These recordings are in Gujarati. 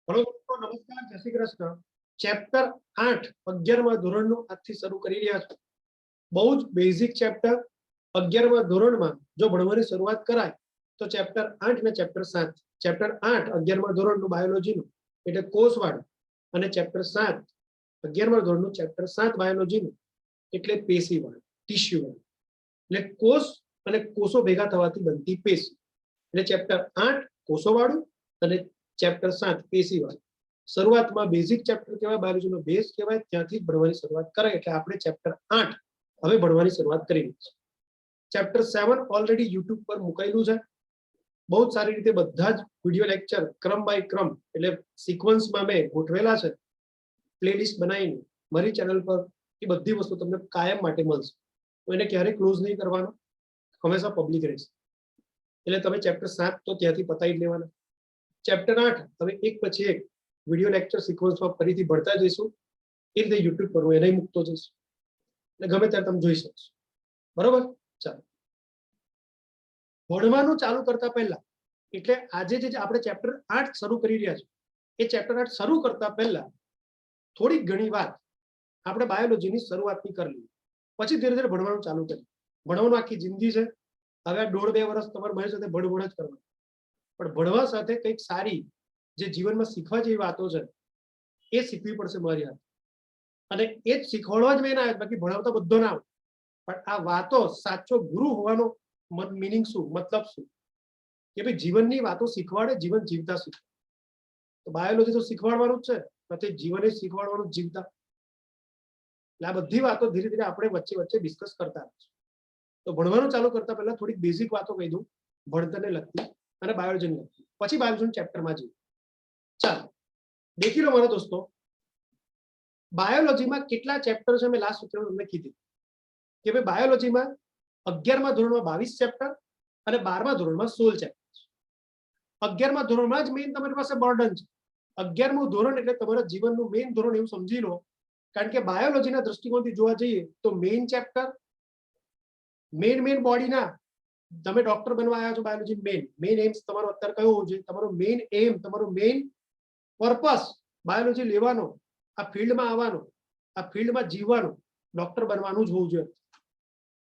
हेलो दोस्तों, नमस्कार, जय श्री कृष्ण। चैप्टर 8 11મા ધોરણનું આજથી શરૂ કરી રહ્યા છું। બહુ જ બેઝિક ચેપ્ટર 11મા ધોરણમાં જો ભણવાની શરૂઆત કરાય તો ચેપ્ટર 8 અને ચેપ્ટર 7। ચેપ્ટર 8 11મા ધોરણનું બાયોલોજીનું એટલે કોષવાળું અને ચેપ્ટર 7 11મા ધોરણનું ચેપ્ટર 7 બાયોલોજીનું એટલે પેશીવાળું, ટિશ્યુવાળું। એટલે કોષ અને કોષો ભેગા થવાથી બનતી પેશી એટલે ચેપ્ટર 8 કોષોવાળું અને ચેપ્ટર 7 પેશીવાળું। શરૂઆતમાં બેઝિક ચેપ્ટર કહેવાય, બાયોલોજીનો બેઝ કહેવાય, ત્યાંથી જ ભણવાની શરૂઆત કરાય। એટલે આપણે ચેપ્ટર 8 હવે ભણવાની શરૂઆત કરી છે। ચેપ્ટર 7 ઓલરેડી યુટ્યુબ પર મુકાયેલું છે। બહુ જ સારી રીતે બધા જ વિડિયો લેક્ચર ક્રમ બાય ક્રમ એટલે સિક્વન્સમાં મેં ગોઠવેલા છે। પ્લેલિસ્ટ બનાવીને મારી ચેનલ પર એ બધી વસ્તુ તમને કાયમ માટે મળશે। તો એને ક્યારેય ક્લોઝ નહીં કરવાનો, હંમેશા પબ્લિક રહેશે। એટલે તમે ચેપ્ટર 7 તો ત્યાંથી પતાવી લેવાના। ચેપ્ટર 8 હવે એક પછી એક વિડિયો લેક્ચર સિક્વન્સમાં ફરીથી ભણતા જઈશું। એ રીતે યુટ્યુબ પર હું એને મૂકતો જઈશ એટલે ગમે ત્યારે તમે જોઈ શકશો। બરોબર, ચાલો ભણવાનું ચાલુ કરતા પહેલા એટલે આજે જે આપણે ચેપ્ટર 8 શરૂ કરી રહ્યા છીએ એ ચેપ્ટર 8 શરૂ કરતા પહેલા થોડી ઘણી વાત આપણે બાયોલોજીની શરૂઆતની કરી લઈએ, પછી ધીરે ધીરે ભણવાનું ચાલુ કરીએ। ભણવાનું આખી જિંદગી છે। હવે 1.5-2 વર્ષ તમારે મારી સાથે ભણ જ કરવાનું, પણ ભણવા સાથે કંઈક સારી જે જીવનમાં શીખવા જેવી વાતો છે એ શીખવી પડશે મારી હાથ, અને એ જ શીખવાડવા જ મેં ના આવે, બાકી ભણાવતા બધો ના આવે। પણ આ વાતો સાચો ગુરુ હોવાનો મિનિંગ શું, મતલબ શું કે ભાઈ જીવનની વાતો શીખવાડે, જીવન જીવતા શીખવાડે। તો બાયોલોજી તો શીખવાડવાનું જ છે, પછી જીવન શીખવાડવાનું જીવતા। એટલે આ બધી વાતો ધીરે ધીરે આપણે વચ્ચે વચ્ચે ડિસ્કસ કરતા રહીશું। તો ભણવાનું ચાલુ કરતા પહેલા થોડીક બેઝિક વાતો કહી દઉં, ભણતરને લગતી અને બાયોલોજીને લગતી, પછી બાયોલોજી ચેપ્ટરમાં જઈએ। ચાલો દેખી લો મારા દોસ્તો, બાયોલોજીમાં કેટલા ચેપ્ટર છે મેં લાસ્ટ સૂત્રમાં તમને કીધું કે ભાઈ બાયોલોજીમાં 11મા ધોરણમાં 22 ચેપ્ટર અને 12મા ધોરણમાં 16 ચેપ્ટર છે। 11મા ધોરણમાં જ મેઇન તમારી પાસે બર્ડન છે। 11મું ધોરણ એટલે તમારા જીવનનું મેઇન ધોરણ એવું સમજી લો, કારણ કે બાયોલોજીના દ્રષ્ટિકોણથી જોવા જઈએ તો મેઇન ચેપ્ટર મેઇન બોડીના, તમે ડોક્ટર બનવા આવ્યા છો, બાયોલોજી મેઇન એમ્સ તમારો અત્યારે કયો હોવો જોઈએ, તમારો મેઇન એમ, તમારો મેઇન પર્પસ બાયોલોજી લેવાનો, આ ફિલ્ડમાં આવવાનો, આ ફિલ્ડમાં જીવવાનો, ડોક્ટર બનવાનું જ હોવું જોઈએ।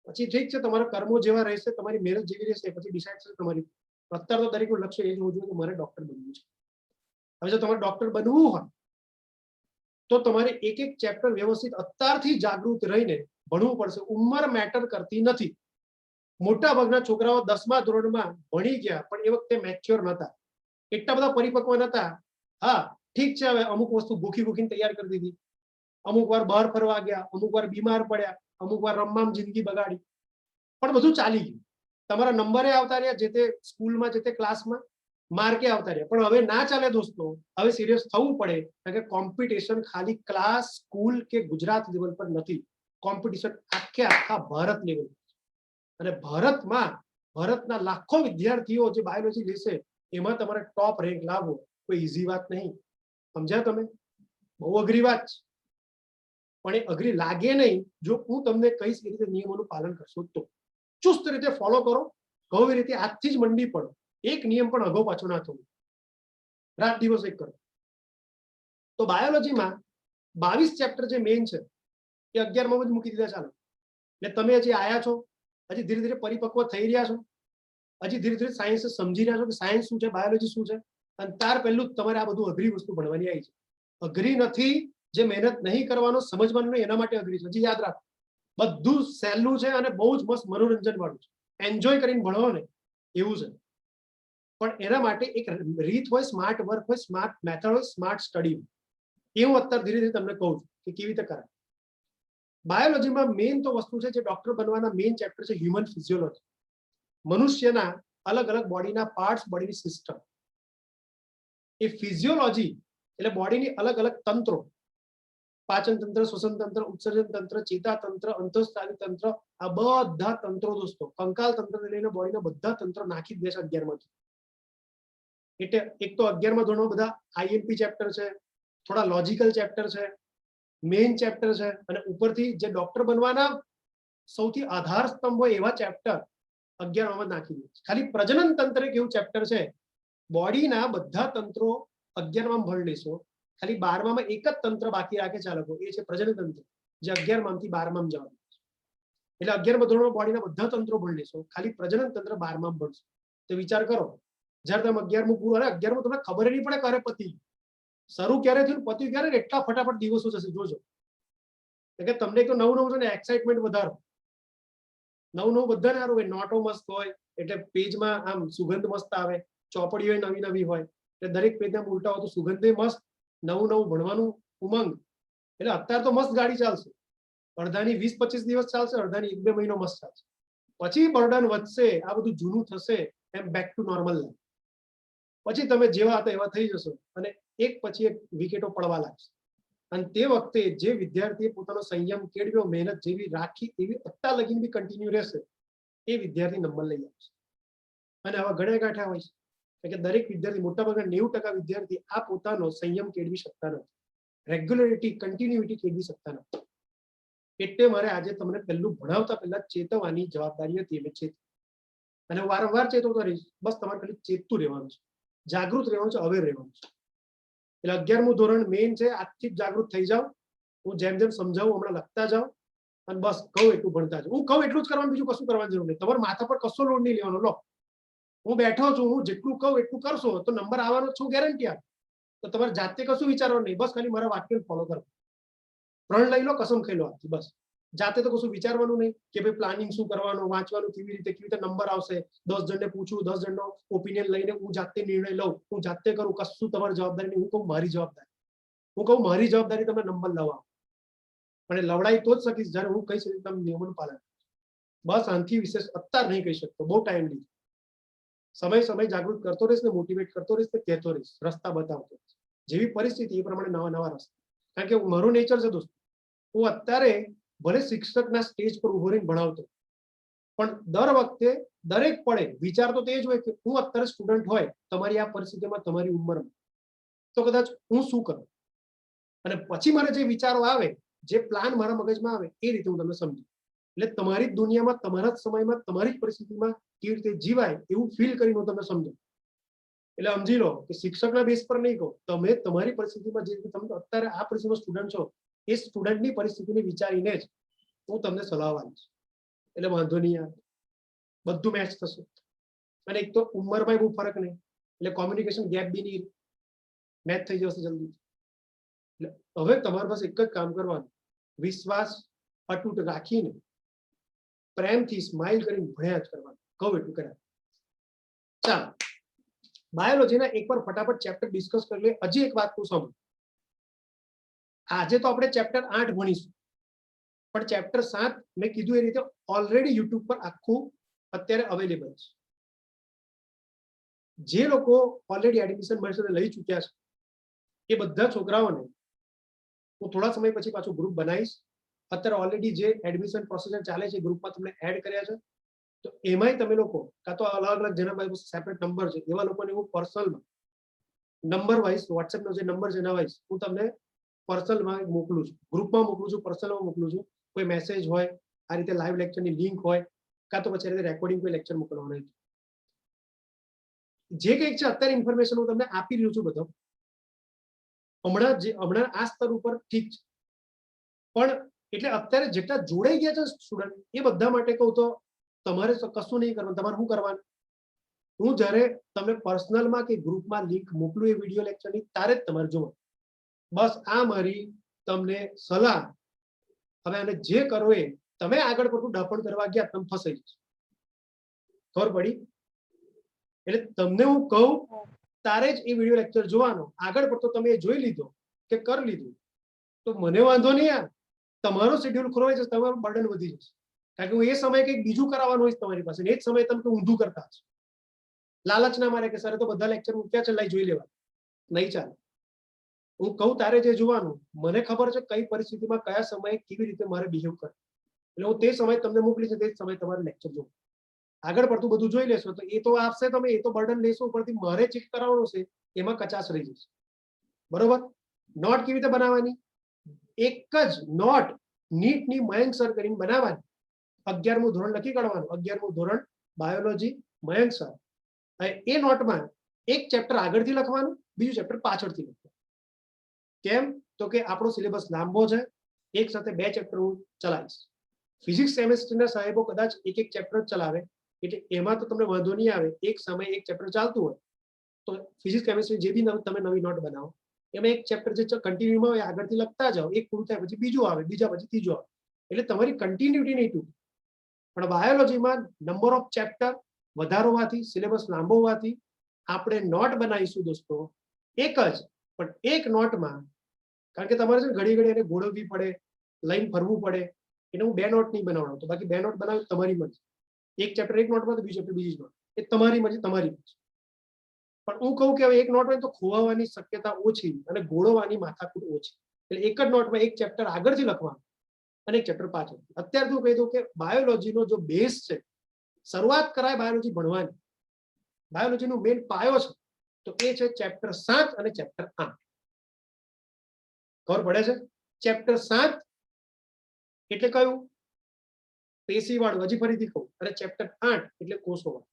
પછી ઠીક છે તમારા કર્મો જેવા રહેશે, તમારી મહેનત જેવી રહેશે, પછી ડિસાઇડ થશે તમારી। અત્યારે તો દરેકનું લક્ષ્ય એ જ હોવું જોઈએ કે મારે ડોક્ટર બનવું છે। હવે જો તમારે ડોક્ટર બનવું હોય તો તમારે એક એક ચેપ્ટર વ્યવસ્થિત અત્યારથી જાગૃત રહીને ભણવું પડશે। ઉંમર મેટર કરતી નથી। મોટા ભાગના છોકરાઓ 10મા ધોરણમાં ભણી ગયા પણ એ વખતે મેચ્યોર નહોતા, એટલા બધા પરિપક્વ નહોતા। હા ઠીક છે, હવે અમુક વસ્તુ ભૂખીને તૈયાર કરી દીધી, અમુક વાર બહાર ફરવા ગયા, અમુક વાર બીમાર પડ્યા, અમુક વાર રમવામાં જિંદગી બગાડી, પણ બધું ચાલી ગયું। તમારા નંબરે આવતા રહ્યા, જે તે સ્કૂલમાં જે તે ક્લાસમાં માર્કે આવતા રહ્યા, પણ હવે ના ચાલે દોસ્તો। હવે સિરિયસ થવું પડે, કારણ કે કોમ્પિટિશન ખાલી ક્લાસ, સ્કૂલ કે ગુજરાત લેવલ પર નથી, કોમ્પિટિશન આખા ભારત લેવલ। અને ભારતના લાખો વિદ્યાર્થીઓ જે બાયોલોજી લેશે એમાં તમારે ટોપ રેન્ક લાવવો કોઈ ઈઝી વાત નહીં। સમજ્યા તમે? બહુ અઘરી વાત છે, પણ એ અઘરી લાગે નહીં જો હું તમને કહીશ એ રીતે નિયમોનું પાલન કરશો તો। ચુસ્ત રીતે ફોલો કરો, કહું એ રીતે આજથી જ મંડી પડો, એક નિયમ પણ અગાઉ પાછો ના થવું, રાત દિવસ એક કરો। તો બાયોલોજીમાં 22 ચેપ્ટર જે મેઇન છે એ 11માં જ મૂકી દીધા। ચાલો, એટલે તમે હજી આયા છો, હજી ધીરે ધીરે પરિપક્વ થઈ રહ્યા છો, હજી ધીરે ધીરે સાયન્સ સમજી રહ્યા છો કે સાયન્સ શું છે, બાયોલોજી શું છે, અને ત્યાર પહેલું તમારે આ બધું અઘરી વસ્તુ ભણવાની આવી છે। અઘરી નથી, જે મહેનત નહીં કરવાનો, સમજવાનું નહીં, એના માટે અઘરી છે। હજી યાદ રાખો, બધું સહેલું છે અને બહુ જ મસ્ત મનોરંજન વાળું છે, એન્જોય કરીને ભણો ને એવું છે। પણ એના માટે એક રીત હોય, સ્માર્ટ વર્ક હોય, સ્માર્ટ મેથડ હોય, સ્માર્ટ સ્ટડી હોય। એ હું અત્યારે ધીરે ધીરે તમને કહું છું કે કેવી રીતે કરાય। બાયોલોજીમાં મેઇન તો વસ્તુ છે, જે ડોક્ટર બનવાના મેઇન ચેપ્ટર છે હ્યુમન ફિઝિયોલોજી, મનુષ્યના અલગ અલગ બોડીના પાર્ટ્સ, બોડીની સિસ્ટમ। એ ફિઝિયોલોજી એટલે બોડીની અલગ અલગ તંત્રો, પાચન તંત્ર, શ્વસન તંત્ર, ઉત્સર્જન તંત્ર, ચેતા તંત્ર, અંતઃસ્ત્રાવી તંત્ર, આ બધા તંત્રો દોસ્તો, કંકાલ તંત્રને લઈને બોડીના બધા તંત્રો નાખી દે છે 11માં। એટલે એક તો 11મા ધોરણમાં બધા આઈએમપી ચેપ્ટર છે, થોડા લોજિકલ ચેપ્ટર છે, મેઇન ચેપ્ટર છે, અને ઉપરથી જે ડોક્ટર બનવાના સૌથી આધાર સ્તંભ હોય એવા ચેપ્ટર 11માં નાખી દે। ખાલી પ્રજનન તંત્ર એક એવું ચેપ્ટર છે, બોડીના બધા તંત્રો 11માં ભણ લેશો. ખાલી 12માં એક જ તંત્ર બાકી રાખે છે આ લોકો, એ છે પ્રજનન તંત્ર, જે 11માંથી 12માં જવાનું. એટલે 11મા ધોરણમાં બોડીના બધા તંત્રો ભણી લેશો, ખાલી પ્રજનન તંત્ર 12માં ભણશો. તો વિચાર કરો, જ્યારે તમે 11મું પૂરું, અરે 11મું તમને ખબર નહીં પડે ક્યારે પતી, શરૂ ક્યારે થયું પત્યું ક્યારે, એટલા ફટાફટ દિવસો જશે જોજો. એટલે તમને એક તો નવું નવું છે ને એક્સાઇટમેન્ટ વધારો, નવું નવું બધાને સારું હોય, નોટો મસ્ત હોય એટલે પેજમાં આમ સુગંધ મસ્ત આવે, ચોપડીઓ નવી નવી હોય એટલે દરેક પેજના ઉલટા હોય તો સુગંધે મસ્ત, નવું નવું ભણવાનું ઉમંગ. એટલે અત્યારે તો મસ્ત ગાડી ચાલશે, અડધાની 20-25 દિવસ ચાલશે, અડધાની 1-2 મહિનો મસ્ત ચાલશે, પછી બર્ડન વધશે, આ બધું જૂનું થશે, એમ બેક ટુ નોર્મલ લાઈફ. પછી તમે જેવા હતા એવા થઈ જશો અને એક પછી એક વિકેટો પડવા લાગશે. અને તે વખતે જે વિદ્યાર્થીએ પોતાનો સંયમ કેળવ્યો, મહેનત જેવી રાખી એવી અત્યાર લગીન બી કન્ટિન્યુ રહેશે, એ વિદ્યાર્થી નંબર લઈ આવશે. અને આવા ઘણા ગાંઠા હોય છે કે દરેક વિદ્યાર્થી, મોટાભાગના 90% વિદ્યાર્થી આ પોતાનો સંયમ કેળવી શકતા નથી, રેગ્યુલરિટી કન્ટિન્યુટી કેળવી શકતા નથી. એટલે મારે આજે તમને પહેલું ભણાવતા પહેલા ચેતવવાની જવાબદારી હતી, એટલે ચેત, અને વારંવાર ચેતવતો રહીશ. બસ તમારે ખાલી ચેતતું રહેવાનું છે, જાગૃત રહેવાનું છે, અવેર રહેવાનું છે. એટલે 11મું ધોરણ મેઇન છે, આજથી જ જાગૃત થઈ જાઓ. હું જેમ જેમ સમજાવું હમણાં લખતા જાઓ અને બસ કહું એટલું ભણતા જાઓ. હું કહું એટલું જ કરવાનું, બીજું કશું કરવાની જરૂર નહીં. તમારા માથા પર કશો લોડ નહીં લેવાનો. લો, હું બેઠો છું, હું જેટલું કહું એટલું કરશો તો નંબર આવવાનો છું, ગેરંટી આપું. તો તમારે જાતે કશું વિચારવાનું નહીં, બસ ખાલી મારા વાક્ય ફોલો કરો. પ્રણ લઈ લો, કસમ ખાઈ લો આજથી. બસ જાતે તો કશું વિચારવાનું નહીં કે ભાઈ પ્લાનિંગ શું કરવાનું, વાંચવાનું કેવી રીતે નંબર આવશે, 10 જણને પૂછું, 10 જણનો ઓપિનિયન લઈને હું જાતે નિર્ણય લઉં, હું જાતે કરું, કશું તમારી જવાબદારી નહીં. હું કહું મારી જવાબદારી, હું કહું મારી જવાબદારી તમે નંબર લવા, અને લવડાઈ તો જ શકીશ જ્યારે હું કહી શકીશ તમે નિયમોનું પાલન. બસ આનાથી વિશેષ અત્યારે નહીં કહી શકતો, બહુ ટાઈમ લીધો. સમય જાગૃત કરતો રહીશ ને, મોટિવેટ કરતો રહીશ ને, કહેતો રહીશ, રસ્તા બતાવતો રહીશ. જેવી પરિસ્થિતિ એ પ્રમાણે નવા નવા રસ્તા. કારણ કે મારું નેચર છે દોસ્તો, હું અત્યારે ભલે શિક્ષકના સ્ટેજ પર ઉભો રહીને ભણાવતો, પણ દર વખતે દરેક પડે વિચાર તો તે જ હોય કે હું અત્યારે સ્ટુડન્ટ હોય તમારી આ પરિસ્થિતિમાં, તમારી ઉંમરમાં, તો કદાચ હું શું કરું. અને પછી મારે જે વિચારો આવે, જે પ્લાન મારા મગજમાં આવે, એ રીતે હું તમને સમજુ. એટલે તમારી જ દુનિયામાં, તમારા જ સમયમાં, તમારી જ પરિસ્થિતિમાં કેવી રીતે જીવાય એવું ફીલ કરીને હું તમને સમજુ. એટલે સમજી લો કે શિક્ષકના બેઝ પર નહીં કહું, તમે તમારી પરિસ્થિતિમાં જે તમે અત્યારે આ પરિસ્થિતિમાં સ્ટુડન્ટ છો, એ સ્ટુડન્ટની પરિસ્થિતિને વિચારીને જ હું તમને સલાહ આપીશ. એટલે વાંધો નહીં આવે, બધું મેચ થશે. અને એક તો ઉંમરમાં બહુ ફરક નહીં, એટલે કોમ્યુનિકેશન ગેપ બી નહીં, મેચ થઈ જશે જલ્દી. એટલે હવે તમારી પાસે એક જ કામ કરવાનું, વિશ્વાસ અતૂટ રાખીને પ્રેમથી સ્માઇલ કરીને ભણ્યા જ કરવાનું. કહું એટલું કર્યા. ચાલો, બાયોલોજીના એકવાર ફટાફટ ચેપ્ટર ડિસ્કસ કરી લે. હજી એક વાત હું સમજ, આજે તો આપણે ચેપ્ટર 8 ભણીશું, પણ ચેપ્ટર 7 મેં કીધું એ રીતે ઓલરેડી યુટ્યુબ પર આખું અત્યારે અવેલેબલ છે. જે લોકો ઓલરેડી એડમિશન મળશે લઈ ચૂક્યા છે, એ બધા છોકરાઓને હું થોડા સમય પછી પાછું ગ્રુપ બનાવીશ. અત્યારે ઓલરેડી જે એડમિશન પ્રોસેસર ચાલે છે ગ્રુપમાં તમને એડ કર્યા છે, તો એમાંય તમે લોકો કાં તો અલગ અલગ જેના પાસે સેપરેટ નંબર છે એવા લોકોને હું પર્સનલમાં નંબર વાઇઝ વોટ્સએપનો જે નંબર છે એના વાઇઝ હું તમને પર્સનલમાં મોકલું છું, ગ્રુપમાં મોકલું છું, પર્સનલમાં મોકલું છું. કોઈ મેસેજ હોય, આ રીતે લાઈવ લેક્ચરની લિંક હોય, કાં તો પછી રેકોર્ડિંગ કોઈ લેક્ચર મોકલવાનું હોય. જે કંઈક છે અત્યારે ઇન્ફોર્મેશન હું તમને આપી રહ્યું છું બધો. હમણાં આ સ્તર ઉપર ઠીક છે, પણ એટલે અત્યારે જેટલા જોડાઈ ગયા છે સ્ટુડન્ટ, એ બધા માટે કહું તો તમારે કશું નહીં કરવાનું. તમારે શું કરવાનું, હું જ્યારે તમને પર્સનલમાં કે ગ્રુપમાં લિંક મોકલું એ વિડીયો લેક્ચરની, ત્યારે જ તમારે જોવો. બસ આ મારી તમને સલાહ. હવે આને જે કરો એ, તમે આગળ પડતું ડાપણ કરવા ગયા તમે ફસાઈ જશો. ખબર પડી? એટલે તમને હું કહું તારે જ એ વિડીયો લેક્ચર જોવાનો. આગળ પડતો તમે એ જોઈ લીધો કે કરી લીધું તો મને વાંધો નહીં. યાર તમારો શેડ્યુલ ખોરવાઈ જશે, તમારું બર્ડન વધી જશે. કારણ કે હું એ સમયે કંઈક બીજું કરાવવાનું હોય તમારી પાસે, એ જ સમયે તમે ઊંધું કરતા હશો. લાલચ ના મારે કે સર તો બધા લેક્ચર મૂક્યા છે લઈ જોઈ લેવા, નહીં ચાલે. હું કહું તારે જે જોવાનું, મને ખબર છે કઈ પરિસ્થિતિમાં કયા સમયે કેવી રીતે મારે બિહેવ કરે, એટલે હું તે સમયે તમને મોકલી છે, તે જ સમયે તમારે લેક્ચર જોવું. આગળ પડતું બધું જોઈ લેશો તો એ તો આપશે, તમે એ તો બર્ડન લેશો, ઉપરથી મારે ચેક કરાવવાનું છે, એમાં કચાશ રહી જશે. બરોબર? નોટ કેવી રીતે બનાવવાની? એક જ નોટ નીટની મયંક સર કરીને બનાવવાની. 11મું ધોરણ લખી કાઢવાનું, 11મું ધોરણ બાયોલોજી મયંક સર. એ નોટમાં એક ચેપ્ટર આગળથી લખવાનું, બીજું ચેપ્ટર પાછળથી લખવાનું. કેમ? તો કે આપણો સિલેબસ લાંબો છે, એક સાથે 2 ચેપ્ટર હું ચલાવીશ. ફિઝિક્સ કેમેસ્ટ્રીના સાહેબો કદાચ એક ચેપ્ટર ચલાવે, એટલે એમાં તો તમને વાંધો નહીં આવે, એક સમય એક ચેપ્ટર ચાલતું હોય તો ફિઝિક્સ કેમેસ્ટ્રી જે બી તમે નવી નોટ બનાવો એમાં એક ચેપ્ટર જે કન્ટિન્યુમાં હોય આગળથી લખતા જાઓ, એક પૂરું થાય પછી બીજું આવે, બીજા પછી ત્રીજું આવે, એટલે તમારી કન્ટિન્યુટી નહીં તૂટે. પણ બાયોલોજીમાં નંબર ઓફ ચેપ્ટર વધારો હોવાથી, સિલેબસ લાંબો હોવાથી આપણે નોટ બનાવીશું દોસ્તો એક જ, પણ એક નોટમાં, કારણ કે તમારે છે ને ઘડી ઘડી એને ગોળવવી પડે, લઈને ફરવું પડે, એટલે હું 2 નોટ નહીં બનાવવાનો. તો બાકી 2 નોટ બનાવી તમારી મરજી, એક ચેપ્ટર એક નોટમાં તો બીજું ચેપ્ટર બીજી નોટ, એ તમારી મરજી, તમારી મરજી. પણ હું કહું કે હવે એક નોટ હોય તો ખોવાવાની શક્યતા ઓછી અને ગોળવવાની માથાકૂટ ઓછી, એટલે એક જ નોટમાં એક ચેપ્ટર આગળથી લખવાનું અને એક ચેપ્ટર પાછળથી. અત્યારે હું કહી દઉં કે બાયોલોજીનો જો બેઝ છે, શરૂઆત કરાય બાયોલોજી ભણવાની, બાયોલોજીનો મેઇન પાયો છે તો એ છે ચેપ્ટર 7 અને ચેપ્ટર 8. ખબર પડે છે? ચેપ્ટર 7 એટલે કયું? પેશીવાળું, હજી ફરીથી કહું, અને ચેપ્ટર 8 એટલે કોષોવાળું.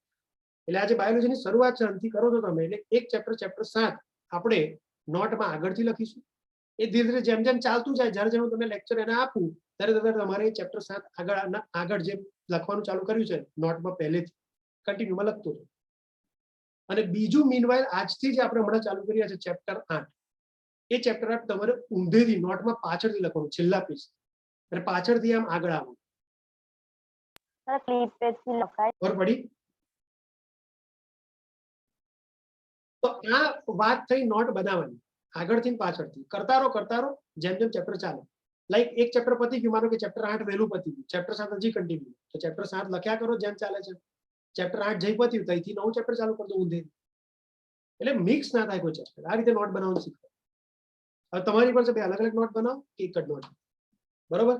એટલે આજે બાયોલોજીની શરૂઆત છે અંતિ કરો છો તમે, એટલે એક ચેપ્ટર 7 આપણે નોટમાં આગળથી લખીશું. એ ધીરે ધીરે જેમ જેમ ચાલતું જાય, જ્યારે જેમ તમે લેક્ચર એને આપું ત્યારે તમારે ચેપ્ટર 7 આગળ જે લખવાનું ચાલુ કર્યું છે નોટમાં પહેલેથી કન્ટિન્યુમાં લખતું છે. અને બીજું મીનવાઇલ આજથી જે આપણે હમણાં ચાલુ કર્યા છે ચેપ્ટર 8, એ ચેપ્ટર 8 તમારે ઊંધેથી નોટમાં પાછળથી લખવાનું, છેલ્લા પેજ, અને પાછળથી આમ આગળ આવવાનું. ખબર પડી? તો આ વાત થઈ નોટ બનાવવાની, આગળથી પાછળથી કરતા રહો જેમ જેમ ચેપ્ટર ચાલે. લાઈક એક ચેપ્ટર પતી ગયું, માનો કે ચેપ્ટર 8 વહેલું પતી ગયું, ચેપ્ટર 7 હજી કન્ટિન્યુ, તો ચેપ્ટર 7 લખ્યા કરો જેમ ચાલે છે. ચેપ્ટર 8 જઈ પત્યું, ત્યાંથી નવું ચેપ્ટર ચાલુ કરી દો ઊંધે, એટલે મિક્સ ના થાય કોઈ ચેપ્ટર. આ રીતે નોટ બનાવવાનું શીખો. હવે તમારી પાસે બે અલગ અલગ નોટ બનાવો કે એક જ નોટ, બરોબર?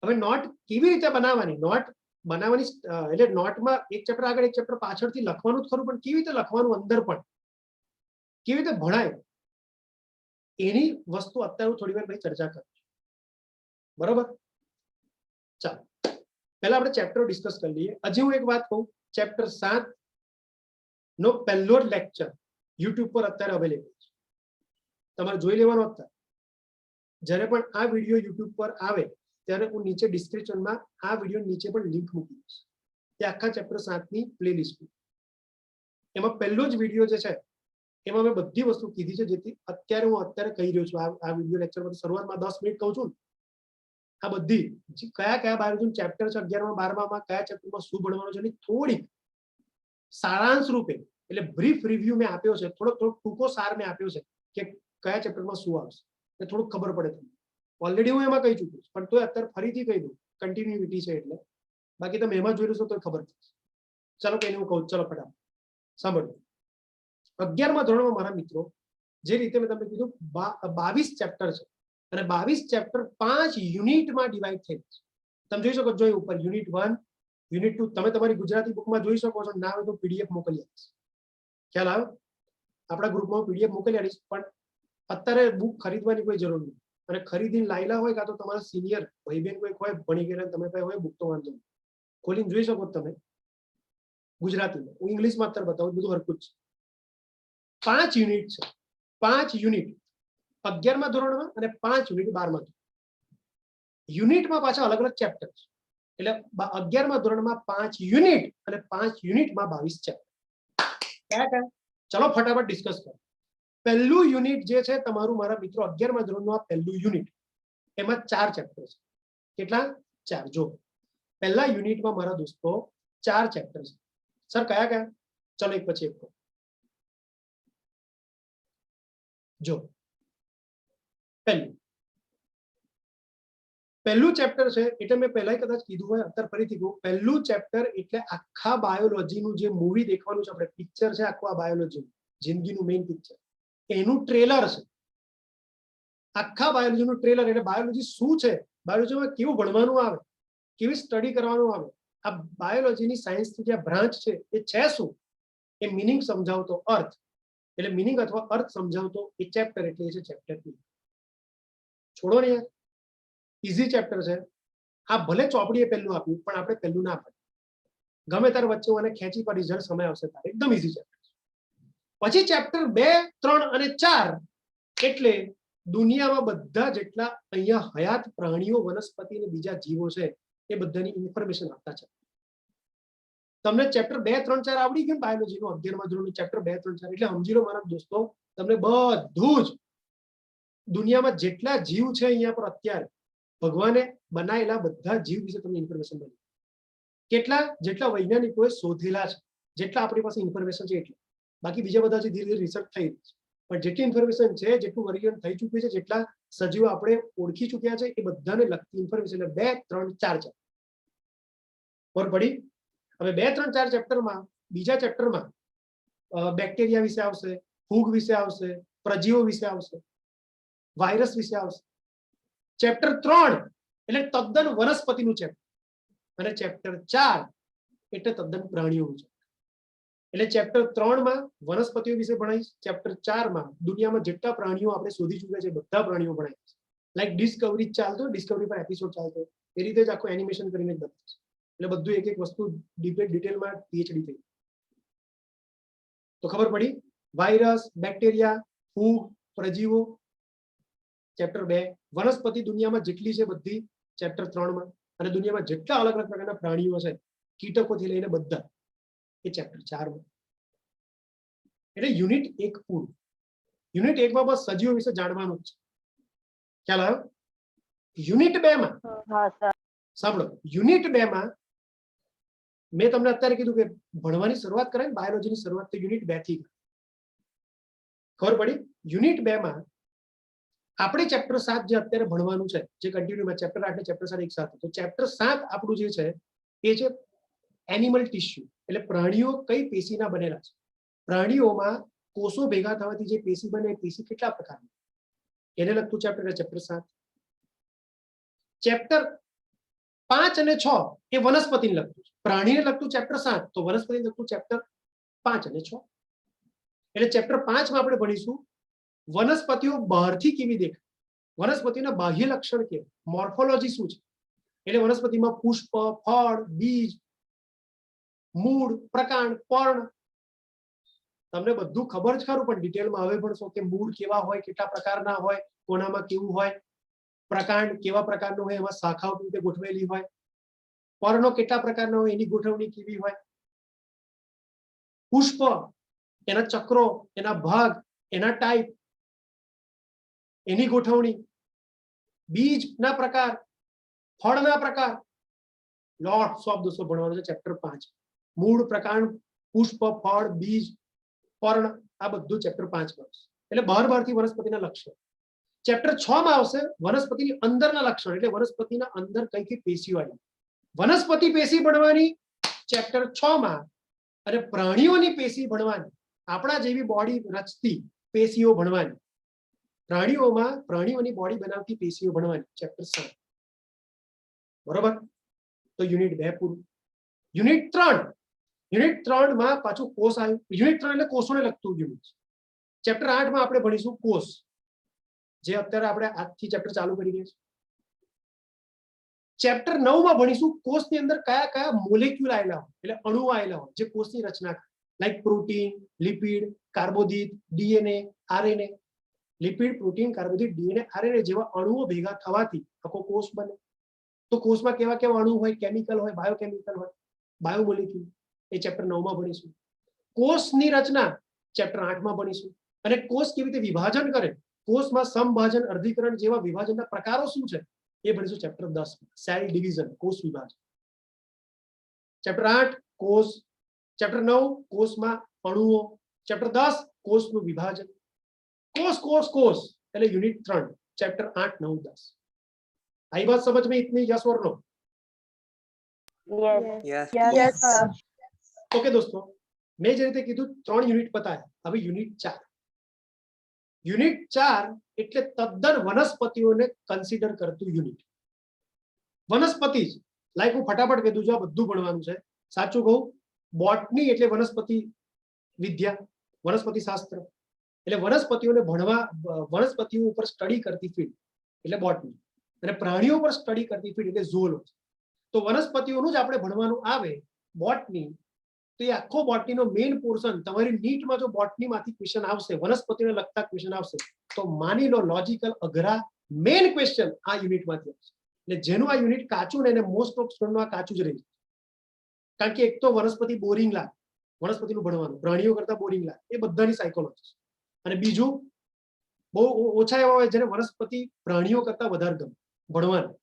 હવે નોટ કેવી રીતે બનાવવાની? નોટ બનાવવાની એટલે નોટમાં એક ચેપ્ટર આગળ એક ચેપ્ટર પાછળથી લખવાનું જ ખરું, પણ કેવી રીતે લખવાનું અંદર પણ, કેવી રીતે ભણાય, એની વસ્તુ અત્યારે થોડી વાર ચર્ચા કરું, બરોબર? ચાલો પહેલા આપણે ચેપ્ટર ડિસ્કસ કરી લઈએ. હજી હું એક વાત કહું, ચેપ્ટર 7 નો પહેલો જ લેક્ચર યુટ્યુબ પર અત્યારે અવેલેબલ છે, તમારે જોઈ લેવાનો. અત્યારે જ્યારે પણ આ વિડીયો યુટ્યુબ પર આવે ત્યારે હું નીચે ડિસ્ક્રિપ્શનમાં આ વિડીયો નીચે પણ લિંક મૂકી દઈશ, તે આખા ચેપ્ટર 7 ની પ્લેલિસ્ટ. એમાં પહેલો જ વિડીયો જે છે એમાં મેં બધી વસ્તુ કીધી છે, જેથી અત્યારે હું કહી રહ્યો છું આ વિડીયો લેક્ચરમાં શરૂઆતમાં 10 મિનિટ કહું છું, આ બધી કયા બાયોલોજી ચેપ્ટર છે 11માં 12માં કયા ચેપ્ટરમાં શું ભણવાનું છે એની થોડીક સારાંશ રૂપે, એટલે બ્રીફ રિવ્યુ મેં આપ્યો છે, થોડોક ટૂંકો સાર મેં આપ્યો છે કે કયા ચેપ્ટરમાં શું આવશે, એ થોડુંક ખબર પડે તમને. ઓલરેડી હું એમાં કહી ચૂક્યું છું, પણ તોય અત્યારે ફરીથી કહી દઉં, કન્ટિન્યુટી છે એટલે. બાકી તમે એમાં જોઈ લેશો તો ખબર પડશે. ચાલો કઈ હું કહું, ચલો ફટાફટ સાંભળો. 11મા ધોરણમાં મારા મિત્રો, જે રીતે મેં તમને કીધું 22 ચેપ્ટર છે, અને 22 ચેપ્ટર 5 યુનિટમાં ડિવાઈડ થયેલ છે. તમે જોઈ શકો છો ઉપર યુનિટ 1, યુનિટ 2, તમે તમારી ગુજરાતી બુકમાં જોઈ શકો છો. ના હોય તો પીડીએફ મોકલી આપીશ. ખ્યાલ આવ્યો? આપણા ગ્રુપમાં પીડીએફ મોકલી આપીશ, પણ અત્યારે બુક ખરીદવાની કોઈ જરૂર નથી. અને ખરીદીને લાયેલા હોય કાં તો તમારા સિનિયર ભાઈ બહેન કોઈ હોય ભણી ગયેલા તમે પાસે હોય બુક, તો વાંધો નહીં, ખોલીને જોઈ શકો તમે ગુજરાતીમાં. હું ઇંગ્લિશમાં અત્યારે બતાવું, બધું હરકું જ છે. 5 યુનિટ છે, 5 યુનિટ 11મા ધોરણમાં અને 5 યુનિટ 12મા. યુનિટમાં પાછા અલગ અલગ ચેપ્ટર છે, એટલે 11મા ધોરણમાં 5 યુનિટ અને 5 યુનિટમાં 22 ચેપ્ટર. કયા? ચલો ફટાફટ ડિસ્કસ કરો. પહેલું યુનિટ જે છે તમારું મારા મિત્રો 11મા ધોરણનું આ પહેલું યુનિટ, એમાં 4 ચેપ્ટર છે. કેટલા? 4. જો પહેલા યુનિટમાં મારા દોસ્તો 4 ચેપ્ટર છે. સર કયા? ચલો એક પછી એક કહો. જો પહેલું ચેપ્ટર છે, એટલે મેં પહેલા કદાચ કીધું હોય, અત્યારે ફરીથી કહું. પહેલું ચેપ્ટર એટલે આખા બાયોલોજીનું જે મૂવી દેખવાનું છે આપણે, પિક્ચર છે આખું આ બાયોલોજી, જિંદગીનું મેઇન પિક્ચર, એનું ટ્રેલર છે. આખા બાયોલોજીનું ટ્રેલર, એટલે બાયોલોજી શું છે, બાયોલોજીમાં કેવું ભણવાનું આવે, કેવી સ્ટડી કરવાનું આવે, આ બાયોલોજીની સાયન્સની જે બ્રાન્ચ છે એ છે શું, એ મિનિંગ સમજાવતો અર્થ, એટલે મિનિંગ અથવા અર્થ સમજાવતો એ ચેપ્ટર, એટલે એ છે ચેપ્ટર 2. છોડો ને યાર, ઈઝી ચેપ્ટર છે આ. ભલે ચોપડીએ પહેલું આપ્યું, પણ આપણે પહેલું ના પડે, ગમે ત્યારે વચ્ચે મને ખેંચી પર રિઝલ્ટ સમય આવશે તારે. એકદમ ઈઝી ચેપ્ટર છે. પછી ચેપ્ટર 2, 3 અને 4 એટલે દુનિયામાં બધા જેટલા અહીંયા હયાત પ્રાણીઓ, વનસ્પતિ અને બીજા જીવો છે એ બધાની ઇન્ફોર્મેશન આપતા છે. તમને ચેપ્ટર 2, 3, 4 આવડી ગયું બાયોલોજીનું 11મા ધોરણનું ચેપ્ટર 2, 3, 4 એટલે સમજી લો મારા દોસ્તો, તમને બધું જ દુનિયામાં જેટલા જીવ છે અહીંયા પર અત્યારે ભગવાને બનાયેલા બધા જીવ વિશે તમને ઇન્ફોર્મેશન મળી. કેટલા? જેટલા વૈજ્ઞાનિકોએ શોધેલા છે, જેટલા આપણી પાસે ઇન્ફોર્મેશન છે એટલી. બાકી બીજા બધા ધીરે ધીરે રિસર્ચ થઈ રહી છે, પણ જેટલી ઇન્ફોર્મેશન છે, જેટલું વર્ગીકરણ થઈ ચૂક્યું છે, જેટલા સજીવો આપણે ઓળખી ચૂક્યા છે, એ બધાને લગતી ઇન્ફોર્મેશન એટલે 2, 3, 4 છે. બરાબર પડી? હવે 2, 3, 4 ચેપ્ટરમાં, બીજા ચેપ્ટરમાં બેક્ટેરિયા વિશે આવશે, ફૂગ વિશે આવશે, પ્રજીવો વિશે આવશે, વાયરસ વિશે આવશે. ચેપ્ટર 3 એટલે તદ્દન વનસ્પતિનું ચેપ્ટર, અને ચેપ્ટર 4 એટલે તદ્દન પ્રાણીઓનું ચેપ્ટર. એટલે ચેપ્ટર 3 માં વનસ્પતિઓ વિશે ભણાવીશ, ચેપ્ટર 4 માં દુનિયામાં જેટલા પ્રાણીઓ આપણે શોધી ચૂક્યા છે બધા પ્રાણીઓ ભણાવીશ. લાઈક ડિસ્કવરી ચાલતો, ડિસ્કવરી પર એપિસોડ ચાલતો, એ રીતે જ આખું એનિમેશન કરીને જ બતાવીશ. એટલે બધું એક એક વસ્તુ ડિટેલમાં પીએચડી થઈ. તો ખબર પડી? વાયરસ, બેક્ટેરિયા, ફૂગ, પ્રજીવો ચેપ્ટર 2, વનસ્પતિ દુનિયામાં જેટલી છે બધી ચેપ્ટર 3 માં, અને દુનિયામાં જેટલા અલગ અલગ પ્રકારના પ્રાણીઓ છે કીટકોથી લઈને બધા એ ચેપ્ટર 4 માં. એટલે યુનિટ 1 પૂરું. યુનિટ 1 માં બસ સજીવો વિશે જાણવાનું છે. ખ્યાલ આવ્યો? યુનિટ 2 માં સાંભળો, યુનિટ 2 માં મેં તમને અત્યારે કીધું કે ભણવાની શરૂઆત કરે ને બાયોલોજીની શરૂઆત તો યુનિટ 2 થી. ખબર પડી? યુનિટ 2 માં આપણે ચેપ્ટર 7 જે અત્યારે ભણવાનું છે, જે કન્ટિન્યુમાં ચેપ્ટર 8 અને ચેપ્ટર 7 એક સાથે, તો ચેપ્ટર 7 આપણું જે છે એ છે એનિમલ ટિશ્યુ, એટલે પ્રાણીઓ કઈ પેશીના બનેલા છે. પ્રાણીઓમાં કોષો ભેગા થવાથી જે પેશી બને એ પેશી કેટલા પ્રકારની, એને લગતું ચેપ્ટર ચેપ્ટર 7. ચેપ્ટર 5 અને 6 એ વનસ્પતિને લગતું છે. પ્રાણીને લગતું ચેપ્ટર 7, તો વનસ્પતિને લગતું ચેપ્ટર 5 અને 6. એટલે ચેપ્ટર 5 માં આપણે ભણીશું વનસ્પતિઓ બહારથી કેવી દેખાય, વનસ્પતિના બાહ્ય લક્ષણ કેવું, મોર્ફોલોજી શું છે. એટલે વનસ્પતિમાં પુષ્પ, ફળ, બીજ, મૂળ, પ્રકાંડ, પર્ણ, તમને બધું ખબર જ ખરું, પણ ડિટેલમાં હવે ભણશો કે મૂળ કેવા હોય, કેટલા પ્રકારના હોય, કોનામાં કેવું હોય, પ્રકાંડ કેવા પ્રકારનો હોય, એમાં શાખાઓ કેવી રીતે ગોઠવેલી હોય, પર્ણો કેટલા પ્રકારના હોય, એની ગોઠવણી કેવી હોય, પુષ્પ એના ચક્રો, એના ભાગ, એના ટાઈપ, એની ગોઠવણી, બીજના પ્રકાર, ફળના પ્રકાર, લોટ્સ ઓફ દોસ્તો ભણવાનું છે ચેપ્ટર 5. મૂળ, પ્રકાંડ, પુષ્પ, ફળ, બીજ, પર્ણ, આ બધું ચેપ્ટર 5 માં આવશે. એટલે બહારથી વનસ્પતિના લક્ષણ. ચેપ્ટર 6 માં આવશે વનસ્પતિની અંદરના લક્ષણ, એટલે વનસ્પતિના અંદર કઈ કઈ પેશીઓ આવી. વનસ્પતિ પેશી ભણવાની ચેપ્ટર 6 માં, અને પ્રાણીઓની પેશી ભણવાની, આપણા જેવી બોડી રચતી પેશીઓ ભણવાની, પ્રાણીઓમાં પ્રાણીઓની બોડી બનાવતી પેશીઓ ભણવાની ચેપ્ટર 7. બરોબર? તો યુનિટ 2 પૂરું. યુનિટ 3, યુનિટ 3 માં પાછું કોષ આવ્યું. યુનિટ 3 એટલે કોષોને લગતું યુનિટ. ચેપ્ટર 8 માં આપણે ભણીશું કોષ, જે અત્યારે આપણે આજથી ચેપ્ટર ચાલુ કરી રહ્યા છીએ. ચેપ્ટર 9 માં ભણીશું કોષની અંદર કયા કયા મોલેક્યુલ આવેલા હોય, એટલે અણુઓ આવેલા હોય જે કોષની રચના કરે, લાઈક પ્રોટીન, લિપિડ, કાર્બોદિત, ડીએનએ, આરએનએ. લિપિડ, પ્રોટીન, કાર્બોદિત, ડીએનએ, આરએનએ જેવા અણુઓ ભેગા થવાથી આખો કોષ બને. તો કોષમાં કેવા કેવા અણુ હોય, કેમિકલ હોય, બાયોકેમિકલ હોય, બાયોમોલેક્યુલ, એ ચેપ્ટર 9 માં ભણીશું. કોષની રચના ચેપ્ટર 8 માં ભણીશું. અને કોષ કેવી રીતે વિભાજન કરે, કોષમાં સમભાજન, અર્ધીકરણ જેવા વિભાજનના પ્રકારો શું છે એ ભણીશું ચેપ્ટર 10 માં. સેલ ડિવિઝન, કોષ વિભાજન. ચેપ્ટર 8 કોષ, ચેપ્ટર 9 કોષમાં અણુઓ, ચેપ્ટર 10 કોષનું વિભાજન. कोष कोष कोष એટલે યુનિટ 3 ચેપ્ટર 8 9 10. आई बात समझ में इतनी? यस और नो? Yes sir. ओके दोस्तों, मैं જે રીતે કીધું 3 યુનિટ પતાયા. હવે યુનિટ 4. યુનિટ 4 એટલે તદ્દન વનસ્પતિઓને કન્સિડર કરતું યુનિટ. વનસ્પતિ જ લાઈક હું ફટાફટ કહી દઉં છું, આ બધું ભણવાનું છે. સાચું કહું, બોટની એટલે વનસ્પતિ વિદ્યા, વનસ્પતિ શાસ્ત્ર, એટલે વનસ્પતિઓને ભણવા, વનસ્પતિઓ ઉપર સ્ટડી કરતી ફીલ્ડ એટલે બોટની, અને પ્રાણીઓ પર સ્ટડી કરતી ફીલ્ડ એટલે ઝૂઓલોજી. તો વનસ્પતિઓનું જ આપણે ભણવાનું આવે બોટની, તો તો એ આખો બોટનીનો મેઇન પોર્શન તમારી નીટમાં જો બોટનીમાંથી ક્વેશ્ચન આવશે, વનસ્પતિને લગતા ક્વેશ્ચન આવશે, તો માની લો લોજિકલ અઘરા મેઇન ક્વેશ્ચન આ યુનિટમાંથી આવશે. એટલે જેનું આ યુનિટ કાચું ને એને મોસ્ટ ઓફ સ્ટુડન્ટનું આ કાચું જ રહે છે. કારણ કે એક તો વનસ્પતિ બોરિંગ લાગે, વનસ્પતિનું ભણવાનું પ્રાણીઓ કરતા બોરિંગ લાગે, એ બધાની સાયકોલોજી છે. અને બીજું બહુ ઓછા એવા હોય જેને વનસ્પતિ પ્રાણીઓ કરતા વધારે ગમે ભણવાનું.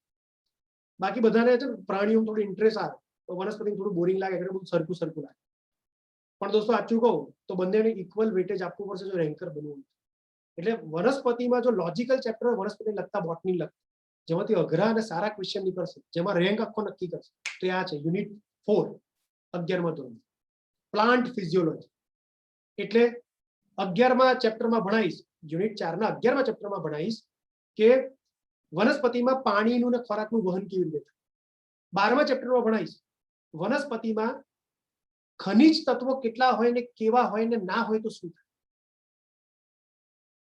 બાકી બધાને છે પ્રાણીઓ થોડું ઇન્ટરેસ્ટ આવે, તો વનસ્પતિ થોડું બોરિંગ લાગે, એટલે બધું સરખું સરખું લાગે. પણ દોસ્તો સાચું કહું તો બંનેને ઇક્વલ વેટેજ આપવું પડશે જો રેન્કર બનવું. એટલે વનસ્પતિમાં જો લોજિકલ ચેપ્ટર વનસ્પતિને લગતા, બોટની લગતા, જેમાંથી અઘરા અને સારા ક્વેશ્ચન નીકળશે, જેમાં રેન્ક આખો નક્કી કરશે, તો આ છે યુનિટ 4 11મા ધોરણ પ્લાન્ટ ફિઝિયોલોજી. એટલે 11મા ચેપ્ટરમાં ભણાવીશ, યુનિટ 4 ના 11મા ચેપ્ટરમાં ભણાવીશ કે વનસ્પતિમાં પાણીનું ને ખોરાકનું વહન કેવી રીતે થાય. 12મા ચેપ્ટરમાં ભણાવીશ વનસ્પતિમાં ખનિજ તત્વો કેટલા હોય ને કેવા હોય ને ના હોય તો શું થાય.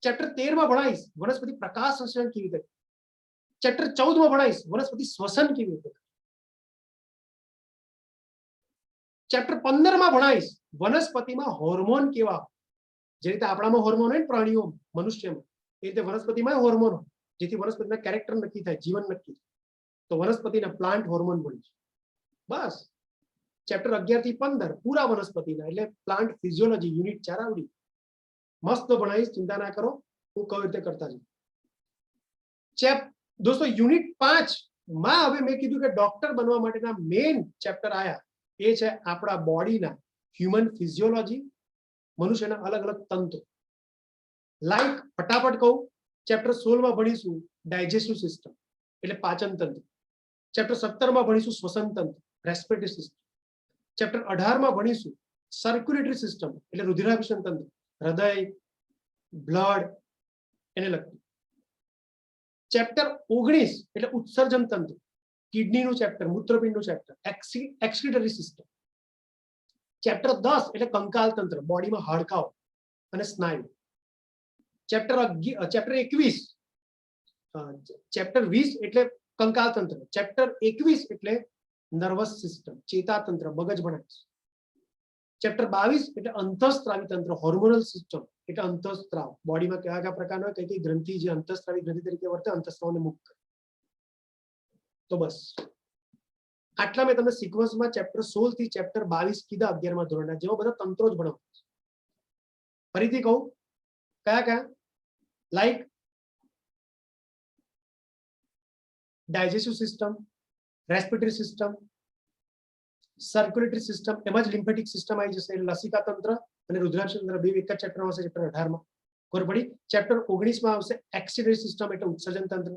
ચેપ્ટર 13માં ભણાવીશ વનસ્પતિ પ્રકાશ સંશ્લેષણ કેવી રીતે. ચેપ્ટર 14માં ભણાવીશ વનસ્પતિ શ્વસન કેવી રીતે. ચેપ્ટર 15માં ભણાવીશ વનસ્પતિમાં હોર્મોન કેવા હોય. જે રીતે આપણામાં હોર્મોન હોય ને પ્રાણીઓ, મનુષ્યમાં, એ રીતે વનસ્પતિમાં હોર્મોન હોય, જેથી વનસ્પતિના કેરેક્ટર નક્કી થાય, જીવન નક્કી થાય. તો વનસ્પતિના પ્લાન્ટ હોર્મોન ભણીશું. બસ ચેપ્ટર 11 થી 15 પૂરા વનસ્પતિના, એટલે પ્લાન્ટ ફિઝિયોલોજી યુનિટ 4 આવડી મસ્ત ભણાવીશ, ચિંતા ના કરો, હું કઈ રીતે કરતા જઈશ. દોસ્તો યુનિટ 5 માં હવે મેં કીધું કે ડોક્ટર બનવા માટેના મેઇન ચેપ્ટર આયા, એ છે આપણા બોડીના હ્યુમન ફિઝિયોલોજી, મનુષ્યના અલગ અલગ તંત્રો. લાઈક ફટાફટ કહું, ચેપ્ટર 16માં ભણીશું ડાયજેસ્ટિવ સિસ્ટમ એટલે પાચન તંત્ર. ચેપ્ટર 17માં ભણીશું શ્વસન તંત્ર, respiratory system. Chapter 18માં ભણીશું circulatory system એટલે રુધિરાભિસરણ તંત્ર, હૃદય, બ્લડ એને લગતું. ચેપ્ટર 19 એટલે ઉત્સર્જન તંત્ર, કિડનીનું ચેપ્ટર, મૂત્રપિંડનું ચેપ્ટર, એક્સક્રીટરી સિસ્ટમ. ચેપ્ટર 10 એટલે કંકાલ તંત્ર, બોડીમાં હાડકાઓ અને સ્નાયુ. ચેપ્ટર 21 એટલે કંકાલ તંત્ર. ચેપ્ટર 21 એટલે નર્વસ સિસ્ટમ, ચેતાતંત્ર, મગજ ભણાવીશ. ચેપ્ટર 22 એટલે અંતઃસ્ત્રાવી તંત્ર, હોર્મોનલ સિસ્ટમ એટલે અંતઃસ્ત્રાવ, બોડીમાં કયા કયા પ્રકારના કઈ કઈ ગ્રંથિ જે અંતઃસ્ત્રાવી ગ્રંથિ તરીકે વર્તે, અંતઃસ્ત્રાવને મુક્ત કરે. તો બસ આટલા મેં તમને સિક્વન્સમાં ચેપ્ટર 16 થી ચેપ્ટર 22 કીધા 11મા ધોરણના, જેમાં બધા તંત્રો જ ભણાવવા. ફરીથી કહું કયા કયા, like digestive system, respiratory system, circulatory system, એમાં જ લિમ્ફેટિક સિસ્ટમ આવી જશે, લસિકા તંત્ર અને રુધિરાભિસરણ તંત્ર બે એક જ ચેપ્ટરમાં આવશે. ચેપ્ટર 18માં ખબર પડી. ચેપ્ટર 19માં આવશે એક્સક્રીટરી સિસ્ટમ એટલે ઉત્સર્જન તંત્ર.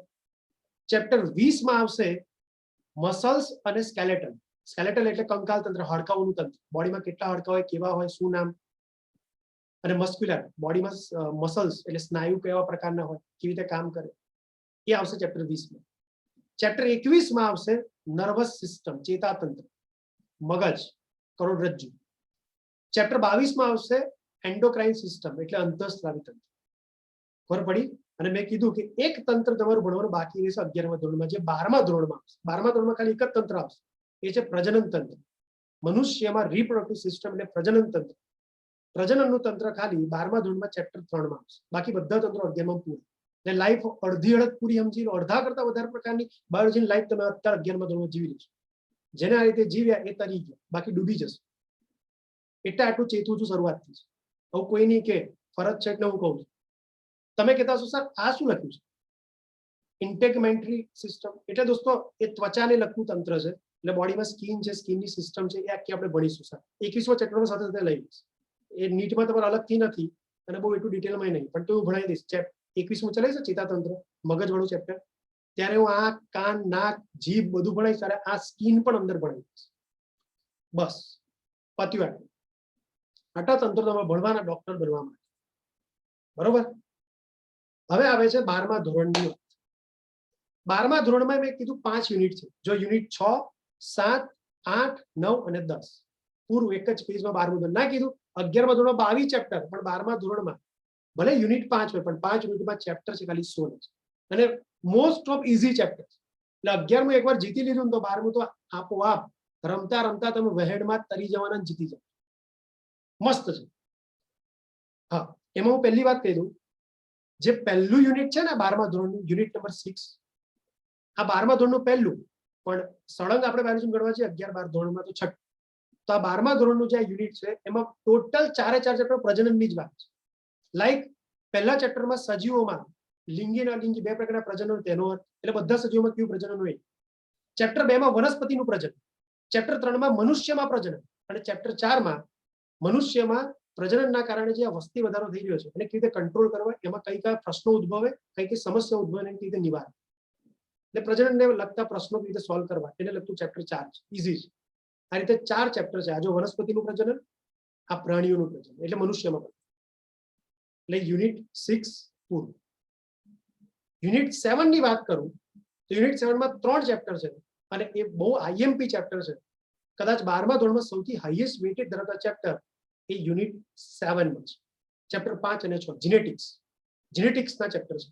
ચેપ્ટર 20માં આવશે મસલ્સ અને સ્કેલેટલ. સ્કેલેટલ એટલે કંકાલ તંત્ર, હાડકાઓનું તંત્ર, બોડીમાં કેટલા હાડકા હોય, કેવા હોય, શું નામ. અને મસ્ક્યુલર, બોડીમાં મસલ્સ એટલે સ્નાયુ કેવા પ્રકારના હોય, કેવી રીતે કામ કરે, એ આવશે ચેપ્ટર 20માં. ચેપ્ટર 21માં આવશે નર્વસ સિસ્ટમ, ચેતાતંત્ર, મગજ, કરોડરજ્જુ. ચેપ્ટર 22માં આવશે એન્ડોક્રાઇન સિસ્ટમ એટલે અંતઃસ્ત્રાવી તંત્ર. ખબર પડી. અને મેં કીધું કે એક તંત્ર તમારું ભણવાનું બાકી રહેશે 11મા ધોરણમાં, જે 12મા ધોરણમાં આવશે. 12મા ધોરણમાં ખાલી એક જ તંત્ર આવશે, એ છે પ્રજનન તંત્ર. મનુષ્યમાં રિપ્રોડક્ટિવ સિસ્ટમ એટલે પ્રજનન તંત્ર. પ્રજનનનું તંત્ર ખાલી 12મા ધોરણમાં ચેપ્ટર 3માં આવશે, બાકી બધા તંત્રો 11માં પૂરા. એટલે લાઈફ અડધી અડધ પૂરી સમજી લો, અડધા કરતા વધારે પ્રકારની બાયોલોજીની લાઈફ તમે અત્યારે 11મા ધોરણમાં જીવી લેશો. જેને આ રીતે જીવ્યા એ તરી ગયા, બાકી ડૂબી જશે. એટલે આટલું ચેતવું છું શરૂઆતથી. હવે કોઈ નહીં કે ફરજ છે એટલે હું કહું છું. તમે કહેતા છો સર આ શું લખ્યું છે? ઇન્ટેગમેન્ટરી સિસ્ટમ એટલે દોસ્તો એ ત્વચાને લગતું તંત્ર છે. એટલે બોડીમાં સ્કિન છે, સ્કિનની સિસ્ટમ છે, એ આખી આપણે ભણીશું સર 21મા ચેપ્ટરમાં સાથે સાથે લઈ લઈશ. એ નીટમાં તમારે અલગથી નથી અને બહુ એટલું ડિટેલમાં નહીં, પણ તો હું ભણાવી દઈશ. 21મું ચલાવીશ ચેતાતંત્ર, મગજવાળું ચેપ્ટર, ત્યારે હું આંખ, કાન, નાક, જીભ બધું ભણાવીશ, ત્યારે આ સ્કિન પણ અંદર ભણાવી દઈશ. બસ પત્યું આટલું. આટલા તંત્રો તમે ભણવાના ડોક્ટર બનવા માટે. બરોબર. હવે આવે છે 12મા ધોરણની વાત. 12મા ધોરણમાં મેં કીધું 5 યુનિટ છે. જો યુનિટ 6, 7, 8, 9 અને 10 પૂરું એક જ પેજમાં 12મું ધોરણ ના કીધું. 11મા ધોરણમાં 22 ચેપ્ટર, પણ 12મા ધોરણમાં ભલે યુનિટ 5 હોય પણ 5 યુનિટમાં ચેપ્ટર છે ખાલી 16 છે. અને મોસ્ટ ઓફ ઇઝી ચેપ્ટર. એટલે 11મું એકવાર જીતી લીધું ને તો 12મું તો આપોઆપ રમતા રમતા તમે વહેડમાં તરી જવાના જીતી જાવ. મસ્ત છે. હા, એમાં હું પહેલી વાત કહી દઉં, જે પહેલું યુનિટ છે ને 12મા ધોરણનું યુનિટ નંબર 6, આ 12મા ધોરણનું પહેલું, પણ સળંગ આપણે બાયોલોજી ગણવા છે 11, 12 ધોરણમાં તો છઠ્ઠું. તો આ 12મા ધોરણનું જે યુનિટ છે એમાં ટોટલ 4 ચેપ્ટર પ્રજનનની જ વાત છે. લાઈક પહેલા ચેપ્ટરમાં સજીવોમાં લિંગી અને અલિંગી બે પ્રકારના પ્રજનન, તેનો અર્થ એટલે બધા સજીવોમાં કેવું પ્રજનન હોય. ચેપ્ટર 2 માં વનસ્પતિનું પ્રજનન, ચેપ્ટર 3 માં મનુષ્યમાં પ્રજનન, અને ચેપ્ટર 4 માં મનુષ્યમાં પ્રજનનના કારણે જે વસ્તી વધારો થઈ રહ્યો છે એને કેવી રીતે કંટ્રોલ કરવા, એમાં કઈ કયા પ્રશ્નો ઉદ્ભવે, કઈ કઈ સમસ્યા ઉદ્ભવે, કેવી રીતે નિવારણ, એટલે પ્રજનનને લગતા પ્રશ્નો કેવી રીતે સોલ્વ કરવા એને લગતું ચેપ્ટર 4 છે. ઈઝી છે. આ રીતે 4 ચેપ્ટર છે. આ જો વનસ્પતિનું પ્રજનન, આ પ્રાણીઓનું પ્રજનન એટલે મનુષ્યમાં પ્રજનન, એટલે યુનિટ 6 પૂરું. યુનિટ 7 ની વાત કરું તો યુનિટ 7 માં 3 ચેપ્ટર છે અને એ બહુ આઈએમપી ચેપ્ટર છે. કદાચ 12મા ધોરણમાં સૌથી હાઈએસ્ટ વેટેજ ધરાવતા ચેપ્ટર એ યુનિટ 7 માં છે. ચેપ્ટર 5 અને 6 જીનેટિક્સ, જીનેટિક્સના ચેપ્ટર છે.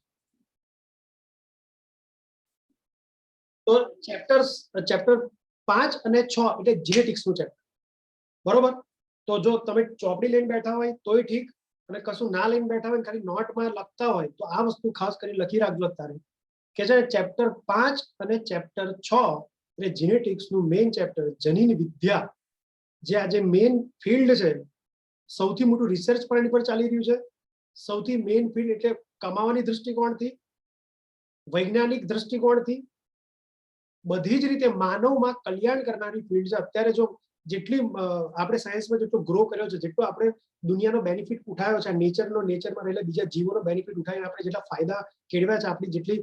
તો ચેપ્ટર 5 અને 6 એટલે જીનેટિક્સનું ચેપ્ટર, બરોબર. તો જો તમે ચોપડી લઈને બેઠા હોય તોય ઠીક, અને કશું ના લઈને બેઠા હોય ખાલી નોટમાં લખતા હોય તો આ વસ્તુ ખાસ કરીને લખી રાખજો અત્યારે કે છે ચેપ્ટર 5 અને ચેપ્ટર 6 એટલે જીનેટિક્સનું મેઇન ચેપ્ટર, જનીન વિદ્યા, જે આજે મેઇન ફિલ્ડ છે. સૌથી મોટું રિસર્ચ પણ એની પર ચાલી રહ્યું છે. સૌથી મેઇન ફિલ્ડ એટલે કમાવાની દૃષ્ટિકોણથી, વૈજ્ઞાનિક દૃષ્ટિકોણથી, બધી જ રીતે માનવમાં કલ્યાણ કરનારી ફિલ્ડ છે. અત્યારે જો જેટલી આપણે સાયન્સમાં જેટલો ગ્રો કર્યો છે, જેટલો આપણે દુનિયાનો બેનિફિટ ઉઠાવ્યો છે, નેચરમાં રહેલા બીજા જીવોનો બેનિફિટ ઉઠાવીને આપણે જેટલા ફાયદા કેળવ્યા છે, આપણી જેટલી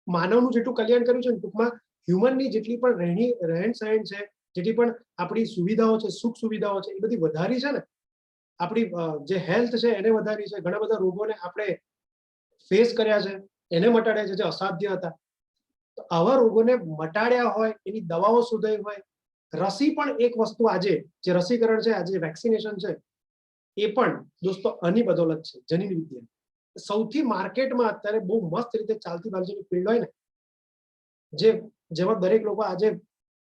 માનવનું જેટલું કલ્યાણ કર્યું છે, ટૂંકમાં હ્યુમનની જેટલી પણ રહેણ સહેણ છે, જેટલી પણ આપણી સુવિધાઓ છે, સુખ સુવિધાઓ છે, એ બધી વધારી છે ને. આપણી જે હેલ્થ છે એને વધારી છે. ઘણા બધા રોગોને આપણે ફેસ કર્યા છે, એને મટાડ્યા છે જે અસાધ્ય હતા. તો આવા રોગોને મટાડ્યા હોય, એની દવાઓ શોધાઈ હોય. રસી પણ એક વસ્તુ આજે જે રસીકરણ છે, આજે વેક્સિનેશન છે, એ પણ દોસ્તો આની બદોલત છે, જનીન વિદ્યા. સૌથી માર્કેટમાં અત્યારે બહુ મસ્ત રીતે ચાલતી બાજુની ફિલ્ડ હોય ને, જેમાં દરેક લોકો આજે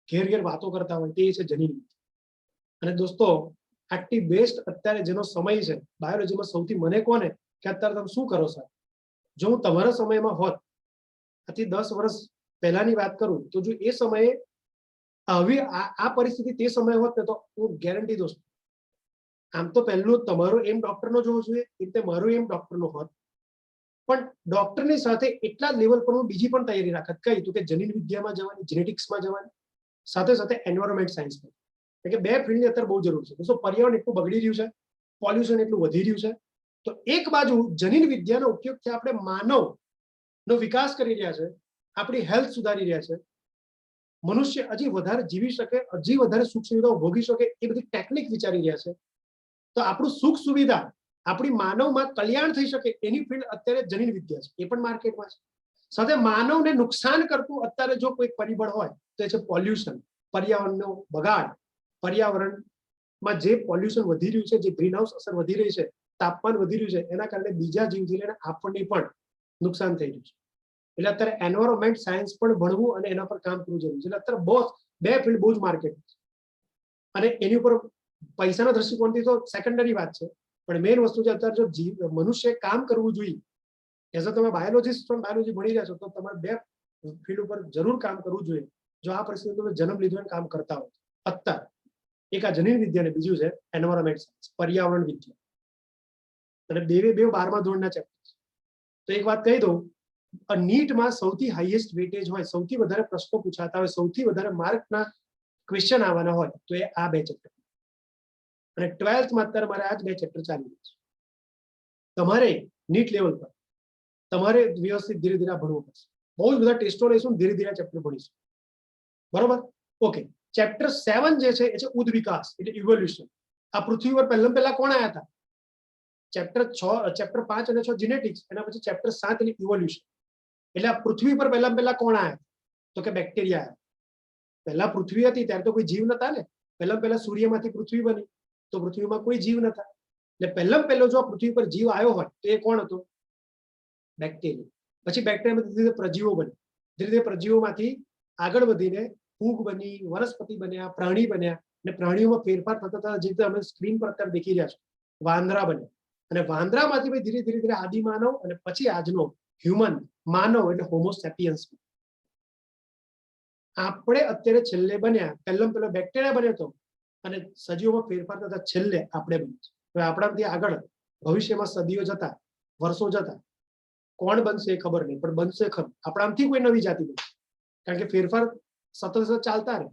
ઘેર ઘેર વાતો કરતા હોય, તે છે જનીન વિદ્યા. અને દોસ્તો આટલી બેસ્ટ અત્યારે જેનો સમય છે બાયોલોજીમાં, સૌથી મને કોને કે અત્યારે તમે શું કરો સાહેબ, જો હું તમારા સમયમાં હોત, આથી 10 વર્ષ પહેલાની વાત કરું, તો જો એ સમયે આવી આ પરિસ્થિતિ તે સમયે હોત ને, તો હું ગેરંટી દોસ્તો, આમ તો પહેલું તમારો એમ ડોક્ટરનો જોવો જોઈએ, એટલે મારો એમ ડોક્ટરનો હોત, પણ ડોક્ટરની સાથે એટલા જ લેવલ પર હું બીજી પણ તૈયારી રાખત. કઈ તો કે જનીન વિદ્યામાં જવાની, જીનેટિક્સમાં જવાની, સાથે સાથે એન્વાયરમેન્ટ સાયન્સમાં. એટલે બે ફિલ્ડની અત્યારે બહુ જરૂર છે દોસ્તો. પર્યાવરણ એટલું બગડી રહ્યું છે, પોલ્યુશન એટલું વધી રહ્યું છે, તો એક બાજુ જનીન વિદ્યાનો ઉપયોગથી આપણે માનવનો વિકાસ કરી રહ્યા છે, આપણી હેલ્થ સુધારી રહ્યા છે, મનુષ્ય હજી વધારે જીવી શકે, હજી વધારે સુખ સુવિધાઓ ભોગી શકે, એ બધી ટેકનિક વિચારી રહ્યા છે. તો આપણું સુખ સુવિધા, આપણી માનવમાં કલ્યાણ થઈ શકે એની ફિલ્ડ અત્યારે જનીન વિદ્યા છે, એ પણ માર્કેટમાં છે. સાથે માનવને નુકસાન કરતું અત્યારે જો કોઈ પરિબળ હોય તો એ છે પોલ્યુશન, પર્યાવરણનો બગાડ. પર્યાવરણમાં જે પોલ્યુશન વધી રહ્યું છે, જે ગ્રીનહાઉસ અસર વધી રહી છે, તાપમાન વધી રહ્યું છે, એના કારણે બીજા જીવથી લઈને આપણને પણ નુકસાન થઈ રહ્યું છે. એટલે અત્યારે એન્વાયરમેન્ટ સાયન્સ પણ ભણવું અને એના પર કામ કરવું જરૂરી છે. એટલે અત્યારે બે ફિલ્ડ બહુ જ માર્કેટ છે, અને એની ઉપર પૈસાના દ્રષ્ટિકોણથી તો સેકન્ડરી વાત છે, પણ મેઇન વસ્તુ છે અત્યારે જો મનુષ્ય કામ કરવું જોઈએ, એઝ તમે બાયોલોજીસ્ટ પણ બાયોલોજી ભણી રહ્યા છો, તો તમારે બે ફિલ્ડ ઉપર જરૂર કામ કરવું જોઈએ. જો આ પરિસ્થિતિ તમે જન્મ લીધો કામ કરતા હોય અત્યારે, એક આ જનીન વિદ્યા ને બીજું છે એન્વાયરમેન્ટ સાયન્સ, પર્યાવરણ વિદ્યા. અને બે 12મા ધોરણના ચેપ્ટર. તો એક વાત કહી દઉં, નીટમાં સૌથી હાઈએસ્ટ વેટેજ હોય, સૌથી વધારે પ્રશ્નો પૂછાતા હોય, સૌથી વધારે માર્કના ક્વેશ્ચન આવવાના હોય, તો એ આ બે ચેપ્ટર. અને 12થમાં અત્યારે મારે આ જ બે ચેપ્ટર ચાલી રહ્યા છે. તમારે નીટ લેવલ પર તમારે વ્યવસ્થિત ધીરે ધીરે ભણવું પડશે. બહુ જ બધા ટેસ્ટો લઈશું, ધીરે ધીરે ચેપ્ટર ભણીશું, બરોબર. ઓકે, ચેપ્ટર 7 જે છે એ છે ઉદ્વિકાસ એટલે ઇવોલ્યુશન. આ પૃથ્વી પર પહેલા કોણ આવ્યા હતા? ચેપ્ટર 5 અને 6 જીનેટિક્સ, એના પછી ચેપ્ટર 7 એટલે ઇવોલ્યુશન. એટલે આ પૃથ્વી પર પહેલા કોણ આવ્યા? તો કે બેક્ટેરિયા આવ્યા. પહેલા પૃથ્વી હતી ત્યારે તો કોઈ જીવ નતા ને. પહેલા સૂર્યમાંથી પૃથ્વી બની, તો પૃથ્વીમાં કોઈ જીવ નતા. એટલે પહેલો જો પૃથ્વી પર જીવ આવ્યો હોય તો એ કોણ હતો? બેક્ટેરિયા. પછી બેક્ટેરિયામાંથી ધીરે પ્રજીવો બન્યા, ધીરે ધીરે પ્રજીવોમાંથી આગળ વધીને ફૂગ બની, વનસ્પતિ બન્યા, પ્રાણી બન્યા, અને પ્રાણીઓમાં ફેરફાર થતા થતા જે રીતે અમે સ્ક્રીન પર અત્યારે દેખી રહ્યા છો, વાંદરા બને, અને વાંદરામાંથી ભાઈ ધીરે ધીરે ધીરે આદિમાનવ અને પછી આજનો હ્યુમન માનવ એટલે હોમોસેપિયન્સ. આપણે અત્યારે છેલ્લે બન્યા, પહેલો બેક્ટેરિયા બન્યો હતો, અને સજીવોમાં ફેરફાર થતા છેલ્લે આપણે બન્યા. હવે આપણાથી આગળ ભવિષ્યમાં સદીઓ જતા, વર્ષો જતા કોણ બનશે એ ખબર નહીં, પણ બનશે ખરું. આપણાથી કોઈ નવી જાતિ બનશે, કારણ કે ફેરફાર સતત સતત ચાલતા રહે.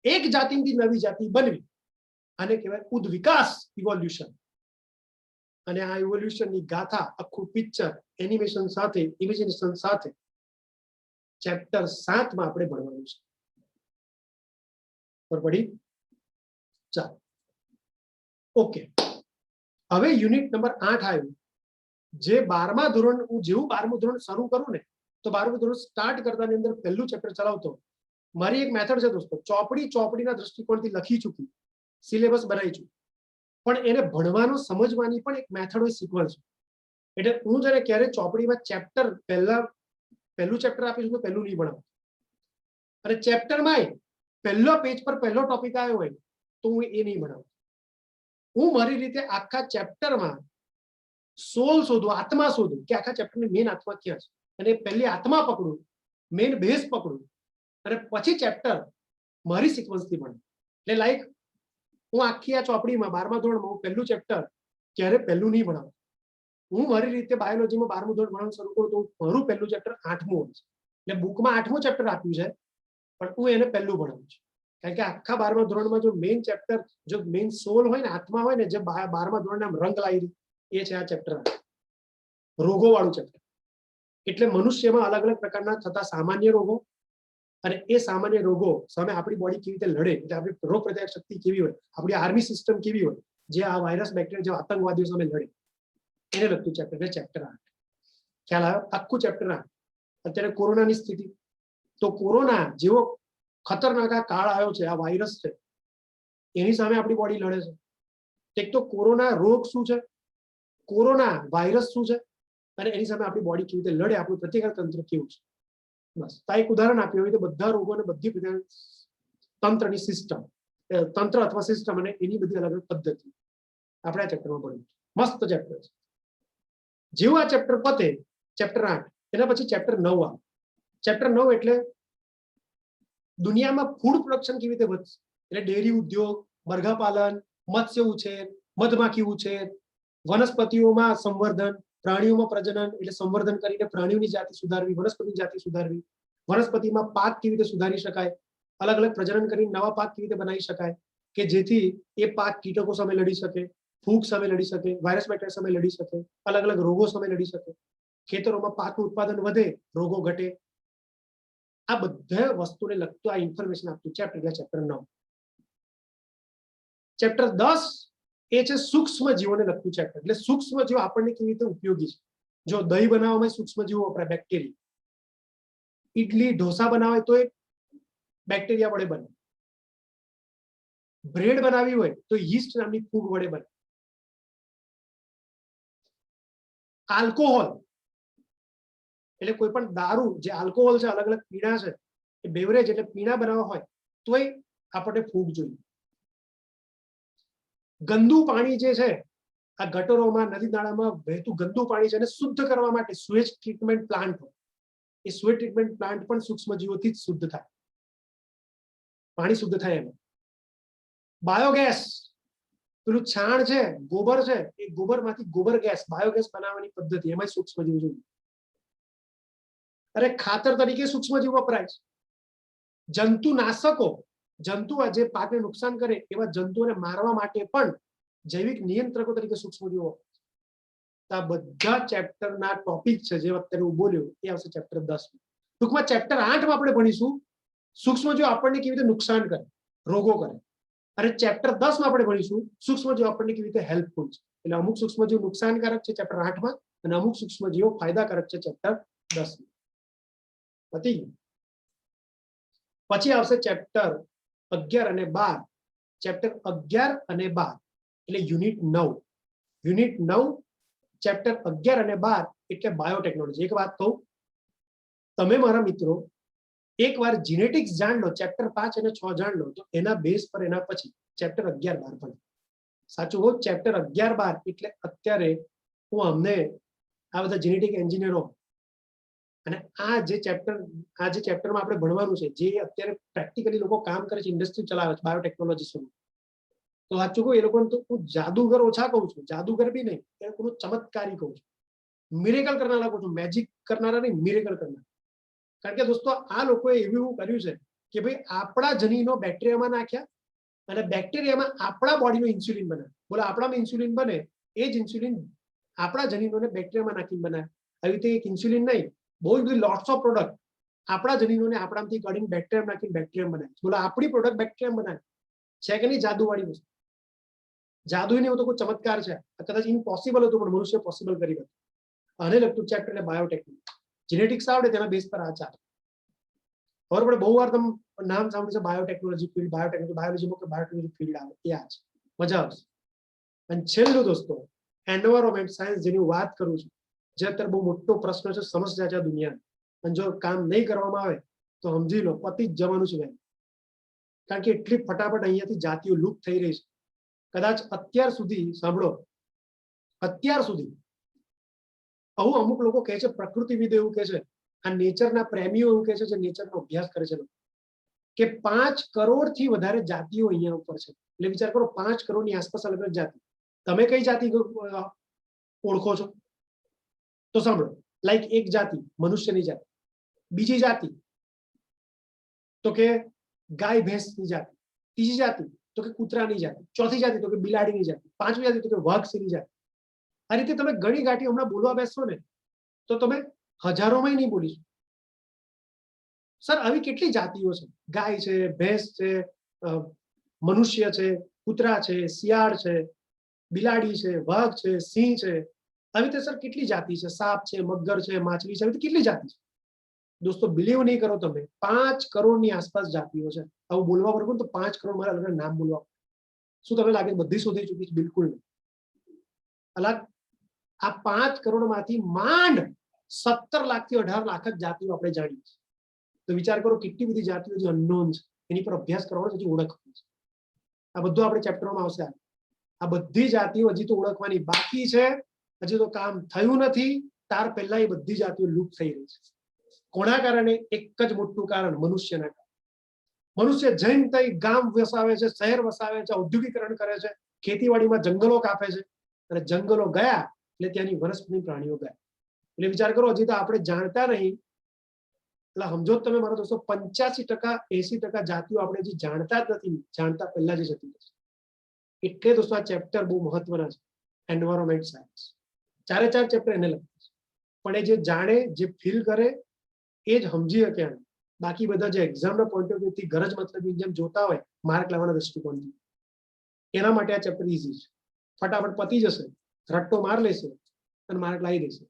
એક જાતિથી નવી જાતિ બનવી આને કહેવાય ઉદ્વિકાસ, ઇવોલ્યુશન. અને આ ઇવોલ્યુશનની ગાથા આખું પિક્ચર એનિમેશન સાથે, ઇમેજિનેશન સાથે ચેપ્ટર 7 માં આપણે ભણવાનું છે. પર પડી? ચાલો, ઓકે. હવે યુનિટ નંબર 8 આવ્યું. જે 12મા ધોરણ, હું જેવું 12મું ધોરણ શરૂ કરું ને, તો 12મું ધોરણ સ્ટાર્ટ કરતાની અંદર પહેલું ચેપ્ટર ચલાવતો. મારી એક મેથડ છે દોસ્તો, ચોપડીના દ્રષ્ટિકોણથી લખી ચૂકી, સિલેબસ બનાવી ચૂકી, પણ એને ભણવાનું સમજવાની પણ એક મેથડ હોય, સિક્વન્સ. એટલે હું જ્યારે ક્યારે ચોપડીમાં ચેપ્ટર પહેલું ચેપ્ટર આપીશું તો પહેલું નહીં ભણાવું, અને ચેપ્ટરમાં પહેલો પેજ પર પહેલો ટોપિક આવ્યો હોય તો હું એ નહીં ભણાવું. હું મારી રીતે આખા ચેપ્ટરમાં સોલ શોધું, આત્મા શોધું કે આખા ચેપ્ટરની મેઇન આત્મા ક્યાં છે, અને પહેલી આત્મા પકડું, મેઇન બેઝ પકડું, અને પછી ચેપ્ટર મારી સિક્વન્સથી ભણું. એટલે લાઈક હું આખી આ ચોપડીમાં 12મા ધોરણમાં હું પહેલું ચેપ્ટર ક્યારે પહેલું નહીં ભણાવું. હું મારી રીતે બાયોલોજીમાં 12મું ધોરણ ભણવાનું શરૂ કરું તો મારું પહેલું ચેપ્ટર 8મું હોય છે. એટલે બુકમાં 8મું ચેપ્ટર આપ્યું છે, પણ હું એને પહેલું ભણાવું છું. કારણ કે આખા 12મા ધોરણમાં જો મેઇન ચેપ્ટર, જો મેઇન સોલ હોય ને, આત્મા હોય ને, જે 12મા ધોરણને આમ રંગ લાવી એ છે આ ચેપ્ટર, રોગો વાળું ચેપ્ટર. એટલે મનુષ્યમાં અલગ અલગ પ્રકારના થતા સામાન્ય રોગો, અને એ સામાન્ય રોગો સામે આપણી બોડી કેવી રીતે લડે, એટલે આપણી રોગ પ્રતિકારક શક્તિ કેવી હોય, આપણી આર્મી સિસ્ટમ કેવી હોય, જે આ વાયરસ, બેક્ટેરિયા જેવા આતંકવાદીઓ સામે લડે, એને લગતું ચેપ્ટર એટલે ચેપ્ટર 8. ખ્યાલ આવ્યો? આખું ચેપ્ટર 8. અત્યારે કોરોનાની સ્થિતિ, તો કોરોના જેવો ખતરનાક આ કાળ આવ્યો છે, આ વાયરસ છે, એની સામે આપણી બોડી લડે છે. એક તો કોરોના રોગ શું છે, કોરોના વાયરસ શું છે, અને એની સામે આપણી બોડી કેવી રીતે લડે, આપણું પ્રતિકાર તંત્ર કેવું છે. બસ આ એક ઉદાહરણ આપ્યું હોય તો બધા રોગો અને બધી તંત્રની સિસ્ટમ, તંત્ર અથવા સિસ્ટમ, અને એની બધી અલગ અલગ પદ્ધતિ આપણે આ ચેપ્ટરમાં ભણ્યું. મસ્ત ચેપ્ટર છે. જેવું આ ચેપ્ટર પતે, ચેપ્ટર 8, એના પછી ચેપ્ટર 9 આવે. ચેપ્ટર 9 એટલે દુનિયામાં ફૂડ પ્રોડક્શન કેવી રીતે વધશે, એટલે ડેરી ઉદ્યોગ, મરઘા પાલન, મત્સ્ય ઉછેર, મધમાખી ઉછેર, વનસ્પતિઓમાં સંવર્ધન, પ્રાણીઓમાં પ્રજનન એટલે સંવર્ધન કરીને પ્રાણીઓની જાતિ સુધારવી, વનસ્પતિની જાતિ સુધારવી, વનસ્પતિમાં પાક કેવી રીતે સુધારી શકાય, અલગ અલગ પ્રજનન કરીને નવા પાક કેવી રીતે બનાવી શકાય કે જેથી એ પાક કીટકો સામે લડી શકે, ફૂગ સામે લડી શકે, વાયરસ બેક્ટેરિયા સામે લડી શકે, અલગ અલગ રોગો સામે લડી શકે, ખેતરોમાં પાકનું ઉત્પાદન વધે, રોગો ઘટે. આ બધા વસ્તુને લગતું આ ઇન્ફોર્મેશન આપતું ચેપ્ટર એટલે ચેપ્ટર 9. ચેપ્ટર 10 એ છે સૂક્ષ્મ જીવોને લગતું ચેપ્ટર. એટલે સૂક્ષ્મ જીવો આપણને કેવી રીતે ઉપયોગી છે. જો દહીં બનાવવામાં સૂક્ષ્મ જીવો વપરાય, બેક્ટેરિયા. ઇડલી ઢોસા બનાવે તો એ બેક્ટેરિયા વડે બને. બ્રેડ બનાવી હોય તો યીસ્ટ નામની ફૂગ વડે બને. આલ્કોહોલ એટલે કોઈ પણ દારૂ, જે આલ્કોહોલ છે, અલગ અલગ પીણા છે, એ બેવરેજ એટલે પીણા બનાવવા હોય તોય આપણને ફૂગ જોઈએ. ગંદુ પાણી જે છે, આ ગટરોમાં, નદી નાળામાં વહેતું ગંદુ પાણી છે, એને શુદ્ધ કરવા માટે સુએજ ટ્રીટમેન્ટ પ્લાન્ટ હોય. એ સુએજ ટ્રીટમેન્ટ પ્લાન્ટ પણ સૂક્ષ્મજીવોથી જ શુદ્ધ થાય, પાણી શુદ્ધ થાય એમાં. બાયોગેસ, પેલું છાણ છે, ગોબર છે, એ ગોબરમાંથી ગોબર ગેસ, બાયોગેસ બનાવવાની પદ્ધતિ, એમાં સૂક્ષ્મજીવો જોઈએ. અરે ખાતર તરીકે સૂક્ષ્મજીવ વપરાય છે. જંતુનાશકો, જંતુ જે પાકને નુકસાન કરે એવા જંતુઓને મારવા માટે પણ જૈવિક નિયંત્રકો તરીકે સૂક્ષ્મજીવો વપરાય છે. આ બધા ચેપ્ટરના ટોપિક છે જે અત્યારે હું બોલ્યો એ આવશે ચેપ્ટર 10. ટૂંકમાં ચેપ્ટર 8 માં આપણે ભણીશું સૂક્ષ્મજીવો આપણને કેવી રીતે નુકસાન કરે, રોગો કરે, અને ચેપ્ટર 10 માં આપણે ભણીશું સૂક્ષ્મજીવો આપણને કેવી રીતે હેલ્પફુલ છે. એટલે અમુક સૂક્ષ્મજીવો નુકસાનકારક છે ચેપ્ટર 8 માં, અને અમુક સૂક્ષ્મજીવો ફાયદાકારક છે ચેપ્ટર 10 માં. પતી ગયું. પછી આવશે ચેપ્ટર 11 અને 12. ચેપ્ટર 11 અને 12 એટલે યુનિટ 9. યુનિટ 9 ચેપ્ટર 11 અને 12 એટલે બાયોટેકનોલોજી. એક વાત કહું, તમે મારા મિત્રો એકવાર જીનેટિક્સ જાણ લો, ચેપ્ટર 5 અને 6 જાણ લો, તો એના બેઝ પર એના પછી ચેપ્ટર 11 12 ભણો. સાચું કહું, ચેપ્ટર 11 12 એટલે અત્યારે હું અમને આ બધા જેનેટિક એન્જિનિયરો અને આ જે ચેપ્ટરમાં આપણે ભણવાનું છે, જે અત્યારે પ્રેક્ટિકલી લોકો કામ કરે છે, ઇન્ડસ્ટ્રી ચલાવે છે બાયોટેકનોલોજીસમાં, તો સાચું કહું, એ લોકોને તો હું જાદુગર ઓછા કહું છું, જાદુગર બી નહીં, એ લોકોનું ચમત્કારી કહું છું, મિરેકલ કરનારા કહું છું, મેજિક કરનારા નહીં, મિરેકલ કરનારા. કારણ કે દોસ્તો આ લોકોએ એવું કર્યું છે કે ભાઈ આપણા જનીનો બેક્ટેરિયામાં નાખ્યા અને બેક્ટેરિયામાં આપણા બોડીનો ઇન્સ્યુલિન બનાવે. બોલો, આપણામાં ઇન્સ્યુલિન બને, એ જ ઇન્સ્યુલિન આપણા જનીનોને બેક્ટેરિયામાં નાખીને બનાવે. આવી રીતે એક ઇન્સ્યુલિન નહીં, બહુ બધી લોટ્સ ઓફ પ્રોડક્ટ આપણા જનીનોને આપણામાંથી કાઢીને બેક્ટેરિયામાં નાખીને બેક્ટેરિયમ બનાવે. બોલો, આપણી પ્રોડક્ટ બેક્ટેરિયમ બનાવે છે કે નહીં? જાદુવાળી વસ્તુ. જાદુ નહીં, એવું તો કોઈ ચમત્કાર છે. કદાચ ઇમ્પોસિબલ હતું, પણ મનુષ્ય પોસિબલ કરી દીધું. આને લગતું ચેપ્ટર એટલે બાયોટેકનોલોજી. જેનેટિક્સ આવડે તેના બેઝ પર આ ચાલે. ખબર પડે, બહુ વાર તમે નામ સાંભળ્યું છે બાયોટેકનોલોજી ફિલ્ડ, બાયોલોજીમાં કે બાયોટેકનોલોજી ફિલ્ડ આવે, એ આ છે. મજા આવશે. અને છેલ્લું દોસ્તો, એન્વાયરોમેન્ટ સાયન્સ, જેની હું વાત કરું છું, જે અત્યારે બહુ મોટો પ્રશ્ન છે, સમસ્યા છે દુનિયાની. અને જો કામ નહીં કરવામાં આવે તો સમજી લો પતી જ જવાનું છે. કારણ કે એટલી ફટાફટ અહીંયાથી જાતિઓ લુપ્ત થઈ રહી છે. કદાચ અત્યાર સુધી, સાંભળો, અત્યાર સુધી આવું અમુક લોકો કહે છે, પ્રકૃતિવિદ એવું કહે છે, આ નેચરના પ્રેમીઓ એવું કહે છે, જે નેચરનો અભ્યાસ કરે છે, કે 5 કરોડથી વધારે જાતિઓ અહીંયા ઉપર છે. એટલે વિચાર કરો, 5 કરોડની આસપાસ અલગ અલગ જાતિ. તમે કઈ જાતિ ઓળખો છો? તો સાંભળો, લાઈક એક જાતિ મનુષ્યની જાતિ, બીજી જાતિ તો કે ગાય ભેંસની જાતિ, ત્રીજી જાતિ તો કે કૂતરાની જાતિ, ચોથી જાતિ તો કે બિલાડીની જાતિ, પાંચમી જાતિ તો કે વાઘસીની જાતિ. આ રીતે તમે ઘણી ગાંઠી હમણાં બોલવા બેસો ને તો તમે હજારોમાં નહીં બોલીશું. સર, આવી કેટલી જાતિઓ છે? ગાય છે, ભેંસ છે, મનુષ્ય છે, કૂતરા છે, શિયાળ છે, બિલાડી છે, વાઘ છે, સિંહ છે. આવી રીતે સર કેટલી જાતિ છે? સાપ છે, મગર છે, માછલી છે, આવી કેટલી જાતિ છે? દોસ્તો, બિલીવ નહીં કરો તમે, 5 કરોડની આસપાસ જાતિઓ છે. આવું બોલવા વર્ગો તો 5 કરોડ મારા અલગ નામ બોલવા. શું તમને લાગે બધી શોધી ચૂકી? બિલકુલ નહીં. અલગ આ 5 કરોડમાંથી માંડ 17 લાખથી 18 લાખ જ જાતિઓ આપણે જાણીએ છીએ. તો વિચાર કરો, કેટલી બધી જાતિઓ જે અનનોન છે, એની પર અભ્યાસ કરવાનો છે, ઓળખવાનો છે. આ બધું આપણે ચેપ્ટરમાં આવશે. આ બધી જાતિઓ હજી તો ઓળખવાની બાકી છે. હજી તો કામ થયું નથી. ત્યાર પહેલા એ બધી જાતિઓ લુપ્ત થઈ રહી છે. કોના કારણે? એક જ મોટું કારણ, મનુષ્યના કારણે. મનુષ્ય જૈન થઈ ગામ વસાવે છે, શહેર વસાવે છે, ઔદ્યોગિકરણ કરે છે, ખેતીવાડીમાં જંગલો કાપે છે, અને જંગલો ગયા એટલે ત્યાંની વનસ્પતિ પ્રાણીઓ ગયા. એટલે વિચાર કરો, હજી તો આપણે જાણતા નહીં. એટલે સમજો તમે મારા દોસ્તો, 85% 80% જાતિઓ આપણે હજી જાણતા જ નથી, જાણતા પહેલા જ જતી રહેશે. એટલે દોસ્તો આ ચેપ્ટર બહુ મહત્વના છે, એન્વાયરોમેન્ટ સાયન્સ. 4 ચેપ્ટર એને લગતા છે. પણ એ જે જાણે, જે ફીલ કરે, એ જ સમજી શકે. બાકી બધા જે એક્ઝામના પોઈન્ટ ઓફ વ્યૂથી ગરજ મતલબ જેમ જોતા હોય માર્ક લાવવાના દૃષ્ટિકોણથી, એના માટે આ ચેપ્ટર ઈઝી છે. ફટાફટ પતી જશે, રટ્ટો માર લેશે અને માર્ક લાવી દેશે.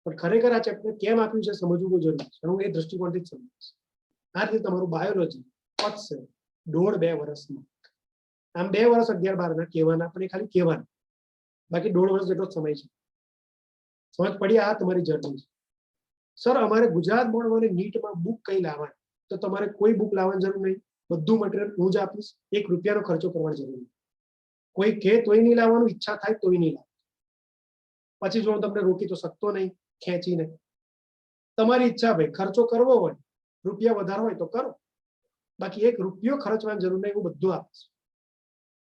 પણ ખરેખર આ ચેપ્ટર કેમ આપ્યું છે સમજવું બહુ જરૂરી છે. હું એ દૃષ્ટિકોણથી જ સમજીશ. આ રીતે તમારું બાયોલોજી પતશે 1.5-2 વર્ષમાં. આમ 2 વર્ષ 11 12 કહેવાના, પણ એ ખાલી કહેવાના. બાકી 1.5 વર્ષ જેટલો સમય છે. સમજ પડી? આ તમારી જર્ની છે. સર, અમારે ગુજરાત બોર્ડ નીટમાં બુક કઈ લાવવાની? તો તમારે કોઈ બુક લાવવાની જરૂર નહીં. બધું મટીરિયલ હું જ આપીશ. 1 રૂપિયાનો ખર્ચો કરવાની જરૂર નહીં. કોઈ કહે તોય નહીં લાવવાનું, ઈચ્છા થાય તોય નહીં લાવવાનું. પછી જો હું તમને રોકી તો શકતો નહીં, ખેંચીને. તમારી ઈચ્છા, ભાઈ ખર્ચો કરવો હોય, રૂપિયા વધારે હોય તો કરો. બાકી 1 રૂપિયો ખર્ચવાની જરૂર નહીં. હું બધું આપીશ.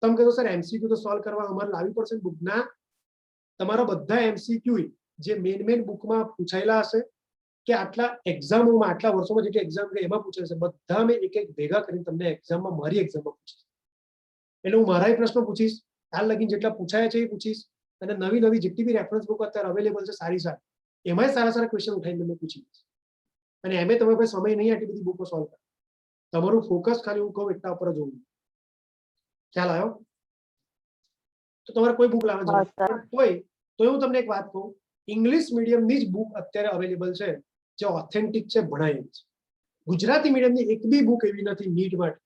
તમે કહો સર એમસીક્યુ તો સોલ્વ કરવા અમારે લાવવી પડશે બુક. ના, તમારા બધા એમસીક્યુ જે મેન બુકમાં પૂછાયેલા હશે કે આટલા એક્ઝામોમાં, આટલા વર્ષોમાં જેટલી એક્ઝામ ગઈ એમાં પૂછાશે, બધા મેં એક ભેગા કરીને તમને એક્ઝામમાં, મારી એક્ઝામમાં પૂછીશ. એટલે હું મારા પ્રશ્નો પૂછીશ, હાલ લગીને જેટલા પૂછાયા છે એ પૂછીશ, અને નવી જેટલી બી રેફરન્સ બુક અત્યારે અવેલેબલ છે સારી, એમાંય સારા ક્વેશ્ચન ઉઠાવીને તમે પૂછી. અને એમે તમે કોઈ સમય નહીં આટલી બધી બુકો સોલ્વ કરે. તમારું ફોકસ ખાલી હું કહું એટલા ઉપર જ હોવું. ખ્યાલ આવ્યો? તો તમારે કોઈ બુક લાવવાની જરૂર તો હું તમને એક વાત કહું, ઇંગ્લિશ મીડિયમની જ બુક અત્યારે અવેલેબલ છે, જે ઓથેન્ટિક છે, ભણાયેલી છે. ગુજરાતી મીડિયમની એક બી બુક એવી નથી નીટ માટે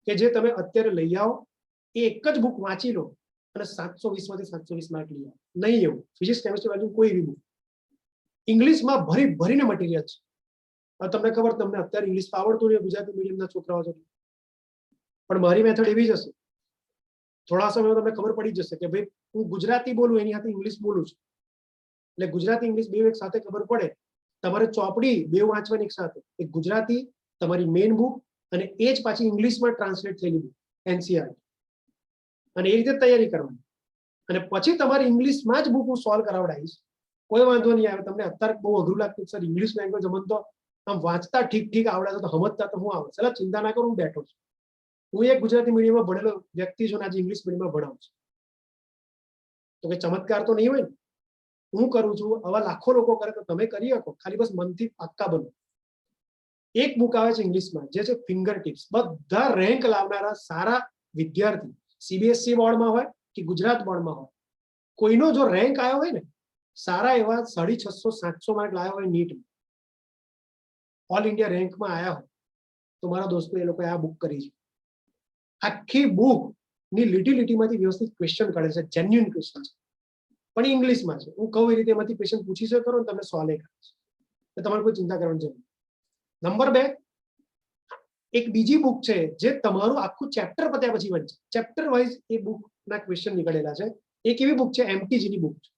કે જે તમે અત્યારે લઈ આવો, એ એક જ બુક વાંચી લો અને 720 માંથી 720 માર્ક લઈ આવો. નહીં એવું. ફિઝિક્સ, કેમિસ્ટ્રી બાજુ કોઈ એવી બુક. ઇંગ્લિશમાં ભરીને મટીરિયલ છે. હવે તમને ખબર, તમને અત્યારે ઇંગ્લિશ આવડતું નહીં, ગુજરાતી મીડિયમના છોકરાઓ છો, પણ મારી મેથડ એવી જ હશે. થોડા સમયમાં તમને ખબર પડી જશે કે ભાઈ હું ગુજરાતી બોલું એની સાથે ઇંગ્લિશ બોલું છું, એટલે ગુજરાતી ઇંગ્લિશ બે એક સાથે ખબર પડે. તમારે ચોપડી બે વાંચવાની એક સાથે, એક ગુજરાતી તમારી મેઇન બુક અને એ જ પાછી ઇંગ્લિશમાં ટ્રાન્સલેટ થયેલી બુક એનસીઆરટી, અને એ રીતે તૈયારી કરવાની. અને પછી તમારી ઇંગ્લિશમાં જ બુક હું સોલ્વ કરાવડાવીશ, કોઈ વાંધો નહીં આવે. તમને અત્યારે બહુ અઘરું લાગતું સર ઇંગ્લિશ લેંગ્વેજ અમને તો આમ વાંચતા ઠીક આવડે છે, તો સમજતા તો હું આવડે. ચાલો ચિંતા ના કરો, હું બેઠો છું. હું એક ગુજરાતી મીડિયમમાં ભણેલો વ્યક્તિ છું, આજે ઇંગ્લિશ મીડિયમમાં ભણાવું છું. તો કઈ ચમત્કાર તો નહીં હોય ને. હું કરું છું, આવા લાખો લોકો કરે તો તમે કરી શકો, ખાલી બસ મનથી પાક્કા બનો. એક બુક આવે છે ઇંગ્લિશમાં, જે છે ફિંગર ટિપ્સ. બધા રેન્ક લાવનારા સારા વિદ્યાર્થી, સીબીએસઈ બોર્ડમાં હોય કે ગુજરાત બોર્ડમાં હોય, કોઈનો જો રેન્ક આવ્યો હોય ને, સારા એવા 650-700 માર્ક લાવ્યા હોય નીટ, ઓલ ઇન્ડિયા રેન્કમાં આવ્યા હોય, તો મારા દોસ્તો એ લોકોએ આ બુક કરી છે. આખી બુક ની લીટીમાંથી વ્યવસ્થિત ક્વેશ્ચન કાઢે છે, જેન્યુઇન ક્વેશ્ચન છે, પણ ઇંગ્લિશમાં છે. હું કહું એ રીતે એમાંથી ક્વેશ્ચન પૂછી શકો ને, તમને સોલ્વ કરે છે, તમારે કોઈ ચિંતા કરવાની જરૂર. નંબર 2, એક બીજી બુક છે જે તમારું આખું ચેપ્ટર પત્યા પછી વંચે, ચેપ્ટર વાઇઝ એ બુકના ક્વેશ્ચન નીકળેલા છે. એક એવી બુક છે એમટીજીની બુક છે.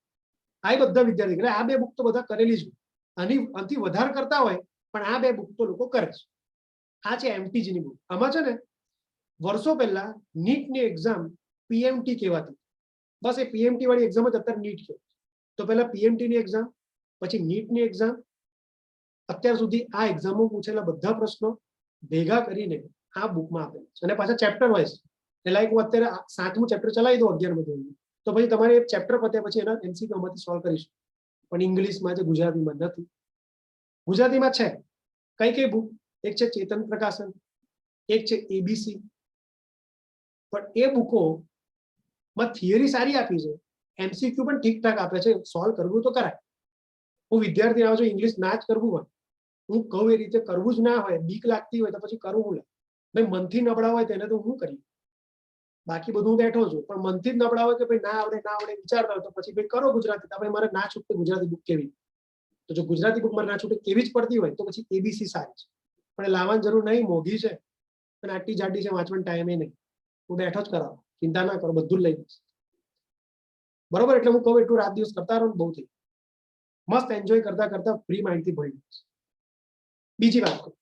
આ બધા વિદ્યાર્થી એટલે આ બે બુક તો બધા કરેલી છે, આનાથી વધારે કરતા હોય, પણ આ બે બુક તો લોકો કરે છે. આ છે એમટીજીની બુક. આમાં છે ને વર્ષો પહેલા નીટની એક્ઝામ પીએમટી કહેવાતી, બસ એ પીએમટી વાળી એક્ઝામ જ અત્યારે નીટ કહેવાય. તો પહેલા પીએમટીની એક્ઝામ, પછી નીટની એક્ઝામ, અત્યાર સુધી આ એક્ઝામો પૂછેલા બધા પ્રશ્નો ભેગા કરીને આ બુકમાં આપેલા છે, અને પાછા ચેપ્ટર વાઇઝ. એટલે હું અત્યારે 7મું ચેપ્ટર ચલાવી દઉં 11 ધોરણનું, તો પછી તમારે એક ચેપ્ટર પત્યા પછી એના એમસીક્યુ માંથી સોલ્વ કરીશું. પણ ઇંગ્લિશમાં છે, ગુજરાતીમાં નથી. ગુજરાતીમાં છે કઈ બુક? એક છે ચેતન પ્રકાશન, એક છે એબીસી. પણ એ બુકોમાં થિયરી સારી આપી છે, એમસીક્યુ પણ ઠીકઠાક આપે છે, સોલ્વ કરવું તો કરાય. હું વિદ્યાર્થી આવો છું, ઇંગ્લિશ ના જ કરવું હોય, હું કહું એ રીતે કરવું જ ના હોય, બીક લાગતી હોય તો પછી કરવું લે. ભાઈ મનથી નબળા હોય તેને તો હું કરી, બાકી બધું બેઠો છું. પણ મનથી જ નબળા હોય કે ભાઈ ના આવડે વિચારતા હોય તો પછી ભાઈ કરો ગુજરાતી. ભાઈ મારે ના છૂટકે ગુજરાતી બુક કેવી, તો જો ગુજરાતી બુક મારે ના છૂટકે કેવી જ પડતી હોય તો પછી એબીસી સારી છે. પણ લાવવાની જરૂર નહીં, મોઘી છે અને આટલી જાડી છે, વાંચવાનો ટાઈમે નહીં. હું બેઠો જ કરાવો, ચિંતા ના કરો, બધું જ લઈ જઈશ. બરોબર? એટલે હું કહું એટલું રાત દિવસ કરતા રહો, બહુ થઈ મસ્ત એન્જોય કરતા ફ્રી માઇન્ડથી ભણી લઈશ. બીજી વાત કહું,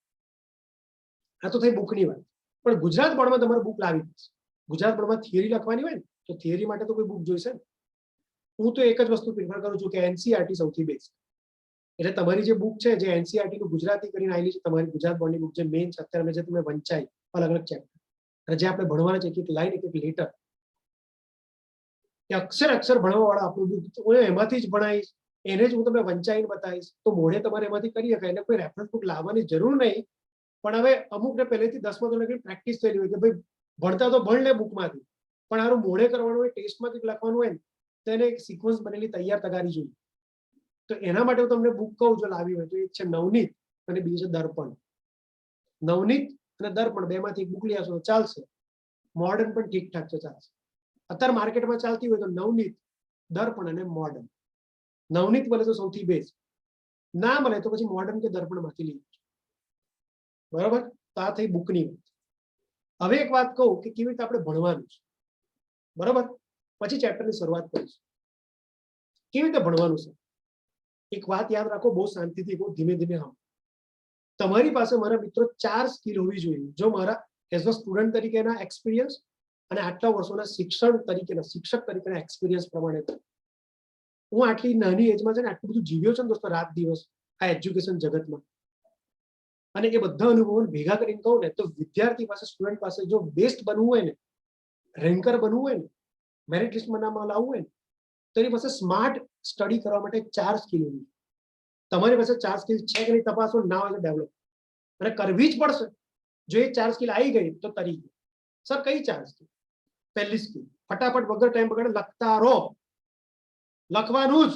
આ તો થઈ બુકની વાત, પણ ગુજરાત બોર્ડમાં તમારે બુક લાવી પડશે. ગુજરાત બોર્ડમાં થિયરી લખવાની હોય ને, તો થિયરી માટે તો કોઈ બુક જોઈશે ને. હું તો એક જ વસ્તુ પ્રિફર કરું છું કે એનસીઆરટી સૌથી બેસ્ટ. એટલે તમારી જે બુક છે, જે એનસીઆરટી નું ગુજરાતી કરીને આવેલી છે, તમારી ગુજરાત બોર્ડની બુક જે મેઇન છે, અત્યારે જે તમે વંચાઈ અલગ અલગ ચેપ્ટર, અને જે આપણે ભણવાના છે, એક લાઈન એક લેટર, કે અક્ષર ભણવા વાળા આપણું બુક, હું એમાંથી જ ભણાવીશ, એને જ હું તમને વંચાઈને બતાવીશ, તો મોઢે તમારે એમાંથી કરી શકાય. એટલે કોઈ રેફરન્સ બુક લાવવાની જરૂર નહીં. પણ હવે અમુકને પહેલેથી 10મા ધોરણની પ્રેક્ટિસ થયેલી હોય કે ભાઈ ભણતા તો ભણ લે બુકમાંથી, પણ આનું મોઢે કરવાનું હોય, ટેસ્ટમાંથી લખવાનું હોય ને, તો એને એક સિક્વન્સ બનેલી તૈયાર તગારી જોઈએ. તો એના માટે હું તમને બુક કહું, જો લાવી હોય તો એક છે નવનીત અને બીજું છે દર્પણ. નવનીત અને દર્પણ બેમાંથી એક બુક લઈ આવશો તો ચાલશે. મોડર્ન પણ ઠીકઠાક છે, ચાલશે. અત્યારે માર્કેટમાં ચાલતી હોય તો નવનીત, દર્પણ અને મોડર્ન. નવનીત મળે તો સૌથી બેસ્ટ, ના મળે તો પછી મોડર્ન કે દર્પણ માંથી લઈ. બરોબર? તો આ થઈ બુકની વાત. હવે એક વાત કહું કે કેવી રીતે આપણે ભણવાનું છે. બરોબર? પછી ચેપ્ટરની શરૂઆત કરીશું. કેવી રીતે ભણવાનું છે? એક વાત યાદ રાખો, બહુ શાંતિથી, બહુ ધીમે ધીમે આવો. તમારી પાસે મારા મિત્રો 4 સ્કિલ હોવી જોઈએ, જો મારા એઝ અ સ્ટુડન્ટ તરીકેના એક્સપિરિયન્સ અને આટલા વર્ષોના શિક્ષક તરીકેના એક્સપિરિયન્સ પ્રમાણે. હું આટલી નાની એજમાં છે ને આટલું બધું જીવ્યો છે ને દોસ્તો, રાત દિવસ આ એજ્યુકેશન જગતમાં, અને એ બધા અનુભવો ભેગા કરીને કહું ને, તો વિદ્યાર્થી પાસે, સ્ટુડન્ટ પાસે જો બેસ્ટ બનવું હોય ને, રેન્કર બનવું હોય ને, મેરિટ લિસ્ટમાં નામ લાવવું હોય ને, તો એની પાસે સ્માર્ટ સ્ટડી કરવા માટે 4 સ્કિલ હોવી. તમારી પાસે 4 સ્કિલ છે કે નહીં તપાસો, ના હોય ડેવલપ, અને કરવી જ પડશે. જો એ 4 સ્કિલ આવી ગઈ તો તરી ગઈ. સર કઈ 4 સ્કિલ? પહેલી સ્કિલ, ફટાફટ વગર ટાઈમ બગાડે લખતા રહો. લખવાનું જ,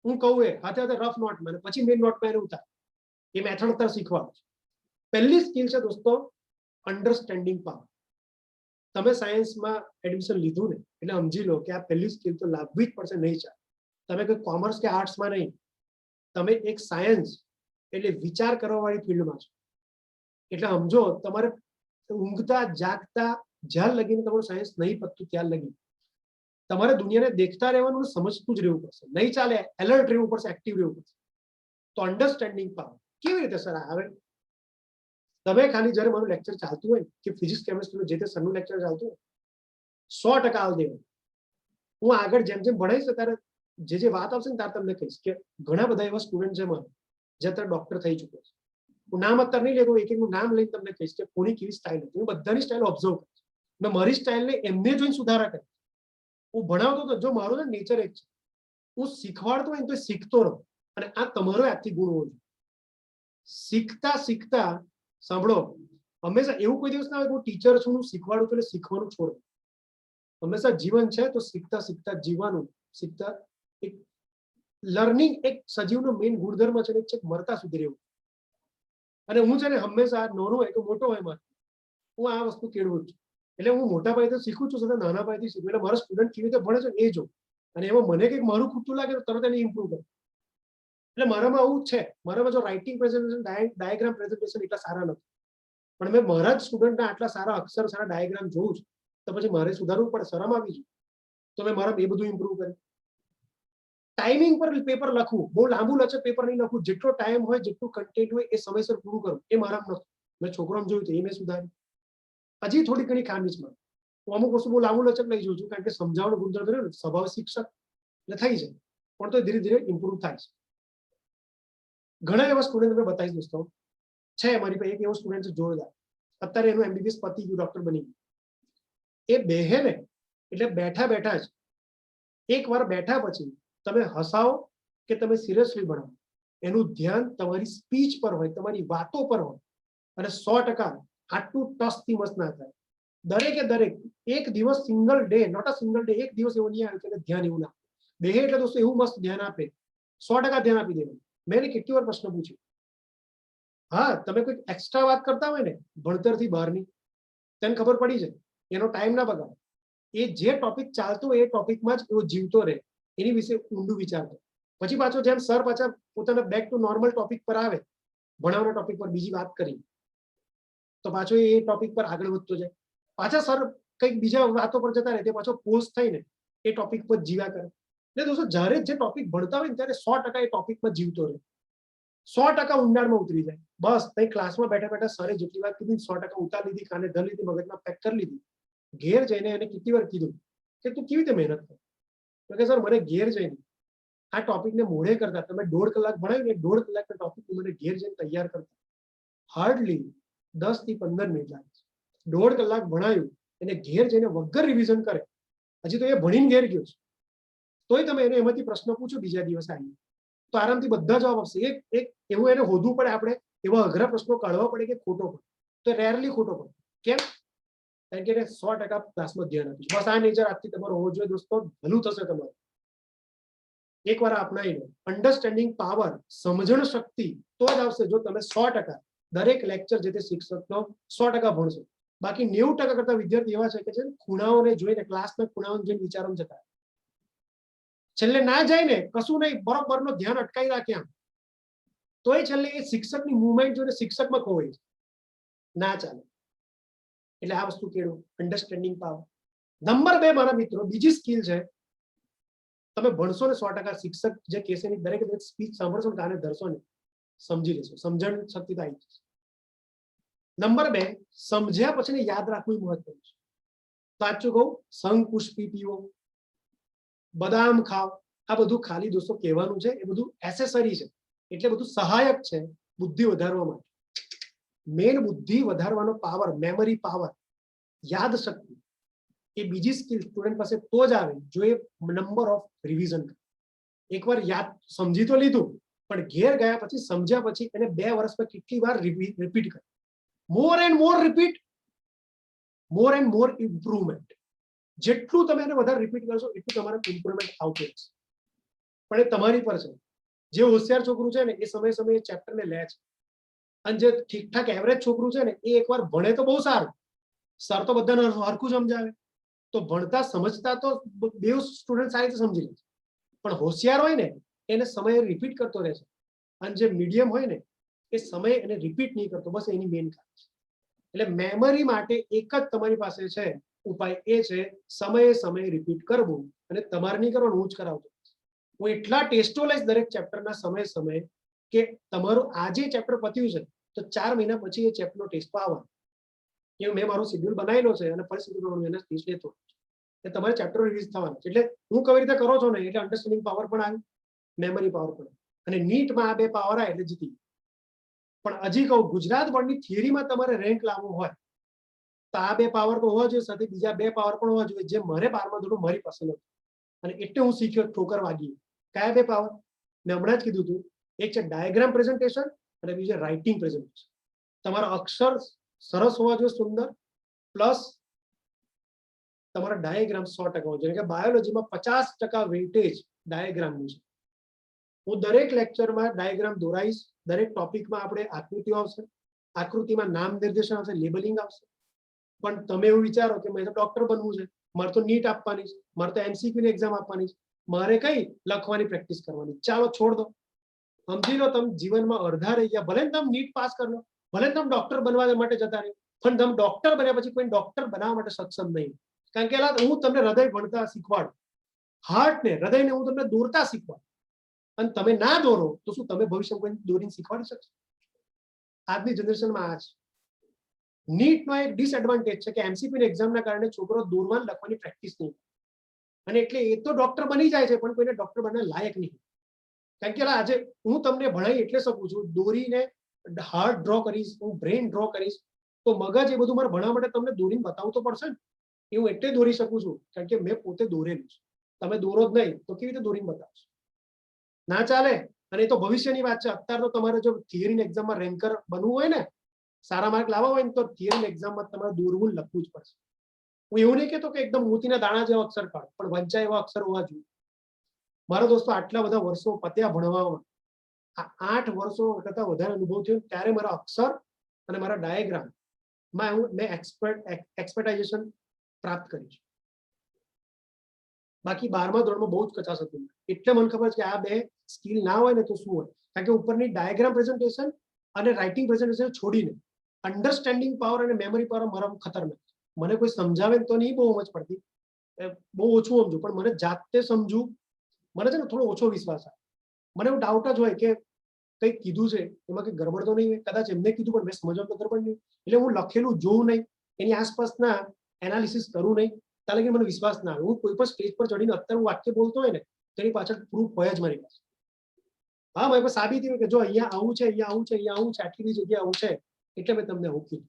હું કહું એ હાથે હાથે રફ નોટમાં, પછી મેઇન નોટમાં એને ઉતાર. એ મેથડ અત્યારે શીખવાનું છે. પહેલી સ્કિલ છે દોસ્તો અન્ડરસ્ટેન્ડિંગ પાવર. તમે સાયન્સમાં એડમિશન લીધું ને એટલે સમજી લો કે આ પહેલી સ્કિલ તો લાવવી જ પડશે, નહીં ચાલે. તમે કોઈ કોમર્સ કે આર્ટ્સમાં નહીં, તમે એક સાયન્સ એટલે વિચાર કરવા વાળી ફિલ્ડમાં છો. એટલે સમજો તમારે ઊંઘતા જાગતા જ્યાં લગીને તમારું સાયન્સ નહીં પતતું ત્યાં લગી તમારે દુનિયાને દેખતા રહેવાનું, સમજતું જ રહેવું પડશે. નહીં ચાલે, એલર્ટ રહેવું પડશે, એક્ટિવ રહેવું પડશે. તો અન્ડરસ્ટેન્ડિંગ પાવર કેવી રીતે સર આવે? તમે ખાલી જ્યારે મારું લેક્ચર ચાલતું હોય કે ફિઝિક્સ કેમિસ્ટ્રીનું જે તે સરનું લેક્ચર ચાલતું હોય 100% આવ દેવું. હું આગળ જેમ જેમ ભણાવીશ ત્યારે જે વાત આવશે ને ત્યારે તમને કહીશ કે ઘણા બધા એવા સ્ટુડન્ટ છે મારા જે અત્યારે ડોક્ટર થઈ ચૂક્યા છે. હું નામ અત્યારે નહીં લેતો, એક એકનું નામ લઈને તમને કહીશ કે કોની કેવી સ્ટાઇલ હતી. હું બધાની સ્ટાઇલ ઓબ્ઝર્વ કરીશ મેં મારી સ્ટાઇલને એમને જોઈને સુધારા કરીશ. હું ભણાવતો તો જો મારું નેચર એક છે, હું શીખવાડતો હોય તો શીખતો રહું. અને આ તમારો આથી ગુણ હોવો જોઈએ. શીખતા શીખતા સાંભળો, હંમેશા એવું કોઈ દિવસ ના હોય કે હું ટીચર છું, હું શીખવાડું છું એટલે શીખવાનું છોડું. હંમેશા જીવન છે તો શીખતા શીખતા જીવવાનું. શીખતા એક લર્નિંગ એક સજીવનો મેઇન ગુણધર્મ છે, એક છે મરતા સુધી રહેવું. અને હું છે ને હંમેશા નાનો હોય કે મોટો હોય મારે હું આ વસ્તુ કેળવું છું. એટલે હું મોટા પાયે તો શીખું છું, છતાં નાના પાયેથી શીખું. એટલે મારો સ્ટુડન્ટ કેવી રીતે ભણે છે એ જો, અને એમાં મને કંઈક મારું ખૂટતું લાગે તો તરત એને ઇમ્પ્રુવ કરું. એટલે મારામાં આવું છે. મારામાં જો રાઇટિંગ પ્રેઝન્ટેશન, ડાયાગ્રામ પ્રેઝન્ટેશન એટલા સારા નથી, પણ મેં મારા જ સ્ટુડન્ટના આટલા સારા અક્ષર, સારા ડાયાગ્રામ જોઉં છું તો પછી મારે સુધારવું પડે, શરમ આવી જોઈએ. તો મેં મારા એ બધું ઇમ્પ્રુવ કર્યું. ટાઈમિંગ પર પેપર લખવું, બહુ લાંબુ લચક પેપર નહીં લખવું. જેટલો ટાઈમ હોય, જેટલું કન્ટેન્ટ હોય એ સમયસર પૂરું કરવું, એ મારામાં નથી. મેં છોકરાઓને જોયું તો એ મેં સુધાર્યું. હજી થોડી ઘણી ખામી છે. હું અમુક વસ્તુ બહુ લાંબુ લચક લઈ જઉં છું કારણ કે સમજાવવાનો ગુણધર્મ રહ્યો ને, સ્વભાવ શિક્ષક એટલે થઈ જાય, પણ તો ધીરે ધીરે ઇમ્પ્રુવ થાય છે. ઘણા એવા સ્ટુડન્ટ મેં બતાવી દોસ્તો છે. મારી પાસે એક એવો સ્ટુડન્ટ છે જોરદાર, અત્યારે એનું MBBS પતી ગયું, ડોક્ટર બની ગયું. એ બેહે ને એટલે બેઠા બેઠા જ એક વાર બેઠા પછી તમે હસાવો કે તમે સિરિયસલી ભણાવો, એનું ધ્યાન તમારી સ્પીચ પર હોય, તમારી વાતો પર હોય. અને 100% આટલું ટસથી મસ્ત ના થાય. દરેકે દરેક એક દિવસ single day, not a single day, એક દિવસ એવો નહીં આવે કે ધ્યાન એવું ના બે એટલે દોસ્તો એવું મસ્ત ધ્યાન આપે, 100% ધ્યાન આપી દેવાનું. મેં એને કેટલી વાર પ્રશ્ન પૂછ્યો. હા, તમે કોઈ એક્સ્ટ્રા વાત કરતા હોય ને ભણતરથી બહારની, તેને ખબર પડી જાય, એનો ટાઈમ ના બગાડો. એ જે ટોપિક ચાલતો હોય એ ટોપિકમાં જ એવો જીવતો રહે, એની વિશે ઊંડું વિચારતો. પછી પાછો જેમ સર પાછા પોતાના બેક ટુ નોર્મલ ટોપિક પર આવે, ભણાવવાના ટોપિક પર બીજી વાત કરી, તો પાછો એ ટોપિક પર આગળ વધતો જાય. પાછા સર કંઈક બીજા વાતો પર જતા રહે, તે પાછો પોઝ થઈને એ ટોપિક પર જીવ્યા કરે. એટલે દોસ્તો જ્યારે જે ટોપિક ભણતા હોય ને ત્યારે 100% એ ટોપિકમાં જીવતો રહે, 100% ઊંડાણમાં ઉતરી જાય. બસ તઈ ક્લાસમાં બેઠા બેઠા સરે જેટલી વાત કીધી 100% ઉતાર લીધી, કાને ધર લીધી, મગજમાં પેક કરી લીધી. ઘેર જઈને એને કેટલી વાર કીધું કે તું કેવી રીતે મહેનત કર? તો કે સર મને ઘેર જઈને આ ટોપિકને મોઢે કરતા, તમે 1.5 કલાક ભણાવ્યું ને 1.5 કલાકના ટોપિક મને ઘેર જઈને તૈયાર કરતા હાર્ડલી 10 થી 15 મિનિટ લાગે છે. 1.5 કલાક ભણાયું એને ઘેર જઈને વગર રિવિઝન કરે, હજી તો એ ભણીને ઘેર ગયો છે, તોય તમે એને એમાંથી પ્રશ્ન પૂછો બીજા દિવસે આવીને તો આરામથી બધા જવાબ આપશે. એક એવું એને હોદવું પડે, આપણે એવા અઘરા પ્રશ્નો કાઢવા પડે કે ખોટો પડે, તો રેરલી ખોટો પડે. કેમ? કારણ કે 100% ક્લાસમાં ધ્યાન આપીશું. બસ આ નેચર આજથી તમારો હોવો જોઈએ દોસ્તો, ભલું થશે તમારું. એકવાર અપનાવી લો. અન્ડરસ્ટેન્ડિંગ પાવર, સમજણ શક્તિ તો જ આવશે જો તમે 100% દરેક લેક્ચર જે તે શિક્ષકનો 100% ભણશો. બાકી 90% કરતા વિદ્યાર્થી એવા છે કે જે ખૂણાઓને જોઈને, ક્લાસના ખૂણાઓને જોઈને વિચારો જતા છેલ્લે ના જાય ને કશું નહીં, બરોબરનો ધ્યાન અટકાવી રાખે આમ, તોય છેલ્લે એ શિક્ષકની મુવમેન્ટ જોઈને શિક્ષકમાં ખોવાય છે. ના ચાલે. એટલે આ વસ્તુ કેળવો, અન્ડરસ્ટેન્ડિંગ પાવર. નંબર 2 મારા મિત્રો, બીજી સ્કિલ છે, તમે ભણશો ને 100% શિક્ષક જે કહેશે એની દરેક દરેક સ્પીચ સાંભળશો ને કાને ધરશો ને સમજી લેશો, સમજણ શક્તિ તો આવી જશે. નંબર 2, સમજ્યા પછી યાદ રાખવું મહત્વનું છે. સાચું કહું, શંખપુષ્પી પીવો, બદામ ખાઓ, આ બધું ખાલી દોસ્તો કહેવાનું છે, એ બધું એસેસરી છે, એટલે બધું સહાયક છે બુદ્ધિ વધારવા માટે. મેન બુદ્ધિ વધારવાનો પાવર, મેમરી પાવર, યાદ શક્તિ, એ બીજી સ્કિલ સ્ટુડન્ટ પાસે તો જ આવે જો એ નંબર ઓફ રિવિઝન કરે. એકવાર યાદ સમજી તો લીધું, પણ ઘેર ગયા પછી સમજ્યા પછી એને 2 વર્ષમાં કેટલી વાર રિપીટ કરે. મોર and more repeat, more and more improvement. જેટલું તમે એને વધારે રિપીટ કરશો એટલું તમારે ઇમ્પ્રુવમેન્ટ આવતું રહેશે. પણ એ તમારી પર છે. જે હોશિયાર છોકરું છે ને એ સમય સમયે ચેપ્ટરને લે છે, અને જે ઠીકઠાક એવરેજ છોકરું છે ને એ એકવાર ભણે તો બહુ સારું, સર તો બધાને હરખું સમજાવે, તો ભણતા સમજતા તો બે સ્ટુડન્ટ સારી રીતે સમજી લે છે, પણ હોશિયાર હોય ને એને સમય રિપીટ કરતો રહેશે. અને જે મીડિયમ હોય ને એ સમય એને રિપીટ નહીં કરતો, બસ એની મેઇન કારણ છે. એટલે મેમરી માટે એક જ તમારી પાસે છે ઉપાય, એ છે સમયે સમયે રિપીટ કરવું. અને તમારે નહીં કરવાનું, હું જ કરાવતો. હું એટલા ટેસ્ટો લઈશ દરેક ચેપ્ટરના સમયે સમયે કે તમારું આજે ચેપ્ટર પત્યું છે તો 4 મહિના પછી એ ચેપ્ટરનો ટેસ્ટ આવવાનો. એ મેં મારું શેડ્યુલ બનાવેલો છે અને ફરી શેડ્યુલ એના ટેસ્ટ લેતો એટલે તમારે ચેપ્ટર રિલીઝ થવાના. એટલે હું કઈ રીતે કરો છો ને, એટલે અન્ડરસ્ટેન્ડિંગ પાવર પણ આવે, મેમરી પાવર પણ. અને નીટમાં આ 2 પાવર આવે એટલે જીતી. પણ હજી કહું, ગુજરાત બોર્ડની થિયરીમાં તમારે રેન્ક લાવવું હોય તો આ 2 પાવર તો હોવા જોઈએ, સાથે બીજા 2 પાવર પણ હોવા જોઈએ, જે મારે 12મા ધોરણ મારી પસંદ હતું. અને એટલે હું શીખ્યો ઠોકર વાગી. કયા 2 પાવર? મેં હમણાં જ કીધું હતું. એક છે ડાયાગ્રામ પ્રેઝન્ટેશન અને બીજું છે રાઇટિંગ પ્રેઝન્ટેશન. તમારા અક્ષર સરસ હોવા જોઈએ, સુંદર, પ્લસ તમારા ડાયાગ્રામ 100% હોવા જોઈએ. કે બાયોલોજીમાં 50% વેઇટેજ ડાયાગ્રામનું છે. હું દરેક લેક્ચરમાં ડાયાગ્રામ દોરાઈશ. દરેક ટોપિકમાં આપણે આકૃતિઓ આવશે, આકૃતિમાં નામ નિર્દેશન આવશે, લેબલિંગ આવશે. પણ તમે એવું વિચારો કે મેં તો ડોક્ટર બનવું છે, મારે તો નીટ આપવાની છે, મારે તો MCQ ની એક્ઝામ આપવાની છે, મારે કઈ લખવાની પ્રેક્ટિસ કરવાની, ચાલો છોડ દો. સમજી લો તમે જીવનમાં અડધા રહી ગયા. ભલે તમે નીટ પાસ કરી લો, ભલે તમે ડોક્ટર બનવા માટે જતા રહે, પણ તમે ડોક્ટર બન્યા પછી કોઈ ડોક્ટર બનાવવા માટે સક્ષમ નહીં. કારણ કે હું તમને હૃદય ભણતા શીખવાડું, હાર્ટને, હૃદયને હું તમને દોરતા શીખવાડું. અને તમે ના દોરો તો શું તમે ભવિષ્યમાં કોઈ દોરીને શીખવાડી શકશો? આજની જનરેશનમાં આ છે. નીટનો એક ડિસએડવાન્ટેજ છે કે MCQ ની એક્ઝામના કારણે છોકરો દોરવાન લખવાની પ્રેક્ટિસ નહીં. અને એટલે એ તો ડોક્ટર બની જાય છે, પણ કોઈને ડોક્ટર બનવા લાયક નહીં. કારણ કે આજે હું તમને ભણાઈ એટલે શકું છું, દોરીને હાર્ટ ડ્રો કરીશ, હું બ્રેન ડ્રો કરીશ, તો મગજ એ બધું મારે ભણવા માટે તમને દોરીને બતાવવું તો પડશે ને. એ હું એટલે દોરી શકું છું કારણ કે મેં પોતે દોરેલું છે. તમે દોરો જ નહીં તો કેવી રીતે દોરીને બતાવશો? ના ચાલે. અને એ તો ભવિષ્યની વાત છે. અત્યારે તો તમારે જો થિયરીની એક્ઝામમાં રેન્કર બનવું હોય ને, સારા માર્ક લાવવા હોય ને, તો થિયરી એક્ઝામમાં તમારે દોરવું લખવું જ પડશે. હું એવું નહીં કહેતો કે એકદમ મોતીના દાણા જેવા અક્ષર કાઢો, પણ વંચાય એવા અક્ષર હોવા જોઈએ. મારા દોસ્તો આટલા બધા વર્ષો પત્યા ભણવામાં, આ 8 વર્ષો કરતા વધારે અનુભવ થયો ત્યારે મારા અક્ષર અને મારા ડાયાગ્રામમાં મેં એક્સપર્ટાઇઝેશન પ્રાપ્ત કરી છે. બાકી 12મા ધોરણમાં બહુ જ કચાશ હતી. એટલે મને ખબર છે કે આ 2 સ્કિલ ના હોય ને તો શું હોય. કારણ કે ઉપરની ડાયાગ્રામ પ્રેઝન્ટેશન અને રાઇટિંગ પ્રેઝન્ટેશન છોડીને અન્ડરસ્ટેન્ડિંગ પાવર અને મેમરી પાવર મારા ખતરનાક. મને કોઈ સમજાવે તો નહીં બહુ સમજ પડતી, બહુ ઓછું સમજુ, પણ મને જાતે સમજુ, મને છે ને થોડો ઓછો વિશ્વાસ આવે. મને એવું ડાઉટ જ હોય કે કંઈક કીધું છે એમાં કંઈક ગડબડ તો નહીં, કદાચ એમને કીધું પણ મેં સમજવાનું તો ગડબડ નહીં. એટલે હું લખેલું જોઉં નહીં, એની આસપાસના એનાલિસિસ કરું નહીં, તાલે કે મને વિશ્વાસ ના આવે. હું કોઈ પણ સ્ટેજ પર ચડીને અત્યારે હું વાક્ય બોલતો હોય ને, તેની પાછળ પ્રૂફ હોય જ મારી પાસે. હા, મારી પાસે સાબિતી હોય કે જો અહીંયા આવું છે, અહીંયા આવું છે, અહીંયા આવું છે, આટલી જગ્યાએ આવું છે, એટલે મેં તમને આવું કીધું.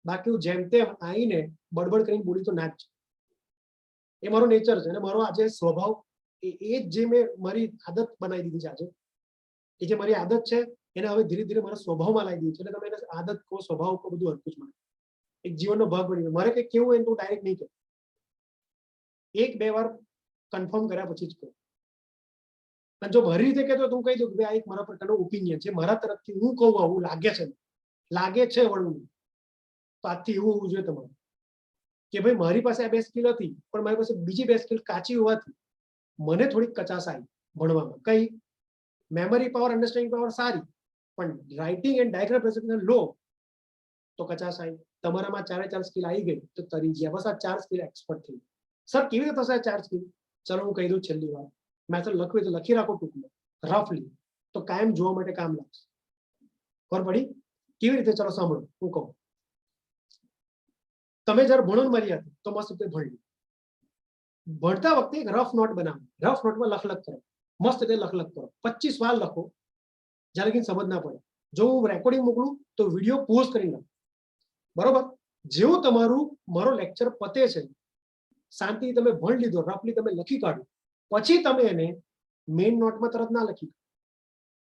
બાકી હું જેમ તેમ આવીને બડબડ કરીને બોલી તો ના જ. એ મારો નેચર છે અને મારો આજે સ્વભાવ એ જે મેં મારી આદત બનાવી દીધી છે આજે, એ જે મારી આદત છે એને હવે ધીરે ધીરે મારા સ્વભાવમાં લાવી દીધી છે. એટલે તમે એને આદત કહો, સ્વભાવ કહો, બધું હરકું જ મળે. એક જીવનનો ભાગ બની ગયો. મારે કંઈક કેવું હોય તો હું ડાયરેક્ટ નહીં કહું, 1-2 વાર કન્ફર્મ કર્યા પછી જ કહું. અને જો મારી રીતે કહેતો તો હું કહી દઉં કે આ એક મારા પ્રકારનો ઓપિનિયન છે, મારા તરફથી હું કહું આવું લાગે છે વળવું, તો આજથી એવું હોવું જોઈએ તમારે કે ભાઈ મારી પાસે આ 2 સ્કિલ હતી, પણ મારી પાસે બીજી 2 સ્કિલ કાચી હોવાથી મને થોડીક કચાશ આવી ભણવામાં. કઈ? મેમરી પાવર, અન્ડરસ્ટેન્ડિંગ પાવર સારી, પણ રાઇટિંગ એન્ડ ડાયાગ્રામ પ્રેઝન્ટેશન લો, તો કચાશ આવી. તમારામાં 4 સ્કિલ આવી ગઈ તો તરી ગયા. બસ આ 4 સ્કિલ એક્સપર્ટ થઈ. સર કેવી રીતે થશે આ 4 સ્કિલ? ચલો હું કહી દઉં છેલ્લી વાર. મેથડ લખવી તો લખી રાખો ટૂંકમાં, રફલી, તો કાયમ જોવા માટે કામ લાગશે. ખબર પડી? કેવી રીતે? ચલો સાંભળો, હું કહું. તમે જ્યારે ભણો મારી હતી તો મસ્ત રીતે ભણી. ભણતા વખતે એક રફ નોટ બનાવો, રફ નોટમાં લખ કરો, મસ્ત રીતે લખ કરો, 25 વાર લખો, જ્યારે કે સમજ ના પડે. જો હું રેકોર્ડિંગ મોકલું તો વિડીયો પોઝ કરી લખો, બરોબર? જેવું તમારું મારો લેક્ચર પતે છે, શાંતિ તમે ભણ લીધો, રફલી તમે લખી કાઢો, પછી તમે એને મેઇન નોટમાં તરત ના લખી.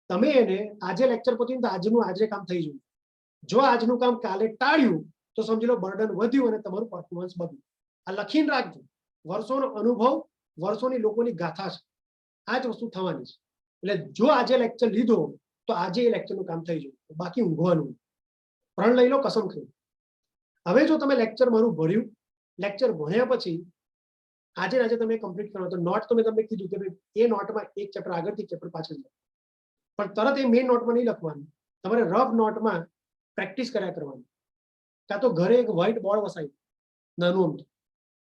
તમે એને આજે લેક્ચર પત્યું તો આજનું આજે કામ થઈ જાય. જો આજનું કામ કાલે ટાળ્યું તો સમજી લો બર્ડન વધ્યું અને તમારું પરફોર્મન્સ બન્યું. આ લખીને રાખજો. વર્ષોનો અનુભવ, વર્ષોની લોકોની ગાથા છે. આ જ વસ્તુ થવાની છે. એટલે જો આજે લેક્ચર લીધો તો આજે એ લેક્ચરનું કામ થઈ જાય, બાકી ઊંઘવાનું. પ્રણ લઈ લો, કસમ ખાઈ. હવે જો તમે લેક્ચર મારું ભર્યું, લેક્ચર ભણ્યા પછી આજે તમે કમ્પ્લીટ કરો તો નોટ તો મેં તમને કીધું કે એ નોટમાં એક ચેપ્ટર આગળથી ચેપ્ટર પાછળ, પણ તરત એ મેઇન નોટમાં નહીં લખવાનું. તમારે રફ નોટમાં પ્રેક્ટિસ કર્યા કરવાની, કાં તો ઘરે એક વ્હાઇટ બોર્ડ વસાવી નાનું અમથું,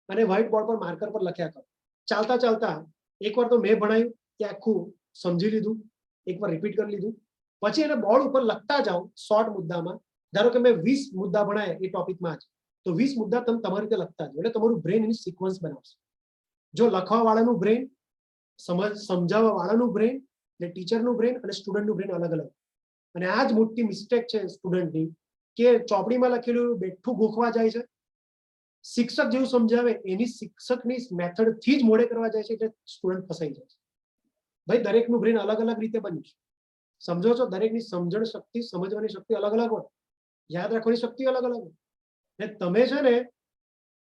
અને વ્હાઇટ બોર્ડ પર માર્કર પર લખ્યા કરો. ચાલતા ચાલતા એકવાર તો મેં ભણાયું એ આખું સમજી લીધું, એકવાર રિપીટ કરી લીધું, પછી એને બોર્ડ ઉપર લખતા જાઓ શોર્ટ મુદ્દામાં. ધારો કે મેં 20 મુદ્દા ભણાયા એ ટોપિકમાં જ, તો 20 મુદ્દા તમે તમારી રીતે લખતા જાઓ, એટલે તમારું બ્રેન એની સિક્વન્સ બનાવશે. જો લખવા વાળાનું બ્રેન, સમજાવવા વાળાનું બ્રેન, એટલે ટીચરનું બ્રેન અને સ્ટુડન્ટનું બ્રેન અલગ અલગ. અને આ જ મોટી મિસ્ટેક છે સ્ટુડન્ટની, કે ચોપડીમાં લખેલું બેઠું ગોખવા જાય છે, શિક્ષક જેવું સમજાવે એની શિક્ષકની મેથડ થી જ મોડે કરવા જાય છે, એટલે સ્ટુડન્ટ ફસાઈ જાય છે. ભાઈ દરેકનું બ્રેન અલગ અલગ રીતે બન્યું છે, સમજો છો? દરેકની સમજણ શક્તિ, સમજવાની શક્તિ અલગ અલગ હોય, યાદ રાખવાની શક્તિ અલગ અલગ હોય. ને તમે છે ને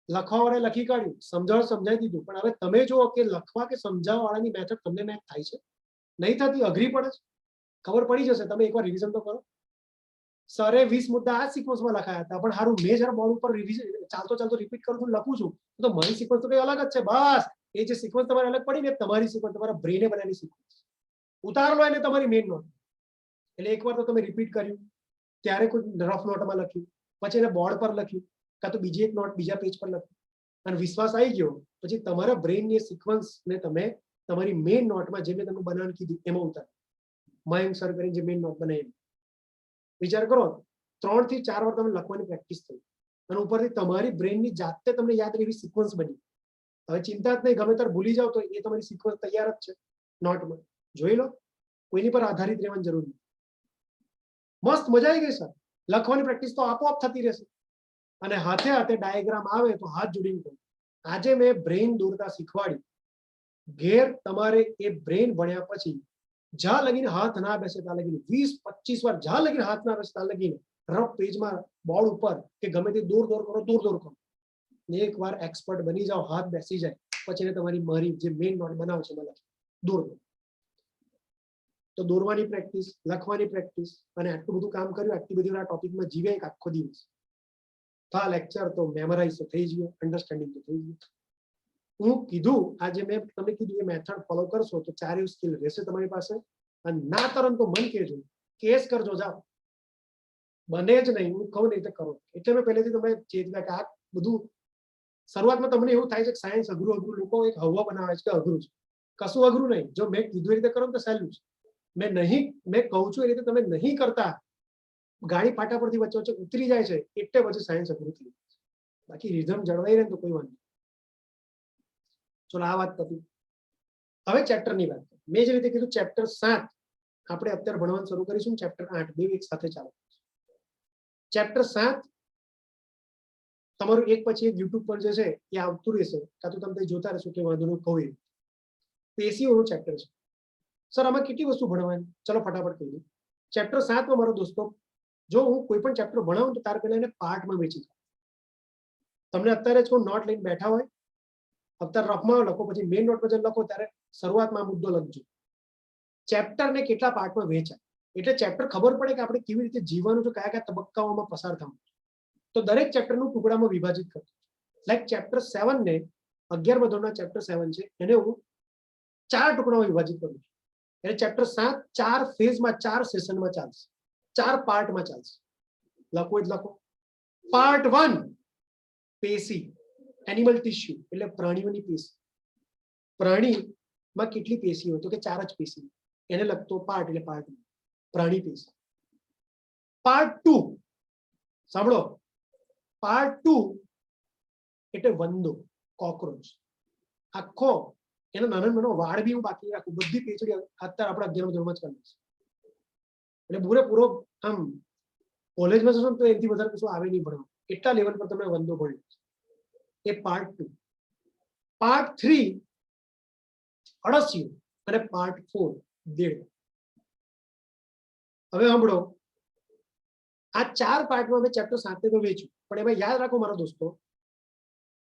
લખવા વાળા લખી કાઢ્યું, સમજાવી દીધું, પણ હવે તમે જુઓ કે લખવા કે સમજાવવા વાળાની મેથડ તમને મેચ થાય છે? નહીં થતી, અઘરી પડે છે. ખબર પડી જશે, તમે એકવાર રિવિઝન તો કરો. સરે 20 મુદ્દા આ સિક્વન્સમાં લખાયા હતા, પણ હારું મેં જરા બોર્ડ ઉપર રિવિઝન ચાલતો ચાલતો રિપીટ કરું છું, લખું છું, તો મારી સિક્વન્સ તો કઈ અલગ જ છે. બસ એ જે સિક્વન્સ તમારે અલગ પડી ને, તમારી સિક્વન્સ તમારા બ્રેને બનાવેલી સિક્વન્સ. ઉતાર લો એને તમારી મેઇન નોટ. એટલે એકવાર તો તમે રિપીટ કર્યું, ત્યારે કોઈ રફ નોટમાં લખ્યું, પછી એને બોર્ડ પર લખ્યું, કાં તો બીજી એક નોટ બીજા પેજ પર લખ્યું, અને વિશ્વાસ આવી ગયો પછી તમારા બ્રેનની સિક્વન્સ ને તમે તમારી મેઇન નોટમાં જે મેં તમને બનાવવાનું કીધું એમાં ઉતાર. મયંક સર કરીને જે મેઇન નોટ બનાવી, વિચાર કરો 3 થી 4 વાર તમે લખવાની પ્રેક્ટિસ થઈ, અને ઉપરથી તમારી બ્રેનની જાતે તમને યાદ રહે એવી સિક્વન્સ બની. હવે ચિંતા જ નહીં, ગમે ત્યારે ભૂલી જાવ તો એ તમારી સિક્વન્સ તૈયાર જ છે નોટમાં, જોઈ લો. કોઈની પર આધારિત રહેવાની જરૂર નથી. મસ્ત, મજા આવી ગઈ સર. લખવાની પ્રેક્ટિસ તો આપોઆપ થતી રહેશે, અને હાથે હાથે ડાયાગ્રામ આવે તો હાથ જોડીને કહું, આજે મેં બ્રેન દોરતા શીખવાડી. ઘેર તમારે એ બ્રેન ભણ્યા પછી જ્યાં લગીને હાથ ના બેસે ત્યાં લગીને 20-25 વાર, જ્યાં લગીને હાથ ના બેસે ત્યાં લગીને રફ પેજમાં બોર્ડ ઉપર કે ગમે તે દોર કરો. એકવાર એક્સપર્ટ બની જાઓ, હાથ બેસી જાય પછી તમારી મારી જે મેઇન નોટ બનાવો છે મને દોર. તો દોરવાની પ્રેક્ટિસ, લખવાની પ્રેક્ટિસ, અને આટલું બધું કામ કર્યું, આટલી બધી વાર ટોપિકમાં જીવે એક આખો દિવસ. હા, લેક્ચર તો મેમરાઇઝ તો થઈ ગયો, અન્ડરસ્ટેન્ડિંગ તો થઈ ગયું. હું કીધું આજે મેં તમને કીધું એ મેથડ ફોલો કરશો તો 4 સ્કિલ રહેશે તમારી પાસે. અને ના તરત તો મન કહેજો, કેસ કરજો, જાઓ. બને જ નહીં, હું કહું નહીં તો કરો. એટલે મેં પહેલેથી તમે ચેતવ્યા કે આ બધું શરૂઆતમાં તમને એવું થાય છે કે સાયન્સ અઘરું લોકો એક હવા બનાવે છે કે અઘરું છે. કશું અઘરું નહીં, જો મેં કીધું એ રીતે કરો તો સહેલું છે. મેં કહું છું એ રીતે તમે નહીં કરતા, ગાડી પાટા પરથી વચ્ચે વચ્ચે ઉતરી જાય છે, એટલે પછી સાયન્સ અઘરું થઈ જાય છે. બાકી રિધમ જળવાઈ રહે તો કોઈ વાંધો નહીં. ચલો, આ વાત પતી. હવે ચેપ્ટરની વાત. મેં જે રીતે કીધું ચેપ્ટર 7 આપણે અત્યારે ભણવાનું શરૂ કરીશું, ચેપ્ટર 8 બે એક સાથે ચાલુ. ચેપ્ટર 7 તમારું એક પછી એક યુટ્યુબ પર જે છે એ આવતું રહેશે, કાં તો તમે જોતા રહેશો કે વાંધો નહીં. કહું પેશીઓનું ચેપ્ટર છે. સર આમાં કેટલી વસ્તુ ભણવાની? ચલો ફટાફટ કહી દઉં. ચેપ્ટર 7 માં મારો દોસ્તો, જો હું કોઈ પણ ચેપ્ટર ભણાવું તો તાર પહેલા એને પાર્ટમાં વેચી દઉં. તમને અત્યારે જ કોઈ નોટ લઈને બેઠા હોય, અત્યારે રફમાં લખો, પછી મેઇન નોટ પર લખો, ત્યારે શરૂઆતમાં મુદ્દો લખજો. ચેપ્ટરને કેટલા પાર્ટમાં વહેંચાય, એટલે ચેપ્ટર ખબર પડે કે આપણે કેવી રીતે જીવવાનું છે, કયા કયા તબક્કાઓમાં પસાર થવાનું. તો દરેક ચેપ્ટરનું ટુકડામાં વિભાજિત કરજો. લાઈક ચેપ્ટર 7 ને 11મા ધોરણના ચેપ્ટર 7 છે, એને હું 4 ટુકડામાં વિભાજિત કરું છું. એટલે ચેપ્ટર 7 4 ફેઝમાં, 4 સેશનમાં ચાલશે, 4 પાર્ટમાં ચાલશે. લખો જ લખો. પાર્ટ 1 પેશી, એનિમલ ટિશ્યુ, એટલે પ્રાણીઓની પેશી. પ્રાણીમાં કેટલી પેશી હોય તો કે 4 જ પેશી, એને લગતો પાર્ટ એટલે પાર્ટ 1 પ્રાણી પેશી. પાર્ટ 2 સાંભળો, પાર્ટ 2 એટલે વંદો, કોકરોચ. આખો એનો નાનો વાળ બી હું બાકી રાખું, બધી પેચડી અત્યારે આપણે 11મા ધોરણમાં જ કરી દઈશું. એટલે પૂરેપૂરો આમ કોલેજમાં જશો તો એનાથી વધારે કશું આવે નહીં ભણવા, એટલા લેવલ પર તમે વંદો ભણી. એ પાર્ટ 2. પાર્ટ 3 અળસિયું, અને પાર્ટ 4 દેડ. હવે સાંભળો, આ 4 પાર્ટમાં મેં ચેપ્ટર 7 ને તો વેચ્યું, પણ એમાં યાદ રાખો મારા દોસ્તો,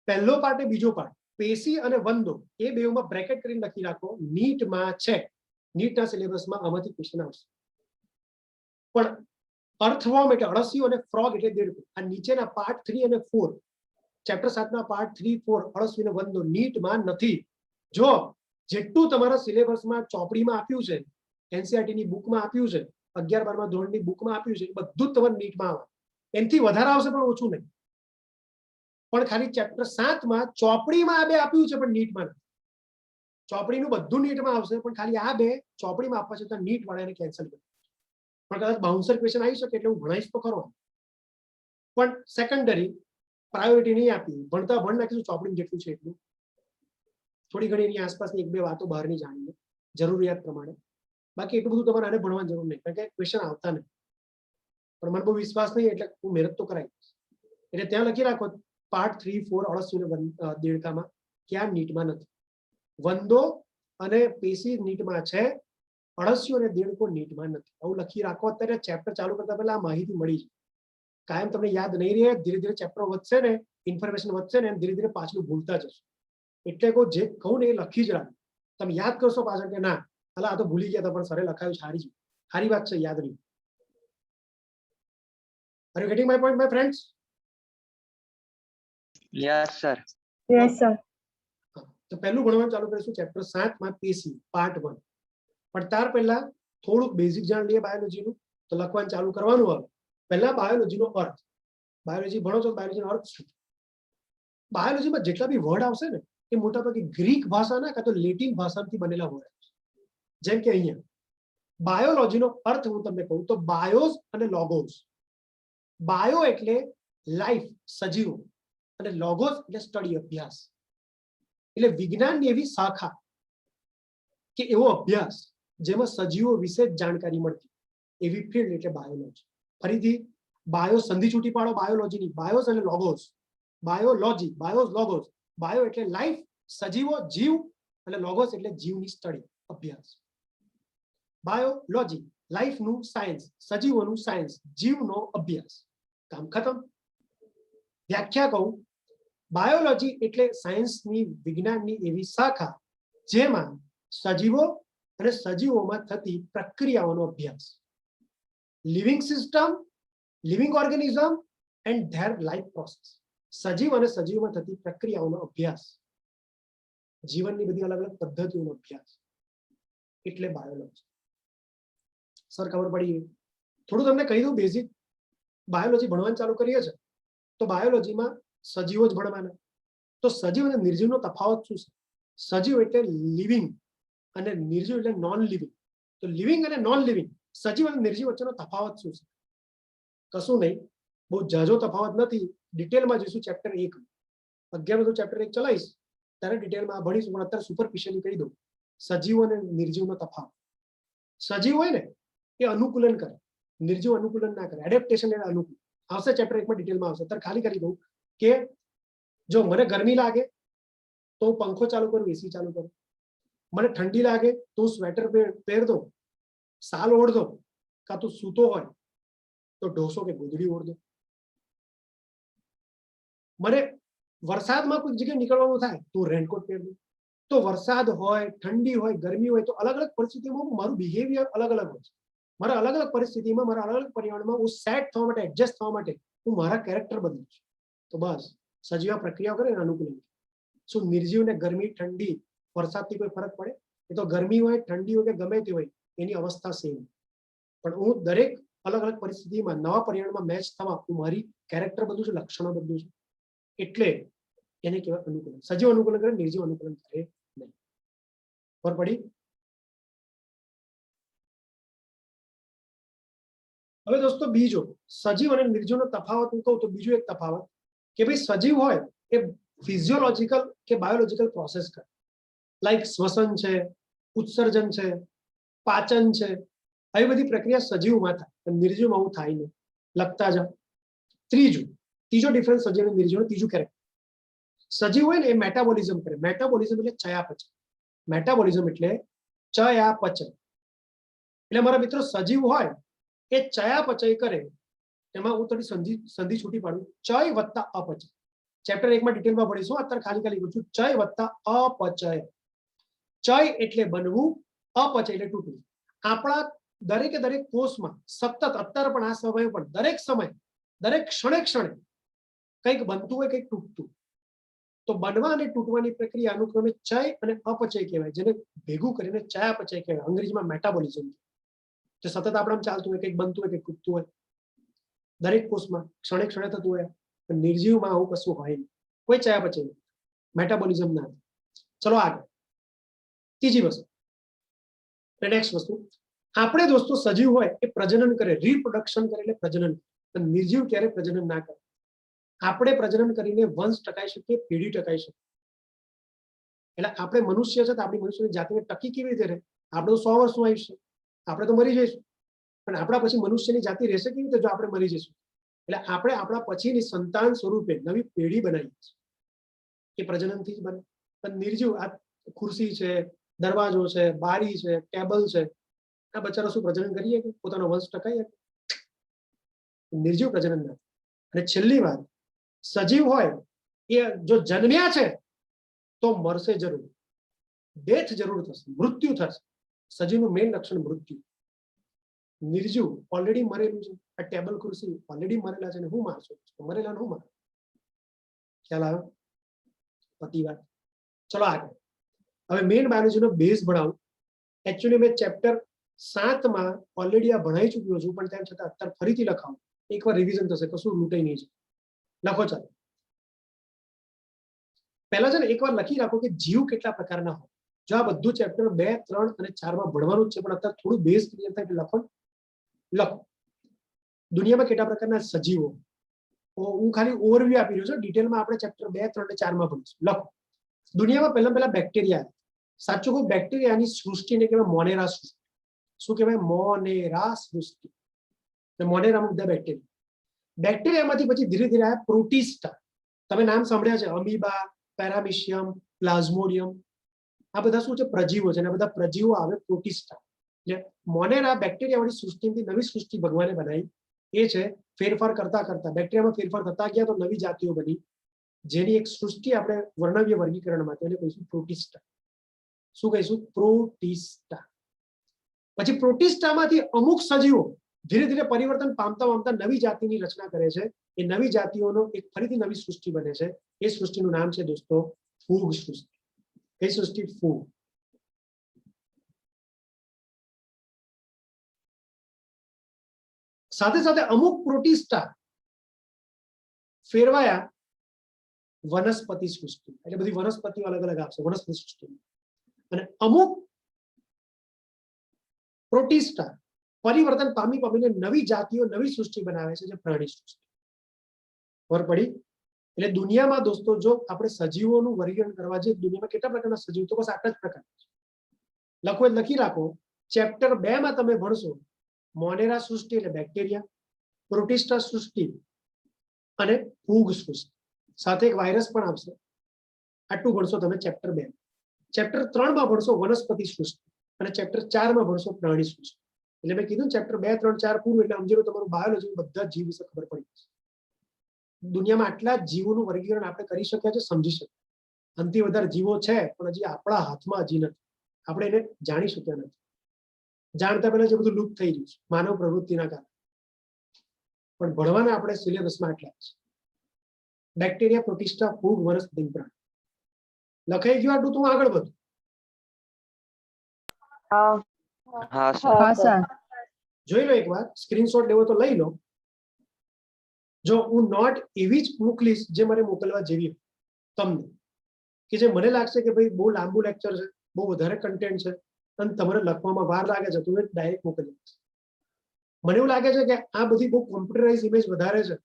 પહેલો પાર્ટ એ બીજો પાર્ટ, પેશી અને વંદો, એ બેમાં બ્રેકેટ કરીને લખી રાખો. નીટમાં છે, નીટના સિલેબસમાં આમાંથી ક્વેશ્ચન આવશે. પણ અર્થવોર્મ એટલે અળસિયું અને ફ્રોગ એટલે દેડકો, આ નીચેના પાર્ટ 3 અને 4, ચેપ્ટર 7ના પાર્ટ 3, 4 અળસિયું અને વંદો નીટમાં નથી. જો જેટલું તમારા સિલેબસમાં ચોપડીમાં આપ્યું છે, એનસીઈઆરટી ની બુકમાં આપ્યું છે, 11-12 ધોરણની બુકમાં આપ્યું છે એ બધું જ તમારે નીટમાં આવે. એનાથી વધારે આવશે પણ ઓછું નહીં. પણ ખાલી ચેપ્ટર 7માં ચોપડીમાં આ બે આપ્યું છે પણ નીટમાં નથી. ચોપડીનું બધું નીટમાં આવશે પણ ખાલી આ બે ચોપડીમાં આપવા છે તો નીટ વાળા એને કેન્સલ કર્યું. પણ કદાચ બાઉન્સર ક્વેશ્ચન આવી શકે એટલે હું ભણાવીશ તો ખરો. પણ સેકન્ડરી પ્રાયોરિટી નહીં આપી, ભણતા ભણ નાખીશું ચોપડી જેટલું છે એટલું. થોડી ઘણી એની આસપાસની એક બે વાતો બહારની જાણીને જરૂરિયાત પ્રમાણે. બાકી એટલું બધું તમારે આને ભણવાની જરૂર નહીં, કારણ કે ક્વેશ્ચન આવતા નહીં. પણ મને બહુ વિશ્વાસ નહીં એટલે હું મહેનત તો કરાવીશ. એટલે ત્યાં લખી રાખો પાર્ટ 3, 4 અળસિયું દેડકામાં ક્યાં નીટમાં નથી. વંદો અને પેશી નીટમાં છે, અળસિયું અને દેડકો નીટમાં નથી. આવું લખી રાખો. અત્યારે ચેપ્ટર ચાલુ કરતા પહેલા આ માહિતી મળી છે. કાયમ તમને યાદ નહીં રહે, ધીરે ધીરે ચેપ્ટર વધશે ને, ઇન્ફોર્મેશન વધશે ને, ધીરે ધીરે પાછલું ભૂલતા જશો. એટલે જે કહું ને એ લખી જ રાખો. તમે યાદ કરશો પાછળ કે ના અલા આ તો ભૂલી ગયા હતા પણ સરે લખાયું સારી સારી વાત છે, યાદ નહીં. Are you getting my point, my friends? Yes, sir. Yes, sir. તો પહેલું ભણવાનું ચાલુ કરીશું ચેપ્ટર 7 માં પેશી પાર્ટ 1. પણ ત્યાર પહેલા થોડુંક બેઝિક જાણ લઈએ બાયોલોજીનું. તો લખવાનું ચાલુ કરવાનું હવે. પહેલા બાયોલોજીનો અર્થ. બાયોલોજી ભણો છો, બાયોલોજીનો અર્થ શું? બાયોલોજીમાં જેટલા બી વર્ડ આવશે ને એ મોટાભાગે ગ્રીક ભાષાના કાં તો લેટિન ભાષાથી બનેલા વર્ડ છે. જેમ કે અહીંયા બાયોલોજીનો અર્થ હું તમને કહું તો બાયોસ અને લોગોસ. બાયો એટલે લાઈફ, સજીવો, અને લોગોસ એટલે સ્ટડી, અભ્યાસ. એટલે વિજ્ઞાનની એવી શાખા કે એવો અભ્યાસ જેમાં સજીવો વિશે જાણકારી મળતી, એવી ફિલ્ડ એટલે બાયોલોજી. ફરીથી બાયો સંધિ છૂટી પાડો બાયોલોજીની. બાયોસ અને Logos. Biology, BIOS, Logos. Bio એટલે લાઈફ, સજીવો, જીવ, અને લોગોસ એટલે જીવની સ્ટડી, અભ્યાસ. બાયોલોજી લાઈફનું સાયન્સ, સજીવોનું સાયન્સ, જીવનો અભ્યાસ. કામ ખતમ. વ્યાખ્યા કહું, બાયોલોજી એટલે સાયન્સની, વિજ્ઞાનની એવી શાખા જેમાં સજીવો અને સજીવોમાં થતી પ્રક્રિયાઓનો અભ્યાસ. Living system, living organism and there life process. સજીવ અને સજીવોમાં થતી પ્રક્રિયાઓનો અભ્યાસ, જીવનની બધી અલગ અલગ પદ્ધતિઓનો અભ્યાસ એટલે બાયોલોજી. સર ખબર પડી? થોડું તમને કહી દઉં બેઝિક. બાયોલોજી ભણવાનું ચાલુ કરીએ છીએ તો બાયોલોજીમાં સજીવો જ ભણવાના. તો સજીવ અને નિર્જીવનો તફાવત શું છે? સજીવ એટલે લિવિંગ અને નિર્જીવ એટલે નોન લિવિંગ. તો લિવિંગ અને નોન લિવિંગ, સજીવ અને નિર્જીવ વચ્ચેનો તફાવત શું છે? કશું નહીં, બહુ ઝાઝો તફાવત નથી. ડિટેલમાં જોઈશું ચેપ્ટર 1. 11 ચેપ્ટર 1 ચલાવીશ ત્યારે ડિટેલમાં ભણીશું, પણ અત્યારે સુપરફિશિયલી કહી દઉં સજીવ અને નિર્જીવનો તફાવત. સજીવ હોય ને એ અનુકૂલન કરે, નિર્જીવ અનુકૂલન ના કરે. એડેપ્ટેશન એટલે અનુકૂળ આવશે ચેપ્ટર 1 માં ડિટેલમાં આવશે. અત્યારે ખાલી કરી દઉં કે જો મને ગરમી લાગે તો હું પંખો ચાલુ કરું, એસી ચાલુ કરું. મને ઠંડી લાગે તો હું સ્વેટર પહેર દઉં, સાલ ઓઢ દઉં, કાં તો સૂતો હોય તો ઢોસો કે ગોદડી ઓઢ દઉં. મને વરસાદમાં કોઈ જગ્યાએ નીકળવાનું થાય તો રેનકોટ પહેર દઉં. તો વરસાદ હોય, ઠંડી હોય, ગરમી હોય, તો અલગ અલગ પરિસ્થિતિમાં મારું બિહેવિયર અલગ અલગ હોય છે. મારા અલગ અલગ પરિસ્થિતિમાં, મારા અલગ અલગ પર્યાવરણમાં હું સેટ થવા માટે, એડજસ્ટ થવા માટે હું મારા કેરેક્ટર બદલું છું. તો બસ સજીવા પ્રક્રિયા કરે અનુકૂલન. શું નિર્જીવને ગરમી, ઠંડી, વરસાદથી કોઈ ફરક પડે? એ તો ગરમી હોય, ઠંડી હોય કે ગમે તે હોય એની અવસ્થા સેમ. પણ હું દરેક અલગ અલગ પરિસ્થિતિમાં, નવા પર્યાવરણમાં મેચ થવા હું મારી કેરેક્ટર બદલું છું, લક્ષણો બદલું છું. એટલે એને કહેવાય અનુકૂલન. સજીવ અનુકૂલન કરે, નિર્જીવ અનુકૂલન કરે નહીં. ખબર પડી? હવે દોસ્તો બીજો સજીવ અને નિર્જીવનો તફાવત હું કહું તો બીજું એક તફાવત કે ભાઈ સજીવ હોય એ ફિઝિયોલોજીકલ કે બાયોલોજીકલ પ્રોસેસ કરે. લાઈક શ્વસન છે, ઉત્સર્જન છે, પાચન છે, આવી બધી પ્રક્રિયા સજીવમાં થાય, નિર્જીવમાં આવું થાય નહીં. લખતા જાઓ. ત્રીજો ડિફરન્સ સજીવ અને નિર્જીવનો, ત્રીજું કેરેક્ટર. સજીવ હોય ને એ મેટાબોલિઝમ કરે. મેટાબોલિઝમ એટલે ચયાપચય. મેટાબોલિઝમ એટલે ચયાપચય. એટલે મારા મિત્રો સજીવ હોય એ ચયાપચય કરે. એમાં હું થોડી સંધિ છૂટી પાડું. ચય વત્તા અપચય. ચેપ્ટર 1 માં ડિટેલમાં ભણીશું. અત્યારે ખાલી કહું છું ચય વત્તા અપચય. ચય એટલે બનવું, અપચય એટલે તૂટવું. આપણા દરેકે દરેક કોષમાં સતત, અત્યારે પણ આ સમય પણ દરેક સમય, દરેક ક્ષણે કંઈક બનતું હોય, કંઈક તૂટતું. તો બનવા અને તૂટવાની પ્રક્રિયા અનુક્રમે ચય અને અપચય કહેવાય, જેને ભેગું કરીને ચયાપચય કહેવાય. અંગ્રેજીમાં મેટાબોલિઝમ. જે સતત આપણામાં ચાલતું હોય, કંઈક બનતું હોય, કંઈક તૂટતું હોય, દરેક કોષમાં ક્ષણે ક્ષણે થતું હોય. પણ નિર્જીવમાં આવું કશું હોય નહીં, કોઈ ચયાપચય નહીં, મેટાબોલિઝમ ના. ચલો આગળ ત્રીજી વસ્તુ, નેક્સ્ટ વસ્તુ, આપણે દોસ્તો સજીવ હોય એ પ્રજનન કરે, રિપ્રોડક્શન કરે એટલે પ્રજનન. પણ નિર્જીવ ક્યારે પ્રજનન ના કરે. આપણે પ્રજનન કરીને વંશ ટકાઈ શકીએ, પેઢી ટકાઈ શકીએ. એટલે આપણે મનુષ્ય છે તો આપણી મનુષ્યની જાતિને ટકી કેવી રીતે રહે? આપણું 100 વર્ષનું આયુષ્ય, આપણે તો મરી જઈશું, પણ આપણા પછી મનુષ્યની જાતિ રહેશે કેવી રીતે જો આપણે મરી જઈશું? એટલે આપણે આપણા પછીની સંતાન સ્વરૂપે નવી પેઢી બનાવીએ છીએ, એ પ્રજનનથી જ બને. પણ નિર્જીવ, આ ખુરશી છે, દરવાજો છે, બારી છે, ટેબલ છે, આ બચારો શું પ્રજનન કરીએ કે પોતાનો વંશ ટકાઈએ? નિર્જીવ પ્રજનન ના. અને છેલ્લી વાત, સજીવ હોય એ જો જન્મ્યા છે તો મરશે જરૂર, ડેથ જરૂર થશે, મૃત્યુ થશે. સજીવનું મેઇન લક્ષણ મૃત્યુ. નિર્જીવ ઓલરેડી મરેલું છે, આ ટેબલ ખુરશી ઓલરેડી મરેલા છે, હું મારશો? મરેલા હું માર. ખ્યાલ આવ્યો? પતિ વાત. ચલો આગળ. હવે મેઇન બાયોલોજીનો બેઝ ભણાવું. એકચ્યુઅલી મેં ચેપ્ટર 7 માં ઓલરેડી આ ભણાઈ ચૂક્યો છું, પણ તેમ છતાં અત્યારે ફરીથી લખાવું, એકવાર રિવિઝન થશે, કશું લૂંટાઈ નહીં છે. લખો ચાલો. પહેલા છે ને એકવાર લખી રાખો કે જીવ કેટલા પ્રકારના હોય. જો આ બધું ચેપ્ટર 2, 3 અને 4 માં ભણવાનું જ છે, પણ અત્યારે થોડું બેઝ ક્લિયર થાય એટલે લખો. લખો, દુનિયામાં કેટલા પ્રકારના સજીવો. હું ખાલી ઓવરવ્યુ આપી રહ્યો છું, ડિટેલમાં આપણે ચેપ્ટર 2, 3 અને 4 માં ભણીશું. લખો, દુનિયામાં પહેલા બેક્ટેરિયા. સાચું કહું, બેક્ટેરિયાની સૃષ્ટિને કહેવાય મોનેરા સૃષ્ટિ. શું કહેવાય? મોનેરા સૃષ્ટિ. મોનેરામાં બધા બેક્ટેરિયા. બેક્ટેરિયામાંથી પછી ધીરે ધીરે આવ્યા પ્રોટિસ્ટા. તમે નામ સાંભળ્યા છે, અમીબા, પેરામિશિયમ, પ્લાઝ્મોડિયમ. આ બધા શું છે? પ્રજીવો છે. અને આ બધા પ્રજીવો આવે પ્રોટિસ્ટા. એટલે મોનેરા બેક્ટેરિયાવાળી સૃષ્ટિની નવી સૃષ્ટિ ભગવાને બનાવી. એ છે ફેરફાર કરતા કરતા બેક્ટેરિયામાં ફેરફાર થતા ગયા તો નવી જાતિઓ બની, જેની એક સૃષ્ટિ આપણે વર્ણવીય વર્ગીકરણમાં તેને કહીશું પ્રોટિસ્ટા. શું કહીશું? પ્રોટિસ્ટા. પછી પ્રોટિસ્ટામાંથી અમુક સજીવો ધીરે ધીરે પરિવર્તન પામતા પામતા નવી જાતિની રચના કરે છે. એ નવી જાતિઓનો એક ફરીથી નવી સૃષ્ટિ બને છે. એ સૃષ્ટિનું નામ છે દોસ્તો ફૂગ સૃષ્ટિ. કઈ સૃષ્ટિ? ફૂગ. સાથે સાથે અમુક પ્રોટિસ્ટા ફેરવાયા વનસ્પતિ સૃષ્ટિ. એટલે બધી વનસ્પતિઓ અલગ અલગ આપશે વનસ્પતિ સૃષ્ટિ. અને અમુક પ્રોટિસ્ટા પરિવર્તન પામી પામીને નવી જાતિઓ નવી સૃષ્ટિ બનાવે છે, જે પ્રાણી સૃષ્ટિ. ખબર પડી? એટલે દુનિયામાં દોસ્તો જો આપણે સજીવોનું વર્ગીકરણ કરવા જઈએ, દુનિયામાં કેટલા પ્રકારના સજીવ? તો બસ આટલા જ પ્રકાર છે. લખો એટલે લખી રાખો. ચેપ્ટર 2 માં તમે ભણશો મોનેરા સૃષ્ટિ એટલે બેક્ટેરિયા, પ્રોટિસ્ટા સૃષ્ટિ અને ફૂગ સૃષ્ટિ. સાથે એક વાયરસ પણ આવશે. આટલું ભણશો તમે ચેપ્ટર 2. ચેપ્ટર 3 માં ભણશો વનસ્પતિ સૃષ્ટિ અને ચેપ્ટર 4 માં ભણશો પ્રાણી સૃષ્ટિ. એટલે મેં કીધું ચેપ્ટર 2, 3, 4 પૂરું એટલે સમજી લો તમારું બાયોલોજી બધા જીવ વિશે ખબર પડી જશે. દુનિયામાં આટલા જીવોનું વર્ગીકરણ આપણે કરી શક્યા છે, સમજી શકીએ. અંતિ વધારે જીવો છે, પણ હજી આપણા હાથમાં હજી નથી. આપણે એને જાણી શક્યા નથી. જાણતા પહેલા જે બધું લુપ્ત થઈ ગયું છે માનવ પ્રવૃત્તિના કારણે. પણ ભણવાના આપણે સિલેબસમાં આટલા છે: બેક્ટેરિયા, પ્રોટિસ્ટા, ફૂગ, વનસ્પતિ, પ્રાણી. લખાઈ ગયું આટલું? તું આગળ વધુ. જોઈ લો એકવાર, સ્ક્રીનશોટ લેવો તો લઈ લો. જો હું નોટ એવી જ મોકલીશ જે મને મોકલવા જેવી તમને, કે જે મને લાગશે કે ભાઈ બહુ લાંબુ લેક્ચર છે, બહુ વધારે કન્ટેન્ટ છે અને તમારે લખવામાં વાર લાગે છે, તો હું ડાયરેક્ટ મોકલી દઈશ. મને એવું લાગે છે કે આ બધી બહુ કોમ્પ્યુટરાઇઝ ઇમેજ વધારે છે,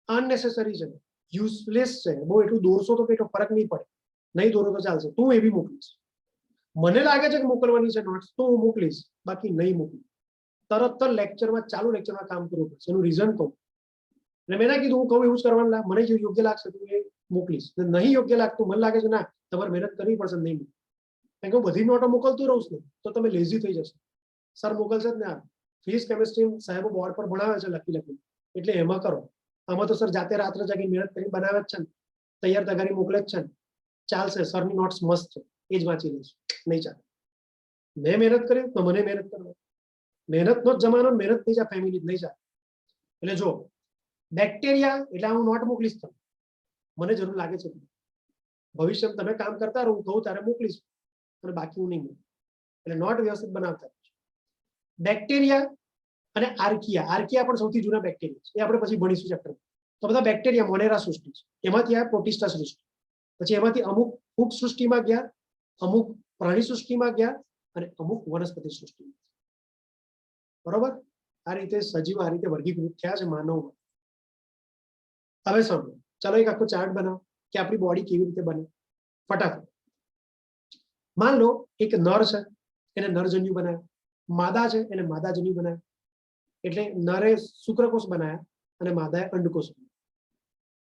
અનનેસેસરી છે, યુઝલેસ છે. બહુ એટલું દોરશો તો કંઈ ફરક નહીં પડે, નહીં દોરો તો ચાલશે. તો હું એવી મોકલીશ. મને લાગે છે કે મોકલવાની છે નોટ્સ, તો હું મોકલીશ, બાકી નહીં મોકલું. તરત જ લેક્ચરમાં ચાલુ લેક્ચરમાં કામ કરવું પડશે. એનું રીઝન કહું. એટલે મેં ના કીધું હું કહું એવું જ કરવાનું. મને જે યોગ્ય લાગશે તો એ મોકલીશ. નહીં યોગ્ય લાગતું, મને લાગે છે ના તમારે મહેનત કરવી પડશે, નહીં મોકલું. કારણ કે હું બધી નોટો મોકલતું રહું છું તો તમે લેઝી થઈ જશો. સર મોકલશે જ ને. આ ફિઝિક્સ કેમિસ્ટ્રી સાહેબો બોર્ડ પર ભણાવે છે લખી લખી, એટલે એમાં કરો. આમાં તો સર જાતે રાત્રે જાગી મહેનત કરી બનાવે જ છે ને, તૈયાર તગારી મોકલે જ છે ને. ચાલશે, સરની નોટ્સ મસ્ત છે, એ જ વાંચી લઈશ. નહીં ચાલે. મેં મહેનત કરી તો મને મહેનત કરવા. મહેનતનો જ જમાનો, મહેનત થઈ જાય ફેમિલી, નહીં ચાલે. એટલે જો બેક્ટેરિયા એટલે હું નોટ મોકલીશ તમને, મને જરૂર લાગે છે. ભવિષ્યમાં તમે કામ કરતા રહો, હું કહું ત્યારે મોકલીશ, અને બાકી હું નહીં મોકલું. એટલે નોટ વ્યવસ્થિત બનાવતા. બેક્ટેરિયા અને આર્કિયા. આર્કિયા પણ સૌથી જૂના બેક્ટેરિયા છે, એ આપણે પછી ભણીશું ચેપ્ટર. તો બધા બેક્ટેરિયા મોનેરા સૃષ્ટિ છે, એમાંથી આ પ્રોટિસ્ટા સૃષ્ટિ. પછી એમાંથી અમુક ફૂગ સૃષ્ટિમાં ગયા, અમુક પ્રાણી સૃષ્ટિમાં ગયા અને અમુક વનસ્પતિ સૃષ્ટિમાં. બરોબર? આ રીતે સજીવો આ રીતે વર્ગીકૃત થયા છે માનવમાં. હવે સાંભળો, ચાલો એક આખો ચાર્ટ બનાવો કે આપણી બોડી કેવી રીતે બને ફટાફટ. માન લો એક નર છે, એને નરજન્યુ બનાવ્યો. માદા છે, એને માદાજન્યુ બનાવ્યો. એટલે નરે શુક્રકોષ બનાવ્યા અને માદાએ અંડકોષ બનાવ્યા.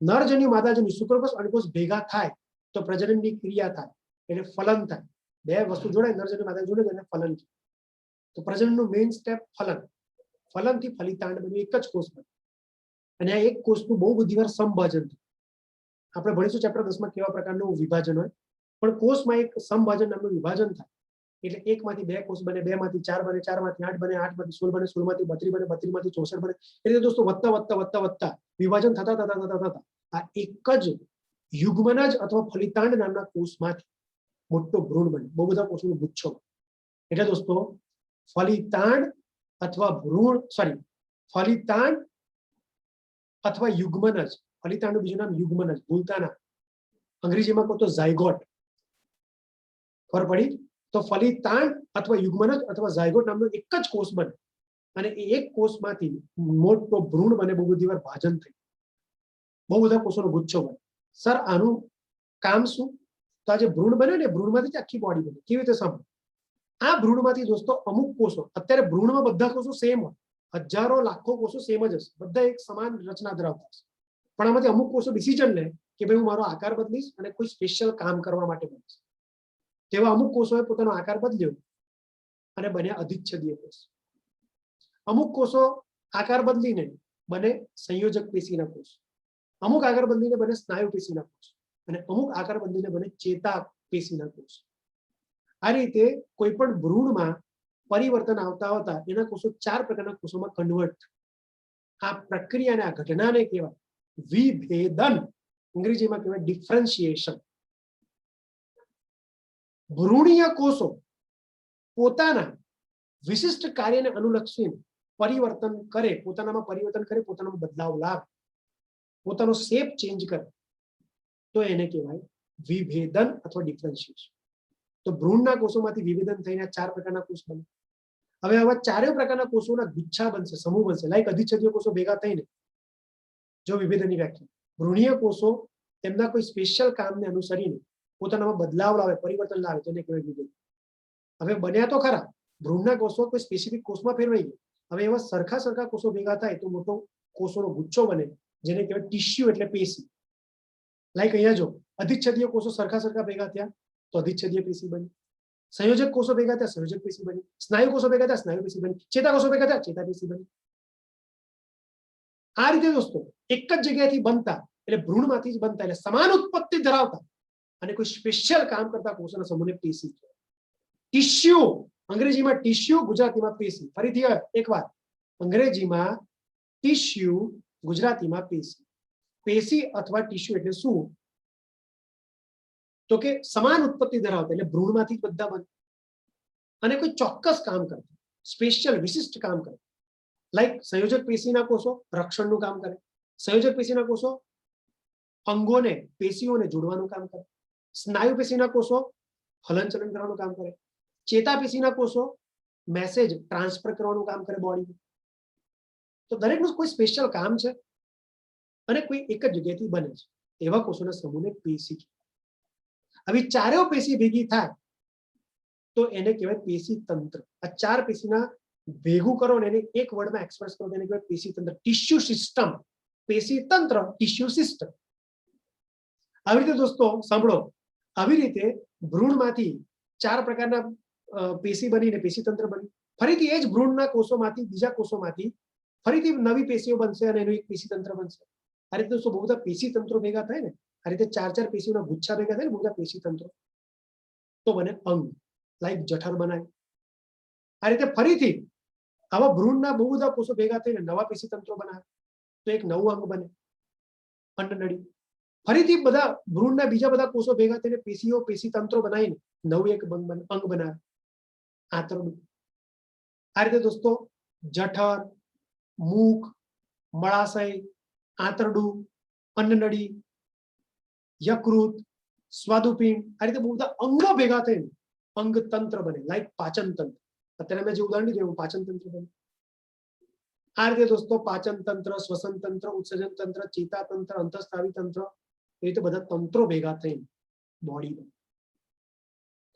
નરજન્યુ માદાજન્યુ શુક્રકોષ અંડકોષ ભેગા થાય તો પ્રજનનની ક્રિયા થાય, એટલે ફલન થાય. બે વસ્તુ જોડાય, નરજન્યુ માદાજન્યુ જોડે એટલે ફલન છે. તો પ્રજનનનું મેઇન સ્ટેપ ફલન. ફલનથી ફલિતાંડ બન્યું, એક જ કોષ બને. અને આ એક કોષનું બહુ બધી વાર સંભાજન થાય. આપણે ભણીશું ચેપ્ટર 10 માં કેવા પ્રકારનું વિભાજન હોય. પણ કોષમાં એક સંભાજન નામનું વિભાજન થાય. એટલે એકમાંથી બે કોષ બને, બે માંથી ચાર બને, ચાર માંથી 8 બને, 8 માંથી 16 બને, 16 માંથી 32 બને, 32 માંથી 64 બને. એટલે દોસ્તો વધતા વધતા વધતા વધતા વિભાજન થતા થતા થતા થતા આ એક જ યુગ્મનજ અથવા ફલિતાંડ નામના કોષમાંથી મોટો ભ્રૂણ બને. બહુ બધા કોષોનો ગુચ્છો. એટલે દોસ્તો ફલિતાંડ અથવા ભ્રૂણ, સોરી, ફલિતાંડ અથવા યુગ્મનજ. ફલિતાંડનું બીજું નામ યુગ્મનજ, ભૂલતા ના. અંગ્રેજીમાં કહો તો ઝાયગોટ. ખબર પડી? તો ફલિતાંડ અથવા યુગ્મનજ અથવા ઝાયગોટ નામનો એક જ કોષ બને અને એ એક કોષમાંથી મોટો ભ્રૂણ બને. બહુ બધી વાર ભાજન થઈ બહુ બધા કોષોનો ગુચ્છો બને. સર આનું કામ શું? તો આ જે ભ્રૂણ બને ને, ભ્રૂણમાંથી આખી બોડી બને. કેવી રીતે સાંભળો? આ ભ્રૂણમાંથી દોસ્તો અમુક કોષો, અત્યારે ભ્રૂણમાં બધા કોષો સેમ હોય, હજારો લાખો કોષો સેમ જ હશે, બધા એક સમાન રચના ધરાવતા હશે. પણ આમાંથી અમુક કોષો ડિસિઝન લે કે ભાઈ હું મારો આકાર બદલીશ અને કોઈ સ્પેશિયલ કામ કરવા માટે બનીશ. તેવા અમુક કોષોએ પોતાનો આકાર બદલ્યો અને બન્યા અધિચ્છદીય કોષ. અમુક કોષો આકાર બદલીને બને સંયોજક પેશીના કોષ. અમુક આકાર બદલીને બને સ્નાયુ પેશીના કોષ અને અમુક આકાર બદલીને બને ચેતા પેશીના કોષ. આ રીતે કોઈ પણ ભ્રૂણમાં પરિવર્તન આવતા આવતા એના કોષો 4 પ્રકારના કોષોમાં કન્વર્ટ. આ પ્રક્રિયાને, આ ઘટનાને કહેવાય વિભેદન. અંગ્રેજીમાં કહેવાય ડિફરન્શિએશન. ભ્રૂણીય કોષો પોતાના વિશિષ્ટ કાર્યને અનુલક્ષીને પરિવર્તન કરે, પોતાનામાં પરિવર્તન કરે, પોતાનામાં બદલાવ લાવે, પોતાનો શેપ ચેન્જ કરે, તો એને કહેવાય વિભેદન અથવા ડિફરન્શિએશન. તો ભ્રૂણના કોષોમાંથી વિભેદન થઈને 4 પ્રકારના કોષ બને. હવે આવા 4 પ્રકારના કોષોના ગુચ્છા બનશે, સમૂહ બનશે. લાઈક અધિચ્છદીય કોષો ભેગા થઈને, જો વિભેદનની વ્યાખ્યા, ભ્રૂણીય કોષો તેમના કોઈ સ્પેશિયલ કામને અનુસરીને પોતાનામાં બદલાવ લાવે, પરિવર્તન લાવે, તો એને કહેવાય વિભેદન. હવે બન્યા તો ખરા, ભ્રૂણના કોષો કોઈ સ્પેસિફિક કોષમાં ફેરવાઈ ગયા. હવે એવા સરખા સરખા કોષો ભેગા થાય તો મોટો કોષોનો ગુચ્છો બને, જેને કહેવાય ટિશ્યુ એટલે પેશી. લાઈક અહીંયા જો અધિચ્છદીય કોષો સરખા સરખા ભેગા થયા તો અધિચ્છદીય પેશી બની. સંયોજક કોષો ભેગા થયા, સંયોજક પેશી બની. સ્નાયુ કોષો ભેગા થયા, સ્નાયુ પેશી બની. ચેતા કોષો ભેગા થયા, ચેતા પેશી બની. આ રીતે દોસ્તો એક જ જગ્યાએથી બનતા, એટલે ભ્રૂણમાંથી જ બનતા, એટલે સમાન ઉત્પત્તિ ધરાવતા અને કોઈ સ્પેશિયલ કામ કરતા કોષોના સમૂહને પેશી કહેવાય. ટિશ્યુ, અંગ્રેજીમાં ટિશ્યુ, ગુજરાતીમાં પેશી. ફરીથી એકવાર, અંગ્રેજીમાં ટિશ્યુ, ગુજરાતીમાં પેશી. પેશી અથવા ટિશ્યુ એટલે શું? તો કે સમાન ઉત્પત્તિ ધરાવતા, એટલે ભ્રૂણમાંથી બધા બને અને કોઈ ચોક્કસ કામ કરતા, સ્પેશિયલ વિશિષ્ટ કામ કરે. લાઈક સંયોજક પેશીના કોષો રક્ષણનું કામ કરે. સંયોજક પેશીના કોષો અંગોને, પેશીઓને જોડવાનું કામ કરે. સ્નાયુ પેશીના કોષો હલનચલન કરવાનું કામ કરે. ચેતા પેશીના કોષો મેસેજ ટ્રાન્સફર કરવાનું કામ કરે બોડીમાં. તો દરેકનું કોઈ સ્પેશિયલ કામ છે અને કોઈ એક જ જગ્યાએથી બને છે. એવા કોષોના સમૂહને પેશી કહેવાય. હવે 4 પેશી ભેગી થાય તો એને કહેવાય પેશી તંત્ર. આ 4 પેશીના ભેગું કરો ને એને એક વર્ડમાં એક્સપ્રેસ કરો, એને કહેવાય પેશી તંત્ર. ટિશ્યુ સિસ્ટમ, પેશી તંત્ર, ટિશ્યુ સિસ્ટમ. આવી રીતે દોસ્તો સાંભળો, આવી રીતે ભ્રૂણમાંથી 4 પ્રકારના પેશી બનીને પેશી તંત્ર બની. ફરીથી એ જ ભ્રૂણના કોષોમાંથી, બીજા કોષોમાંથી ફરીથી નવી પેશીઓ બનશે અને એનું એક પેશી તંત્ર બનશે. આ રીતે દોસ્તો બહુ બધા પેશી તંત્રો ભેગા થાય ને, આ રીતે 4 પેશીઓના ગુચ્છા ભેગા થાય ને, બહુ બધા પેશી તંત્રો, તો બને અંગ. લાઈક જઠર બનાય. આ રીતે ફરીથી આવા ભ્રૂણના બહુ બધા કોષો ભેગા થઈને નવા પેશી તંત્રો બનાવે તો એક નવું અંગ બને, અંડનળી. ફરીથી બધા ભ્રૂણના બીજા બધા કોષો ભેગા થઈને પેશીઓ, પેશી તંત્રો બનાવીને નવું એક અંગ બનાવે, આંતરડું. આ રીતે દોસ્તો જઠર, મુખ, મળાશય, આંતરડું, અન્નનળી, યકૃત, સ્વાદુપિંડ, આ રીતે બહુ બધા અંગો ભેગા થઈને અંગતંત્ર બને, લાઈક પાચન તંત્ર. અત્યારે મેં જે ઉદાહરણ દીધું એવું પાચન તંત્ર બને. આ રીતે દોસ્તો પાચન તંત્ર, શ્વસન તંત્ર, ઉત્સર્જન તંત્ર, ચેતાતંત્ર, અંતઃસ્ત્રાવી તંત્ર, એ રીતે બધા તંત્રો ભેગા થઈને બોડી બને.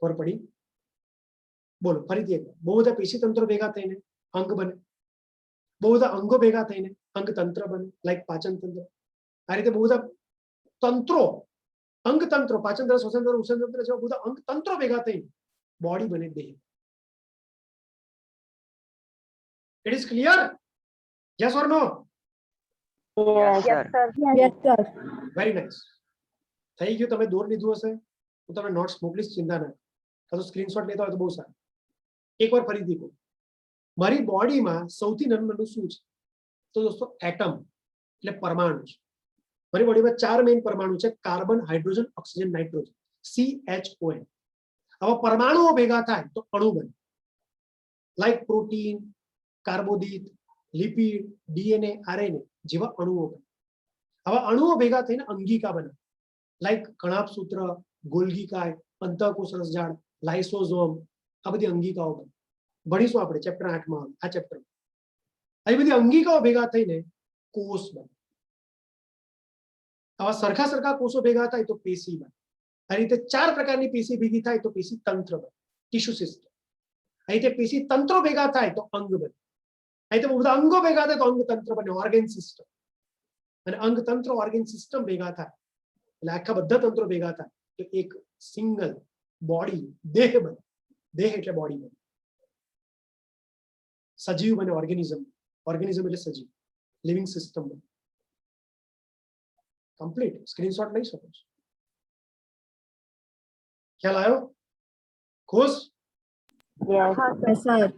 ખબર પડી? બોલો ફરીથી એકવાર. બહુ બધા પેશી તંત્રો ભેગા થઈને અંગ બને, બહુ બધા અંગો ભેગા થઈને અંગતંત્ર બને, લાઈક પાચન તંત્ર. આ રીતે બહુ બધા તંત્રો, અંગતંત્રો, પાચન તંત્ર, શ્વસન તંત્ર, ઉત્સર્જન તંત્ર જેવા બધા અંગતંત્રો ભેગા થઈને બોડી બને, દેહ. It is clear? Yes or no? Yes, sir. Yes, sir. Very nice. થઈ ગયું. તમે દોર લીધું હશે હું તમને નોટ્સ મોકલીશ, ચિંતા ના કરો. સ્ક્રીનશોટ લેતા હોય તો બહુ સારું. એકવાર ફરીથી કહું, મારી બોડીમાં સૌથી નાનું શું છે? તો દોસ્તો એટમ એટલે પરમાણુ છે. મારી બોડીમાં 4 મેઇન પરમાણુ છે: carbon, hydrogen, oxygen, nitrogen, CHON. હવે પરમાણુઓ ભેગા થાય તો અણુ બને, લાઈક પ્રોટીન, કાર્બોદિત, લિપિડ, DNA, RNA જેવા અણુઓ બને. હવે અણુઓ ભેગા થઈને અંગિકા બને, લાઈક કણાભસૂત્ર, ગોલ્ગીકાય, અંતઃકોશ રસજાળ, લાઇસોઝોમ. આ બધી અંગિકાઓ બને. ભણીશું આપણે ચેપ્ટર 8માં. આ ચેપ્ટર આ બધી અંગિકાઓ ભેગા થઈને કોષ બને. આવા સરખા સરખા કોષો ભેગા થાય તો પેશી બને. આ રીતે 4 પ્રકારની પેશી ભેગી થાય તો પેશી તંત્ર બને, ટિશ્યુ સિસ્ટમ. આ રીતે પેશી તંત્રો ભેગા થાય તો અંગ બને. આ રીતે બધા અંગો ભેગા થાય તો અંગ તંત્ર બને, ઓર્ગેન સિસ્ટમ. અને અંગ તંત્ર, ઓર્ગેન સિસ્ટમ ભેગા થાય એટલે આખા બધા તંત્રો ભેગા થાય તો એક સિંગલ બોડી, દેહ બને. દેહ એટલે બોડી બને. સજીવ બને, ઓર્ગેનિઝમ. ઓર્ગેનિઝમ એટલે સજીવ, લિવિંગ સિસ્ટમ બને. કમ્પ્લીટ. સ્ક્રીનશોટ લઈ શકો છો. ખ્યાલ આવ્યો? ખુશ? Yes, sir.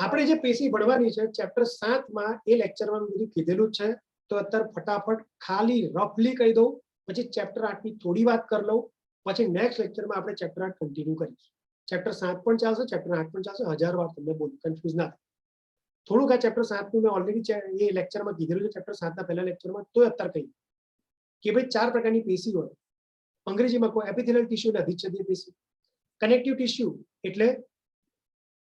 આપણે જે પેશી ભણવાની છે ચેપ્ટર 7માં, એ લેક્ચરમાં બધું કીધેલું જ છે. તો અત્યારે ફટાફટ ખાલી રફલી કહી દઉં, પછી ચેપ્ટર 8ની થોડી વાત કરી લઉં, પછી નેક્સ્ટ લેક્ચરમાં આપણે ચેપ્ટર 8 કન્ટિન્યુ કરીશું. ચેપ્ટર 7 પણ ચાલશે, ચેપ્ટર 8 પણ ચાલશે. 1000 વાર તમને બોલું, કન્ફ્યુઝ ના થાય. થોડુંક આ ચેપ્ટર 7નું મેં ઓલરેડી એ લેક્ચરમાં કીધેલું છે, ચેપ્ટર 7ના પહેલા લેક્ચરમાં. તો અત્યારે કહી કે ભાઈ 4 પ્રકારની પેશી હોય. અંગ્રેજીમાં કોઈ એપિથેલિયલ ટિશ્યુ એટલે અધિચ્છદીય પેશી, કનેક્ટિવ ટિશ્યુ એટલે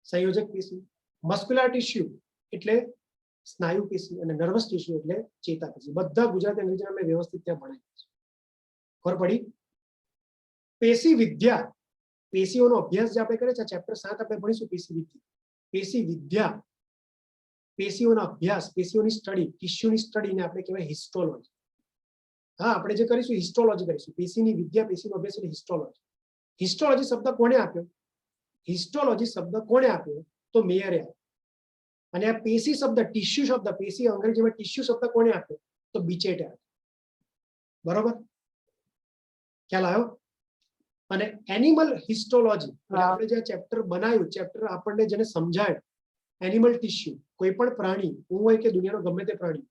સંયોજક પેશી, મસ્ક્યુલર ટિશ્યુ એટલે સ્નાયુ પેશી, અને નર્વસ ટિશ્યુ એટલે ચેતા પેશી. બધા ગુજરાતી અંગ્રેજીમાં મેં વ્યવસ્થિત ત્યાં ભણાવ્યા છે. ખબર પડી? પેશી વિદ્યા, પેશીઓનો અભ્યાસ જે આપણે કરીએ છીએ, ચેપ્ટર 7 આપણે ભણીશું પેશી વિદ્યા. પેશી વિદ્યા, પેશીઓના અભ્યાસ, પેશીઓની સ્ટડી, ટિશ્યુની સ્ટડીને આપણે કહેવાય હિસ્ટોલોજી. હા, આપણે જે કરીશું હિસ્ટોલોજી કરીશું. પેશીની વિદ્યા, પેશીનો અભ્યાસ એટલે હિસ્ટોલોજી. હિસ્ટોલોજી શબ્દ કોણે આપ્યો? હિસ્ટોલોજી શબ્દ કોણે આપ્યો? તો મેયરે આપ્યો. અને આ પેશી શબ્દ, ટિશ્યુ શબ્દ, પેશી અંગ્રેજીમાં ટિશ્યુ શબ્દ કોણે આપ્યો? તો બીચેટે આપ્યો. બરોબર? ખ્યાલ આવ્યો? અને એનિમલ હિસ્ટોલોજી આપણે જે ચેપ્ટર બનાવ્યું, ચેપ્ટર આપણને જેને સમજાયું, એનિમલ ટિશ્યુ, કોઈ પણ પ્રાણી, હું હોય કે દુનિયાનો ગમે તે પ્રાણી,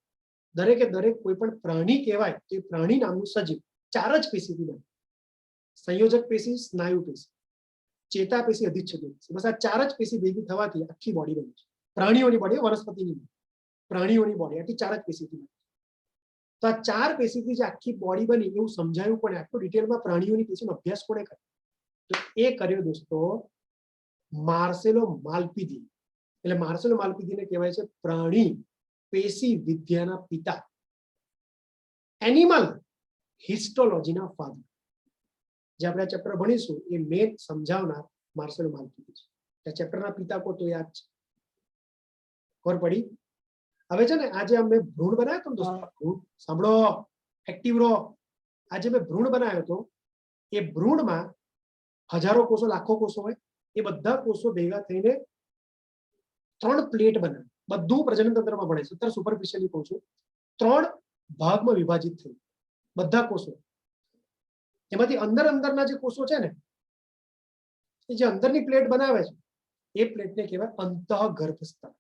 દરેકે દરેક કોઈ પણ પ્રાણી કહેવાય તો એ પ્રાણી નામનું સજીવ 4 જ પેશીથી બને: સંયોજક પેશી, સ્નાયુ પેશી, ચેતા પેશી, અધિચ્છદીય પેશી. બસ આ 4 જ પેશી ભેગી થવાથી આખી બોડી બને છે. પ્રાણીઓની બોડી, વનસ્પતિની, પ્રાણીઓની બોડી, આખી 4 જ પેશીથી બને. તો આ 4 પેશીથી જે આખી બોડી બની એવું સમજાયું પણ. આટલું ડિટેલમાં પ્રાણીઓની પેશીનો અભ્યાસ કોણે કર્યો? તો એ કર્યો દોસ્તો માર્સેલો માલપીદી. એટલે માર્સેલો માલપીદીને કહેવાય છે પ્રાણી પેશી વિદ્યાના પિતા, એનિમલ હિસ્ટોલોજીના ફાધર. જે આપણે આ ચેપ્ટર ભણીશું એ મેન સમજાવનાર માર્સેલો માલપીદી છે. આ ચેપ્ટરના પિતા કો તો યાદ છે. ખબર પડી? હવે છે ને આજે અમે ભ્રૂણ બનાવ્યો હતો દોસ્તો, સાંભળો, એક્ટિવ રહો. આજે મેં ભ્રૂણ બનાવ્યો હતો. એ ભ્રૂણમાં હજારો કોષો, લાખો કોષો હોય. એ બધા કોષો ભેગા થઈને 3 પ્લેટ બનાવે. બધું પ્રજનન તંત્રમાં ભણે છે. અત્યારે સુપરફિશિયલી કહું છું. 3 ભાગમાં વિભાજિત થયું બધા કોષો. એમાંથી અંદરના જે કોષો છે ને, એ જે અંદરની પ્લેટ બનાવે છે, એ પ્લેટને કહેવાય અંતઃગર્ભસ્તર.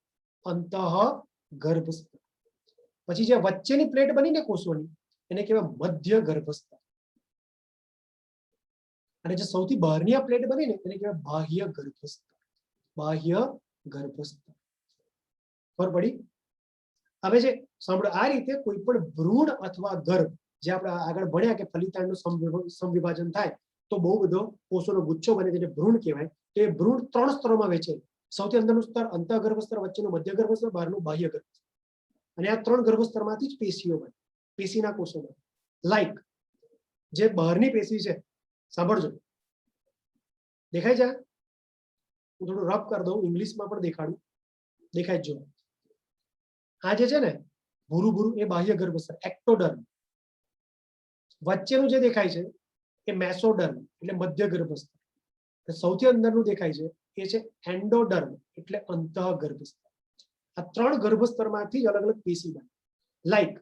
અંતઃગર્ભસ્તર. પછી જે વચ્ચેની પ્લેટ બની ને કોષોની, એને કહેવાય મધ્ય ગર્ભસ્તર. અને જે સૌથી બહારની આ પ્લેટ બની ને, એને કહેવાય બાહ્ય ગર્ભસ્તર. બાહ્ય ગર્ભસ્તર. ખબર પડી? હવે છે સાંભળો, આ રીતે કોઈ પણ ભ્રૂણ અથવા ગર્ભ, જે આપણે આગળ ભણ્યા કે ફલિતાંડનું સમવિભાજન થાય તો બહુ બધો કોષોનો ગુચ્છો બને, જેને ભ્રૂણ કહેવાય. તો એ ભ્રૂણ 3 સ્તરોમાં વહેંચે. સૌથી અંદરનું સ્તર અંતઃગર્ભ સ્તર, વચ્ચેનું મધ્ય ગર્ભ સ્તર, બહારનું બાહ્ય ગર્ભ સ્તર. અને આ 3 ગર્ભ સ્તરમાંથી જ પેશીઓ બને, પેશીના કોષો બને. લાઈક જે બહારની પેશી છે, સાંભળજો, દેખાય છે? હું થોડું રફ કરી દઉં, ઇંગ્લિશમાં પણ દેખાડું, દેખાય જ જો. આ જે છે ને ભૂરું ભૂરું, એ બાહ્ય ગર્ભસ્તર, એક્ટોડર્મ. વચ્ચેનું જે દેખાય છે એ મેસોડર્મ, એટલે મધ્ય ગર્ભસ્તર. સૌથી અંદરનું દેખાય છે એ છે એન્ડોડર્મ, એટલે અંતઃગર્ભસ્તર. આ 3 ગર્ભસ્તરમાંથી અલગ અલગ પેશી બને. લાઈક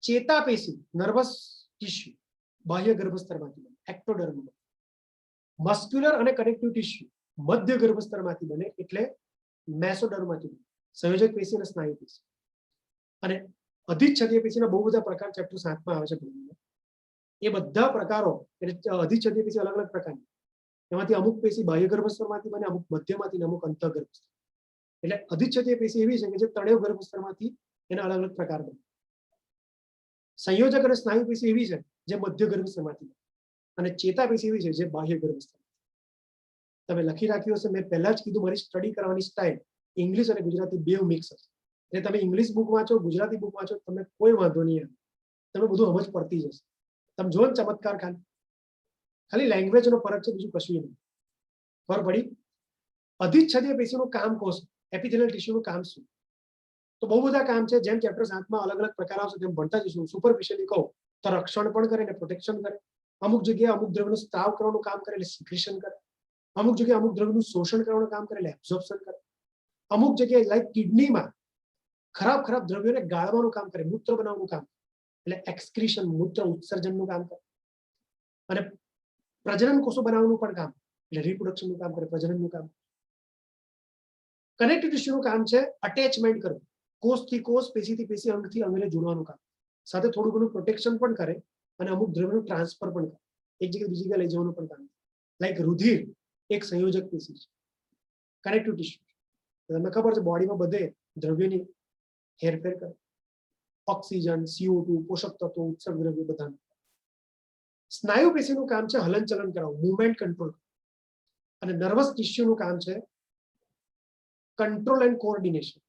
ચેતાપેશી, નર્વસ ટિશ્યુ, બાહ્ય ગર્ભસ્તરમાંથી બને, એક્ટોડર્મ. મસ્ક્યુલર અને કનેક્ટિવ ટિશ્યુ મધ્ય ગર્ભસ્તરમાંથી બને, એટલે મેસોડર્મમાંથી બને. સંયોજક પેશી અને સ્નાયુ પેશી. અને અધિચ્છદીય પેશીના બહુ બધા પ્રકાર ચેપ્ટર 7માં આવે છે. એ બધા પ્રકારો, એટલે અધિચ્છદીય પેશી અલગ અલગ પ્રકારની, એમાંથી અમુક પેશી બાહ્ય ગર્ભસ્તરમાંથી બને, અમુક મધ્યમાંથી, અમુક અંતઃગર્ભસ્તર. એટલે અધિચ્છદીય પેશી એવી છે કે જે તળેવ ગર્ભસ્તરમાંથી એના અલગ અલગ પ્રકાર બને. સંયોજક અને સ્નાયુ પેશી એવી છે જે મધ્ય ગર્ભસ્તરમાંથી બને, અને ચેતાપેશી એવી છે જે બાહ્ય ગર્ભસ્તર. તમે લખી રાખ્યું હશે, મેં પહેલા જ કીધું, મારી સ્ટડી કરવાની સ્ટાઇલ ઇંગ્લિશ અને ગુજરાતી બેવ મિક્સ હશે. એટલે તમે ઇંગ્લિશ બુક વાંચો, ગુજરાતી બુક વાંચો, તમને કોઈ વાંધો નહીં આવે, તમે બધું સમજ પડતી જશે. તમે જો ને ચમત્કાર, ખાલી લેંગ્વેજનો ફરક છે, બીજું કશું નહીં. ખબર પડી? અધિચ્છદીય પેશીનું કામ કહો છો, એપિથેલિયલ ટિશ્યુનું કામ શું? તો બહુ બધા કામ છે. જેમ ચેપ્ટર 7માં અલગ અલગ પ્રકાર આવશે તેમ ભણતા જઈશું. સુપરફિશિયલી કહો તો રક્ષણ પણ કરે ને પ્રોટેક્શન કરે. અમુક જગ્યાએ અમુક દ્રવ્યનો સ્ત્રાવ કરવાનું કામ કરે, એટલે સિક્રેશન કરે. અમુક જગ્યાએ અમુક દ્રવ્યનું શોષણ કરવાનું કામ કરે, એટલે એબ્ઝોર્પ્શન કરે. અમુક જગ્યાએ લાઈક કિડનીમાં ખરાબ દ્રવ્યોને ગાળવાનું કામ કરે, મૂત્ર બનાવવાનું કામ, એટલે એક્સક્રીશન, મૂત્ર ઉત્સર્જનનું કામ કરે. અને પ્રજનન કોષો બનાવવાનું પણ કામ, એટલે રિપ્રોડક્શનનું કામ કરે, પ્રજનનનું કામ. કનેક્ટિવ ટિશ્યુનું કામ છે અટેચમેન્ટ કરવું, કોષથી કોષ, પેશીથી પેશી, અંગથી અંગને જોડવાનું કામ. સાથે થોડું ઘણું પ્રોટેક્શન પણ કરે, અને અમુક દ્રવ્યનું ટ્રાન્સફર પણ કરે, એક જગ્યાએ બીજી જગ્યાએ લઈ જવાનું પણ કામ. લાઈક રુધિર એક સંયોજક પેશી છે, કનેક્ટિવ ટિશ્યુ. તમને ખબર છે બોડીમાં બધે દ્રવ્યની હેરફેર કરે, ઓક્સિજન, CO2, પોષક તત્વો, ઉત્સર્ગ દ્રવ્ય બધા. સ્નાયુ પેશીનું કામ છે હલનચલન કરાવવું, મૂવમેન્ટ કંટ્રોલ. અને નર્વસ ટિશ્યુનું કામ છે કંટ્રોલ એન્ડ કોઓર્ડિનેશન,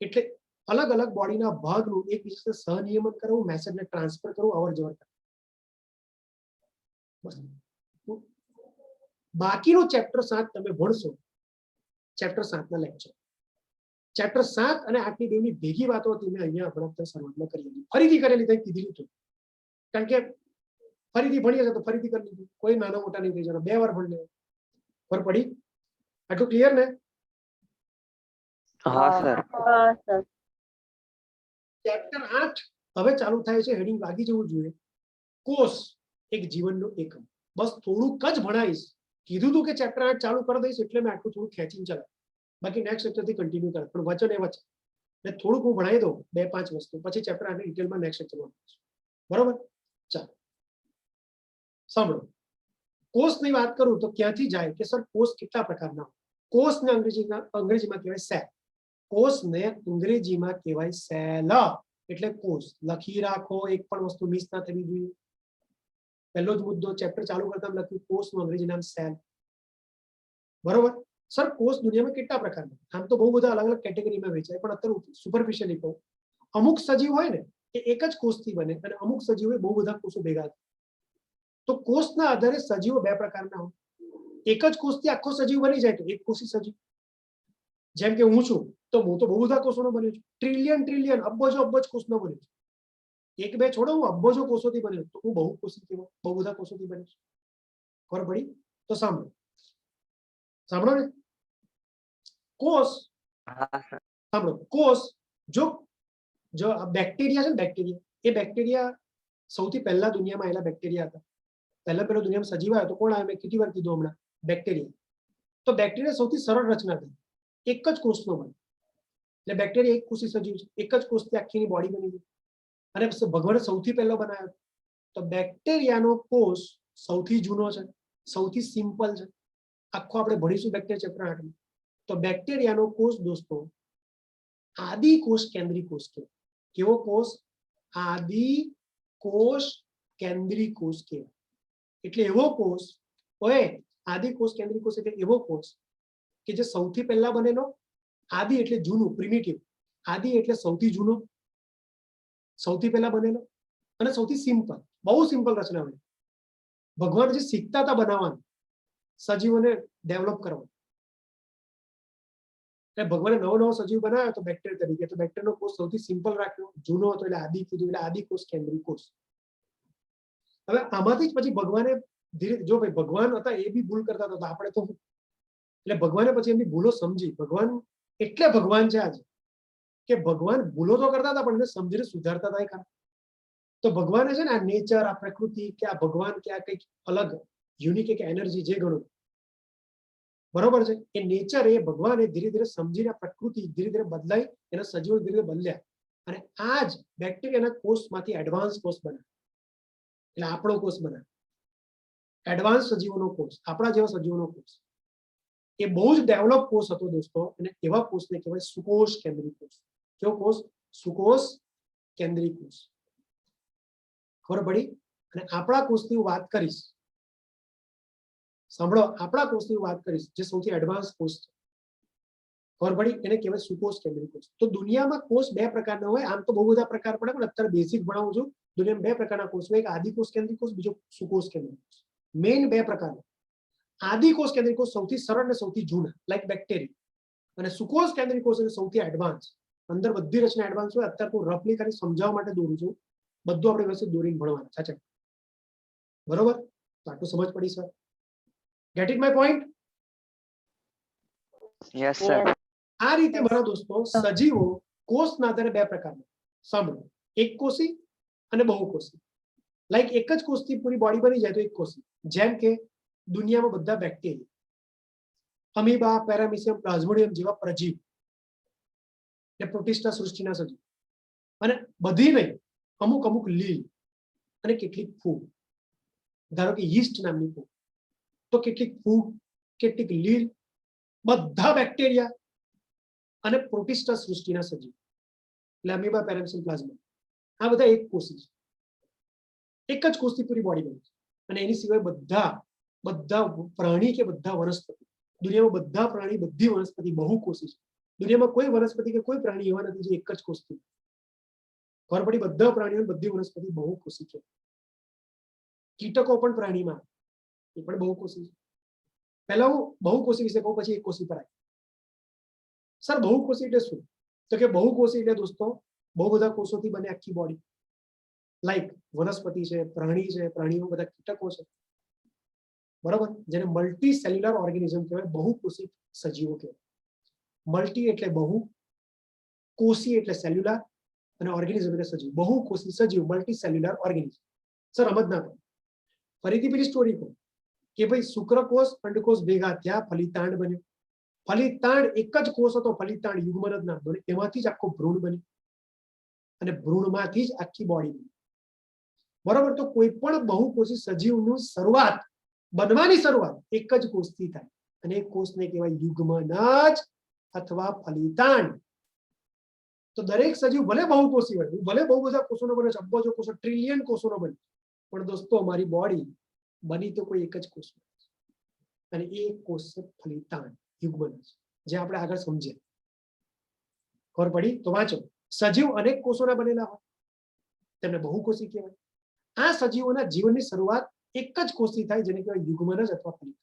એટલે અલગ અલગ બોડીના ભાગનું એકબીજા સાથે સહનિયમન કરવું, મેસેજને ટ્રાન્સફર કરવું, અવર જવર કરવું. બાકીનો ચેપ્ટર 7 તમે ભણશો, ચેપ્ટર 7ના લેક્ચર. ચેપ્ટર 7 અને 8ની બેની ભેગી વાતો હતી, મેં અહીંયા ભણતર શરૂઆતમાં કરી હતી, ફરીથી કરેલી, ત્યાં કીધી હતું. કારણ કે ફરીથી ભણીએ છે તો ફરીથી કરી લીધું, કોઈ નાના મોટા નહીં થઈ જવાનો, 2 વાર ભણી લેવું. ખબર પડી? આટલું ક્લિયર ને? હા સર. ચેપ્ટર 8 હવે ચાલુ થાય છે. હેડિંગ વાગી જવું જોઈએ. કોષ એક જીવનનો એકમ. બસ થોડુંક જ ભણાવીશ. કીધું તું કે ચેપ્ટર 8 ચાલુ કરી દઈશ, એટલે મેં આટલું થોડું ખેંચીને ચલાવ્યું. બાકી નેક્સ્ટ લેક્ચરથી કન્ટિન્યુ કરે, પણ વચન એ વચન. એટલે થોડુંક હું ભણાવી દઉં, 2-5 વસ્તુ, પછી ચેપ્ટર 8 ડિટેલમાં નેક્સ્ટ લેક્ચરમાં ભણીશું. બરોબર? ચાલો સાંભળો. કોષની વાત કરું તો ક્યાંથી જાય કે સર કોષ કેટલા પ્રકારના હોય? કોષને અંગ્રેજીમાં કહેવાય સેલ. કોષને અંગ્રેજીમાં કહેવાય સેલ, એટલે કોષ. લખી રાખો, એક પણ વસ્તુ મિસ ના થવી જોઈએ. પહેલો જ મુદ્દો, ચેપ્ટર ચાલુ કરતા લખ્યું કોષનું અંગ્રેજી નામ સેલ. બરોબર? સર કોષ દુનિયામાં કેટલા પ્રકારના? આમ તો બહુ બધા અલગ અલગ કેટેગરીમાં વેચાય, પણ અત્યારે સુપરફિશિયલી કહું, અમુક સજીવ હોય ને એ એક જ કોષથી બને, અને અમુક સજીવો બહુ બધા કોષો ભેગા થાય. તો કોષના આધારે સજીવો 2 પ્રકારના હોય. એક જ કોષથી આખો સજીવ બની જાય તો એક કોષી સજીવ. જેમ કે હું છું, તો હું તો બહુ બધા કોષોનો બન્યો છું. ટ્રિલિયન અબજો કોષનો બન્યો છું. 1-2 છોડો, હું અબજો કોષોથી બન્યો, તો હું બહુ કોષી કહેવાય, બહુ બધા કોષોથી બન્યો છું. ખબર પડી? તો સાંભળો ને. કોષ, સાંભળો, કોષ જો બેક્ટેરિયા છે ને, બેક્ટેરિયા, એ બેક્ટેરિયા સૌથી પહેલા દુનિયામાં આવેલા બેક્ટેરિયા હતા. પહેલા દુનિયામાં સજીવ આવ્યો તો કોણ આવે? મેં કેટલી વાર કીધું હમણાં, બેક્ટેરિયા. તો બેક્ટેરિયા સૌથી સરળ રચના થઈ, એક જ કોષનો બને. એટલે બેક્ટેરિયા એક કોષી સજીવ છે, એક જ કોષથી આખીની બોડી બની ગઈ. અને ભગવાને સૌથી પહેલો બનાવ્યો. તો બેક્ટેરિયાનો કોષ સૌથી જૂનો છે, સૌથી સિમ્પલ છે. આખો આપણે ભણીશું બેક્ટેરિયા ચેપ્ટર 8માં. તો બેક્ટેરિયાનો કોષ દોસ્તો આદિ કોષ કેન્દ્રી કોષ કહેવાય. કેવો કોષ? આદિ કોષ કેન્દ્રી કોષ કહેવાય. એટલે એવો કોષ હોય, આદિ કોષ કેન્દ્રી કોષ એટલે એવો કોષ કે જે સૌથી પહેલા બનેલો. આદિ એટલે જૂનું, પ્રિમિટિવ. આદિ એટલે સૌથી જૂનો, સૌથી પહેલા બનેલો અને સૌથી સિમ્પલ. બહુ સિમ્પલ રચના હોય. ભગવાન જે શીખતા હતા બનાવવાનું, સજીવોને ડેવલપ કરવાનું, એટલે ભગવાને નવો નવો સજીવ બનાવ્યો તો બેક્ટેરિયા તરીકે. તો બેક્ટેરિયાનો કોષ સૌથી સિમ્પલ રાખ્યો, જૂનો હતો એટલે આદિ કીધું, એટલે આદિ કોષ કેન્દ્રી કોષ. હવે આમાંથી જ પછી ભગવાને ધીરે, જો ભાઈ ભગવાન હતા એ બી ભૂલ કરતા હતા, આપણે તો એટલે ભગવાને પછી એમની ભૂલો સમજી. ભગવાન એટલે ભગવાન છે આજે કે ભગવાન ભૂલો તો કરતા હતા પણ એને સમજીને સુધારતા હતા. ખરા તો ભગવાને છે ને આ નેચર, આ પ્રકૃતિ, કે આ ભગવાન, કે આ કંઈક અલગ યુનિક એક એનર્જી જે ગણો, બરોબર છે, એ નેચર એ ભગવાને ધીરે ધીરે સમજીને પ્રકૃતિ ધીરે ધીરે બદલાઈ, એના સજીવો ધીરે ધીરે બદલ્યા અને આ જ બેક્ટેરિયાના કોષમાંથી એડવાન્સ કોષ બને. એટલે આપણો કોષ બને, એડવાન્સ સજીવોનો કોષ, આપણા જેવા સજીવોનો કોષ. એ બહુ જ ડેવલપ કોષ હતો દોસ્તો, અને એવા કોષને કહેવાય સુકોષ કેન્દ્રી કોષ. કેવો કોષ? સુકોષ કેન્દ્રી કોષ. ખબર પડી? અને આપણા કોષની વાત કરીશ, સાંભળો, આપણા કોષની વાત કરીશ જે સૌથી એડવાન્સ કોષ છે. ખબર પડી? એને કહેવાય સુકોષ કેન્દ્રી કોષ. તો દુનિયામાં કોષ બે પ્રકારના હોય. આમ તો બહુ બધા પ્રકાર પડે પણ અત્યારે બેઝિક ભણાવું છું. દુનિયામાં બે પ્રકારના કોષ હોય, એક આદિ કોષ કેન્દ્રી કોષ, બીજો સુકોષ કેન્દ્રી કોષ. મેઇન બે પ્રકારના. આદિ કોષ કેન્દ્રી કોષ સૌથી સરળ અને સૌથી જૂના, લાઈક બેક્ટેરિયા. અને સુકોષ કેન્દ્રી કોષ એટલે સૌથી એડવાન્સ. અંદર બધી રચના એડવાન્સ હોય. અત્યારે હું રફલી ખાલી સમજાવવા માટે દોરું છું, બધું આપણે વ્યવસ્થિત દોરીને ભણવાનું. સાચા? બરોબર? તો આટલું સમજ પડી sir? Get it my point? Yes sir. આ રીતે મારા દોસ્તો સજીવો કોષના આધારે બે પ્રકારના. સાંભળો, એક કોષી અને બહુકોષી. લાઈક એક જ કોષથી પૂરી બોડી બની જાય તો એક કોષી. જેમ કે દુનિયામાં બધા બેક્ટેરિયા, અમીબા, પેરામીશિયમ, પ્લાઝ્મોડિયમ જેવા પ્રજીવ, એટલે પ્રોટિસ્ટા સૃષ્ટિના સજીવ. અને બધી નહીં, અમુક અમુક લીલ અને કેટલીક ફૂગ. ધારો કે યીસ્ટ નામની ફૂગ, તો કેટલીક ફૂગ, કેટલીક લીલ, બધા બેક્ટેરિયા અને પ્રોટિસ્ટા સૃષ્ટિના સજીવ, એટલે અમીબા, પેરામીશિયમ, પ્લાઝ્મોડિયમ, આ બધા એક કોષી છે. એક જ કોષથી પૂરી બોડી બને છે. અને એની સિવાય બધા પ્રાણી કે બધા વનસ્પતિ, દુનિયામાં બધા પ્રાણી, બધી વનસ્પતિ બહુકોષી છે. દુનિયામાં કોઈ વનસ્પતિ કે કોઈ પ્રાણી એવા નથી જે એક જ કોષથી. ખબર પડી? બધા પ્રાણીઓ, બધી વનસ્પતિ બહુકોષી છે. કીટકો પણ પ્રાણીમાં એ પણ બહુકોષી છે. પહેલા હું બહુકોષી વિશે કહું, પછી એક કોષી પર આવી. સર બહુકોષી એટલે શું? તો કે બહુકોષી એટલે દોસ્તો બહુ બધા કોષોથી બને આખી બોડી. લાઈક વનસ્પતિ છે, પ્રાણી છે, પ્રાણીઓ બધા કીટકો છે, બરોબર, જેને મલ્ટી સેલ્યુલર ઓર્ગેનિઝમ કહેવાય, બહુકોષી સજીવો કહેવાય. મલ્ટી એટલે બહુ, કોષી એટલે સેલ્યુલર, અને ઓર્ગેનિઝમ એટલે સજીવ. બહુકોષી સજીવ, મલ્ટી સેલ્યુલર ઓર્ગેનિઝમ. સર સમજ ના પડે. ફરીથી પેલી સ્ટોરી કહું કે ભાઈ શુક્રકોષ, અંડકોષ ભેગા થયા, ફલિતાંડ બન્યો. ફલિતાંડ એક જ કોષ હતો, ફલિતાંડ યુગ્મન જ નામ, એમાંથી જ આખો ભ્રૂણ બન્યો અને ભ્રૂણમાંથી જ આખી બોડી બની. બરોબર? તો કોઈ પણ બહુકોષી સજીવનું શરૂઆત, બનવાની શરૂઆત એક જ કોષથી થાય અને એ કોષને કહેવાય યુગ્મનજ અથવા ફલિતાંડ. તો દરેક સજીવ ભલે બહુકોષી હોય, ભલે બહુ બધા કોષોનો બને, અબજો કોષો, ટ્રિલિયન કોષોનો બને, પણ દોસ્તો અમારી બોડી બની તો કોઈ એક જ કોષ, અને એ કોષ છે ફલિતાંડ, યુગ્મનજ, જે આપણે આગળ સમજીએ. ખબર પડી? તો વાંચો, સજીવ અનેક કોષોના બનેલા હોય, તેમને બહુકોષી કહેવાય. આ સજીવોના જીવનની શરૂઆત એક જ કોષથી થાય, જેને કહેવાય યુગ્મનજ અથવા ફલિતાંડ.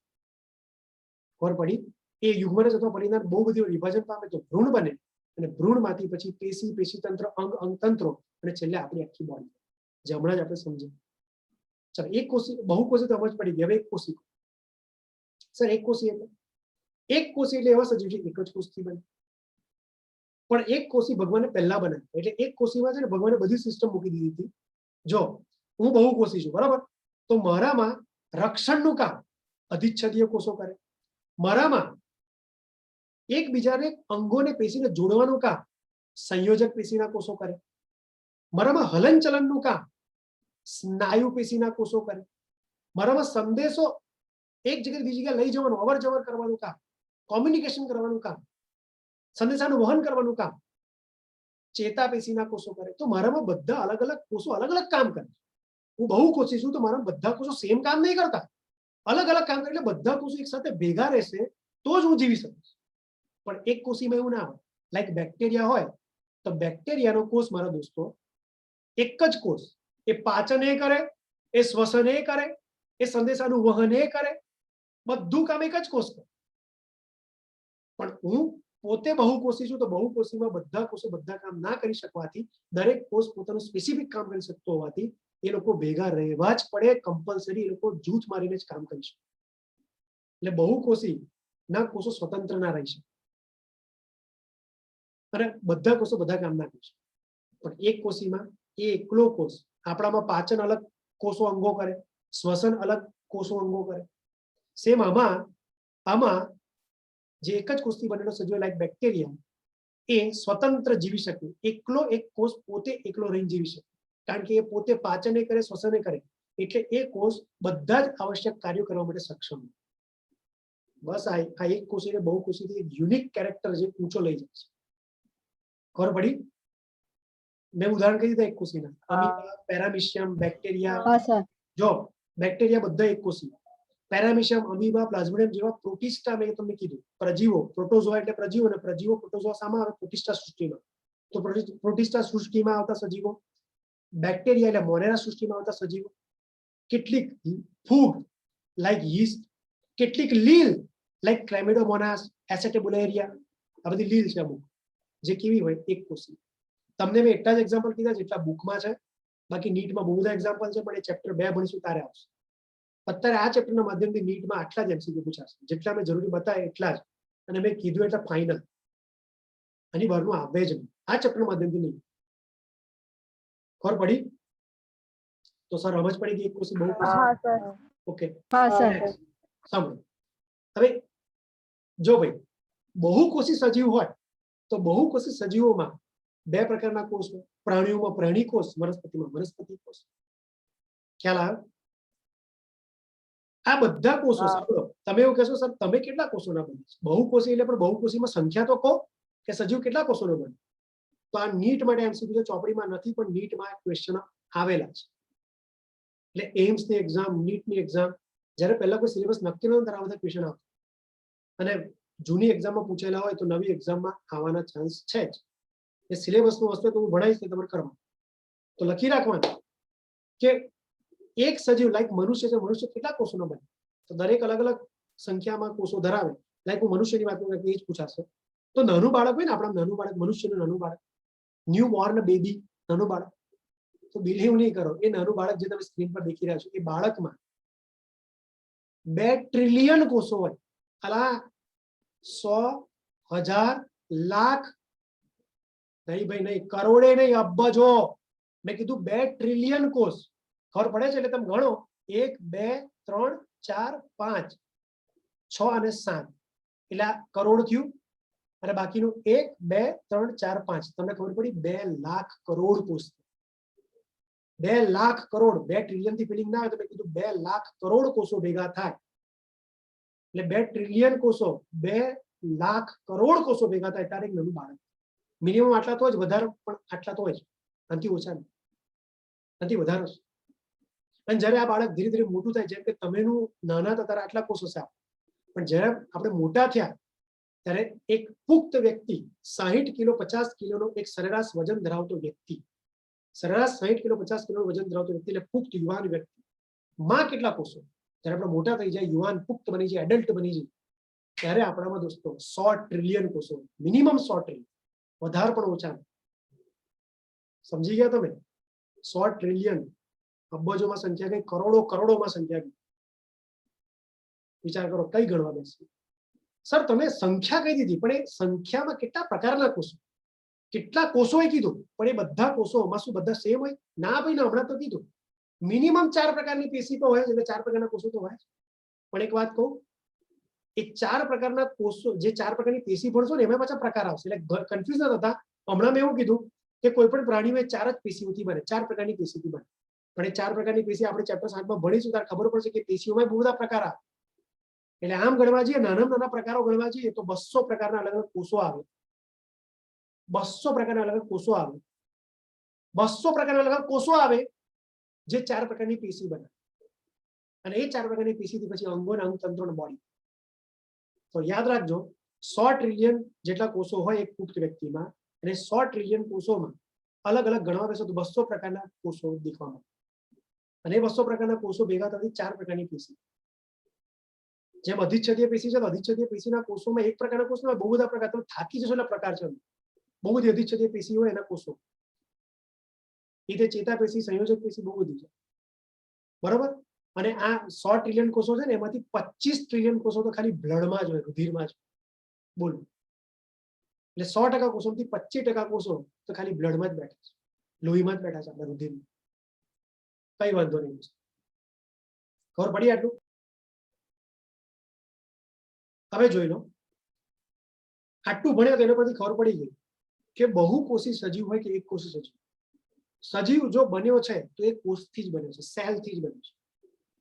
ખબર પડી? એ યુગ્મનજ અથવા ફલિતાંડ બહુ બધી વિભાજન પામે તો ભ્રૂણ બને, અને ભ્રૂણમાંથી પછી પેશી, પેશીતંત્ર, અંગતંત્રો, અને છેલ્લે આપણી આખી બોડી, જે હમણાં જ આપણે સમજીએ. ચાલો, એક કોષી, બહુકોષી તો સમજ પડી ગઈ. હવે એક કોષી. સર એક કોષી એટલે? એક કોષી એટલે એવા સજીવ છે એક જ કોષથી બને. પણ એક કોષી ભગવાને પહેલા બનાવી, એટલે એક કોષીમાં છે ને ભગવાને બધી સિસ્ટમ મૂકી દીધી હતી. જો હું બહુકોષી છું, બરાબર, તો મારામાં રક્ષણનું કામ અધિચ્છદીય કોષો કરે. મારામાં એકબીજાને અંગોને પેશીને જોડવાનું કામ સંયોજક પેશીના કોષો કરે. મારામાં હલનચલનનું કામ સ્નાયુ પેશીના કોષો કરે. મારામાં સંદેશો એક જગ્યાએ બીજી જગ્યાએ લઈ જવાનું, અવર જવર કરવાનું કામ કોમ્યુનિકેશન કરવાનું કામ, સંદેશાનું વહન કરવાનું કામ ચેતાપેશીના કોષો કરે. તો મારામાં બધા અલગ અલગ કોષો અલગ અલગ કામ કરે. હું બહુ કોષી છું તો મારા બધા કોષો સેમ કામ નહીં કરતા, અલગ અલગ કામ કરે. એટલે બધા કોષો એક સાથે ભેગા રહેશે તો જ હું જીવી શકીશ. પણ એક કોષીમાં એવું ના હોય. લાઈક બેક્ટેરિયા હોય તો બેક્ટેરિયાનો કોષ મારા દોસ્તો એક જ કોષ, એ પાચન એ કરે, એ શ્વસન એ કરે, એ સંદેશાનું વહન એ કરે, બધું કામ એક જ કોષ કરે. પણ હું પોતે બહુકોષી છું તો બહુકોષીમાં બધા કોષો બધા કામ ના કરી શકવાથી, દરેક કોષ પોતાનું સ્પેસિફિક કામ કરી શકતો હોવાથી એ લોકો ભેગા રહેવા જ પડે. કમ્પલસરી એ લોકો જૂથ મારીને જ કામ કરી શકે. એટલે બહુકોષી ના કોષો સ્વતંત્ર ના રહી શકે અને બધા કોષો બધા કામ ના કરી શકે. પણ એક કોષીમાં એ એકલો કોષ, આપણામાં પાચન અલગ કોષો અંગો કરે, શ્વસન અલગ કોષો અંગો કરે. સેમ આમાં જે એક જ કોષથી બનેલો સજીવ લાઈક બેક્ટેરિયા એ સ્વતંત્ર જીવી શકે. એકલો એક કોષ પોતે એકલો રહીને જીવી શકે, કારણ કે એ પોતે પાચન કરે, શ્વસન કરે. એટલે એ કોષ બધા જ આવશ્યક કાર્યો કરવા માટે સક્ષમ. બસ આ એક કોષીને બહુકોષીથી એક યુનિક કેરેક્ટર જે ઊંચો લઈ જાય છે. ખબર પડી? મેં ઉદાહરણ કહી દીધા એક કોષીના. Amoeba, paramecium, bacteria. હા સર. જો બેક્ટેરિયા બધા એક કોષી, પેરામીશિયમ, અમીબા, પ્લાઝ્મોડિયમ જેવા પ્રોટિસ્ટા મેં તમને કીધું, પ્રજીવો, પ્રોટોઝોઆ એટલે પ્રજીવો, અને પ્રજીવો પ્રોટોઝોઆ સામા આવે પ્રોટિસ્ટા સૃષ્ટિમાં. તો પ્રોટિસ્ટા સૃષ્ટિમાં આવતા સજીવો, બેક્ટેરિયા એટલે મોનેરા સૃષ્ટિમાં આવતા સજીવો, કેટલીક ફૂગ લાઈક યીસ્ટ, કેટલીક લીલ લાઈક ક્લેમિડોમોનાસ, એસેટેબુલેરિયા, આ બધી લીલ છે અમુક જે કેવી હોય એક કોષી. તમને મેં એટલા જ એક્ઝામ્પલ કીધા જેટલા બુકમાં છે, બાકી નીટમાં બહુ બધા એક્ઝામ્પલ છે, પણ એ ચેપ્ટર 2 ભણીશું ત્યારે આવશે. અત્યારે આ ચેપ્ટરના માધ્યમથી નીટમાં આટલા જ એમસીક્યુ પૂછાશે, જેટલા મેં જરૂરી બતાવ્યા એટલા જ, અને મેં કીધું એટલે ફાઇનલ. આની બહારનું આવે જ નહીં આ ચેપ્ટરના માધ્યમથી નહીં. ખબર પડી? તો સર સમજ પડી ગઈ એક કોષી બહુ કોષી? હા સર. ઓકે. હા સર. સાંભળો હવે, જો ભાઈ બહુકોષી સજીવ હોય તો બહુકોષી સજીવોમાં બે પ્રકારના કોષ હોય. પ્રાણીઓમાં પ્રાણી કોષ, વનસ્પતિમાં વનસ્પતિ કોષ. ખ્યાલ આવ્યો? આ બધા કોષો સાંભળો, તમે એવું કહેશો સર તમે કેટલા કોષોના બને છે? બહુકોષી એટલે પણ બહુકોષીમાં સંખ્યા તો કહો કે સજીવ કેટલા કોષોનો બને. તો આ નીટ માટે એમસીક્યુ ચોપડીમાં નથી, પણ નીટમાં ક્વેશ્ચન આવેલા છે. એટલે એમ્સની એક્ઝામ, નીટની એક્ઝામ, જ્યારે પહેલા કોઈ સિલેબસ નક્કી નહોતો ત્યારે આ બધા ક્વેશ્ચન આવતા, અને જૂની એક્ઝામમાં પૂછેલા હોય તો નવી એક્ઝામમાં આવવાના ચાન્સ છે જ. એ સિલેબસનું વસ્તુ તો હું ભણાવીશ કે તમારે કરવાનું. તો લખી રાખવાનું કે એક સજીવ લાઈક મનુષ્ય છે, મનુષ્ય કેટલા કોષોનો બને? તો દરેક અલગ અલગ સંખ્યામાં કોષો ધરાવે. લાઈક હું મનુષ્યની વાત કરું એ જ પૂછાશે. તો નાનું બાળક હોય ને, આપણા નાનું બાળક, મનુષ્યનું નાનું બાળક, ન્યૂ બોર્ન બેબી, નાનું બાળક, તો બિલીવ નહીં કરો, એ નાનું બાળક જે તમે સ્ક્રીન પર દેખી રહ્યા છો એ બાળકમાં 2 ટ્રિલિયન કોષો હોય. અલા 100, 1000, લાખ નહીં ભાઈ, નહીં કરોડે, નહીં અબજો. મેં કીધું 2 ટ્રિલિયન કોષ. ખબર પડે છે? એટલે તમે ગણો 1, 2, 3, 4, 5, 6 અને 7 એટલે કરોડ થયું, અને બાકીનું 1, 2, 3, 4, 5 તમને ખબર પડી 2 લાખ કરોડ કોષ. 2 લાખ કરોડ, 2 ટ્રિલિયન થી ફિલિંગ ના આવે તો મેં કીધું 2 લાખ કરોડ કોષો ભેગા થાય એટલે 2 ટ્રિલિયન કોષો, 2 લાખ કરોડ કોષો ભેગા થાય ત્યારે એક નાનું બાળક. મિનિમમ આટલા તો જ, વધારે પણ આટલા તો જ, આનાથી ઓછા નહીં, આનાથી વધારે. અને જ્યારે આ બાળક ધીરે ધીરે મોટું થાય, જેમ કે તમેનું નાના હતા ત્યારે આટલા કોષો છે, પણ જ્યારે આપણે મોટા થયા ત્યારે એક પુખ્ત વ્યક્તિ 60 કિલો 50 કિલોનો એક સરેરાશ વજન ધરાવતો વ્યક્તિ, સરેરાશ 60 કિલો 50 કિલો વજન ધરાવતો વ્યક્તિ એટલે પુખ્ત યુવાન વ્યક્તિ માં કેટલા કોષો? જ્યારે આપણે મોટા થઈ જાય, યુવાન પુખ્ત બની જાય, એડલ્ટ બની જાય, ત્યારે આપણામાં દોસ્તો 100 ટ્રિલિયન કોષો, મિનિમમ 100 ટ્રિલિયન, વધારે પણ ઓછા. સમજી ગયા તમે? 100 ટ્રિલિયન, અબજોમાં સંખ્યા કઈ, કરોડો કરોડોમાં સંખ્યા કઈ. વિચાર કરો કઈ ગણવા બેસી. સર તમે સંખ્યા કહી દીધી, પણ એ સંખ્યામાં કેટલા પ્રકારના કોષો, કેટલા કોષો એ કીધું, પણ એ બધા કોષોમાં શું બધા સેમ હોય? ના ભાઈ ના, હમણાં તો કીધું મિનિમમ 4 પ્રકારની પેશી તો હોય, એટલે 4 પ્રકારના કોષો તો હોય. પણ એક વાત કહું, એ 4 પ્રકારના કોષો, જે 4 પ્રકારની પેશી ભણશો ને એમાં પાછા પ્રકાર આવશે, એટલે કન્ફ્યુઝ ન થતા. હમણાં મેં એવું કીધું કે કોઈ પણ પ્રાણીઓ 4 જ પેશીઓથી બને, 4 પ્રકારની પેશીથી બને. પણ એ 4 પ્રકારની પેશી આપણે ચેપ્ટર 7 માં ભણીશું ત્યારે ખબર પડશે કે પેશીઓમાં બહુ બધા પ્રકાર આવે. એટલે આમ ગણવા જઈએ, નાના પ્રકારો ગણવા જઈએ તો 200 પ્રકારના અલગ અલગ કોષો આવે. 200 પ્રકારના અલગ અલગ કોષો આવે. 200 પ્રકારના અલગ અલગ કોષો આવે જે 4 પ્રકારની પેશી બનાવે. અને એ 4 પ્રકારની પેશીથી પછી અંગો અને અંગતંત્રો બોડી. તો યાદ રાખજો, 100 ટ્રિલિયન જેટલા કોષો હોય એક પુખ્ત વ્યક્તિમાં, અને 100 ટ્રિલિયન કોષોમાં અલગ અલગ ગણવા બેસો તો 200 પ્રકારના કોષો દેખવા મળે. અને એ 200 પ્રકારના કોષો ભેગા થતી 4 પ્રકારની પેશી. જેમ અધિચ્છદીય પેશી છે તો અધિચ્છદીય પેશીના કોષોમાં એક પ્રકારના કોષમાં બહુ બધા પ્રકાર, તમે થાકી જશો એટલા પ્રકાર છે. બહુ બધી અધિચ્છદીય પેશી હોય એના કોષો. એ રીતે ચેતાપેશી, સંયોજક પેશી બહુ બધી છે. બરોબર? અને આ 100 ટ્રિલિયન કોષો છે ને, એમાંથી 25 ટ્રિલિયન કોષો તો ખાલી બ્લડમાં જ હોય, રુધિરમાં જ. બોલો, એટલે 100% કોષોમાંથી 25% કોષો તો ખાલી બ્લડમાં જ બેઠા છે, લોહીમાં જ બેઠા છે, આપણા રુધિરમાં. કઈ વાંધો નહીં. ખબર પડી આટલું? હવે જોઈ લો, આટલું ભણ્યા તો એના પરથી ખબર પડી ગઈ કે બહુકોષી સજીવ હોય કે એક કોષી સજીવ. સજીવ જો બન્યો છે તો એ કોષથી જ બન્યો છે, સેલથી જ બન્યો છે.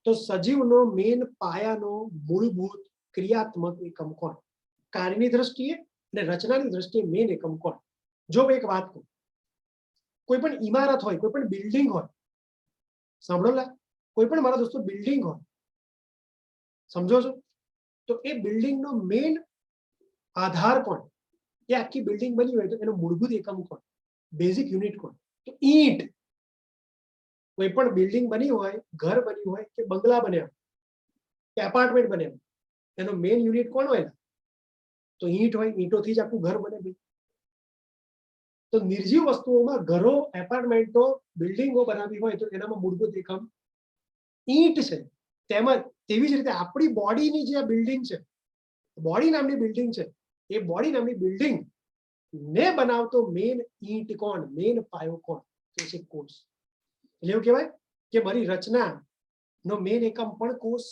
તો સજીવનો મેન પાયાનો મૂળભૂત ક્રિયાત્મક એકમ કોણ? કાર્યની દ્રષ્ટિએ અને રચનાની દ્રષ્ટિએ મેન એકમ કોણ? જો એક વાત કહું, કોઈ પણ ઇમારત હોય, કોઈ પણ બિલ્ડિંગ હોય, સાંભળો લા, કોઈ પણ મારા દોસ્તો બિલ્ડિંગ હોય, સમજો છો? તો એ બિલ્ડિંગનો મેન આધાર કોણ? એ આખી બિલ્ડિંગ બની હોય તો એનો મૂળભૂત એકમ કોણ? બેઝિક યુનિટ કોણ? તો ઈંટ. કોઈ પણ બિલ્ડિંગ બની હોય, ઘર બન્યું હોય કે બંગલા બન્યા કે એપાર્ટમેન્ટ બન્યા, એનો મેઇન યુનિટ કોણ હોય? તો ઈંટ હોય. ઈંટોથી જ આખું ઘર બને. તો નિર્જીવ વસ્તુઓમાં ઘરો, એપાર્ટમેન્ટો, બિલ્ડિંગો બનાવી હોય તો એનામાં મૂળભૂત એકમ ઈંટ છે. તેમજ તેવી જ રીતે આપણી બોડીની જે બિલ્ડિંગ છે, બોડી નામની બિલ્ડિંગ છે, એ બોડી નામની બિલ્ડિંગ ને બનાવતો મેઇન ઈંટ કોણ? મેઇન પાયો કોણ? તો છે કોષ. એટલે એવું કહેવાય કે મારી રચનાનો મેઇન એકમ પણ કોષ,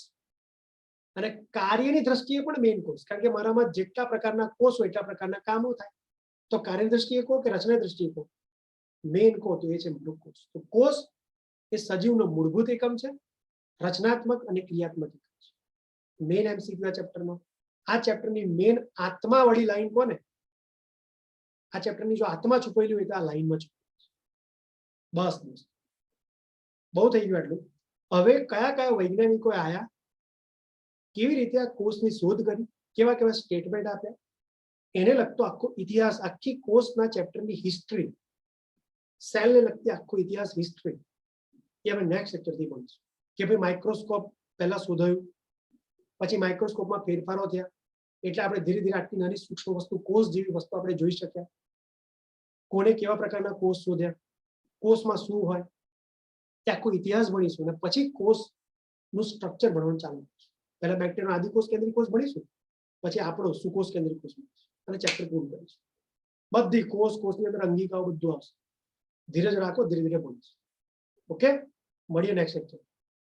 અને કાર્યની દ્રષ્ટિએ પણ મેઇન કોષ. કારણ કે મારામાં જેટલા પ્રકારના કોષ હોય એટલા પ્રકારના કામો થાય. તો કાર્યની દ્રષ્ટિએ કહો કે રચનાની દ્રષ્ટિએ કહો, મેઇન કહો તો એ છે કોષ. તો કોષ એ સજીવનો મૂળભૂત એકમ છે, રચનાત્મક અને ક્રિયાત્મક એકમ છે. મેઇન એમસીક્યુ આ ચેપ્ટરમાં. આ ચેપ્ટરની મેઇન આત્મા વાળી લાઈન કોને? આ ચેપ્ટરની જો આત્મા છુપાયેલી હોય તો આ લાઈનમાં છુપાયેલી છે. બસ બસ, બહુ થઈ ગયું આટલું. હવે કયા કયા વૈજ્ઞાનિકો આયા, કેવી રીતે આ કોષની શોધ કરી, કેવા કેવા સ્ટેટમેન્ટ આપ્યા, એને લગતો આખો ઇતિહાસ, આખી કોષના ચેપ્ટરની હિસ્ટ્રી, સેલને લગતી આખો ઇતિહાસ, હિસ્ટ્રી, એ અમે નેક્સ્ટ લેક્ચરથી ભણીશું. કે ભાઈ માઇક્રોસ્કોપ પહેલા શોધાયું, પછી માઇક્રોસ્કોપમાં ફેરફારો થયા, એટલે આપણે ધીરે ધીરે આટલી નાની સૂક્ષ્મ વસ્તુ, કોષ જેવી વસ્તુ આપણે જોઈ શક્યા. કોને કેવા પ્રકારના કોષ શોધ્યા, કોષમાં શું હોય, તે આખો ઇતિહાસ ભણીશું. અને પછી કોષનું સ્ટ્રક્ચર ભણવાનું ચાલુ કરીશું. પહેલા બેક્ટેરિયાનો આદિકોષ કેન્દ્રીય કોષ ભણીશું, પછી આપણો સુકોષ કેન્દ્રીય કોષ ભણીશું અને ચેપ્ટર પૂરું કરીશું. બધી કોષની અંદર અંગિકાઓ બધું આવશે. ધીરજ રાખો, ધીરે ધીરે ભણીશું. ઓકે, મળીએ નેક્સ્ટ લેક્ચર.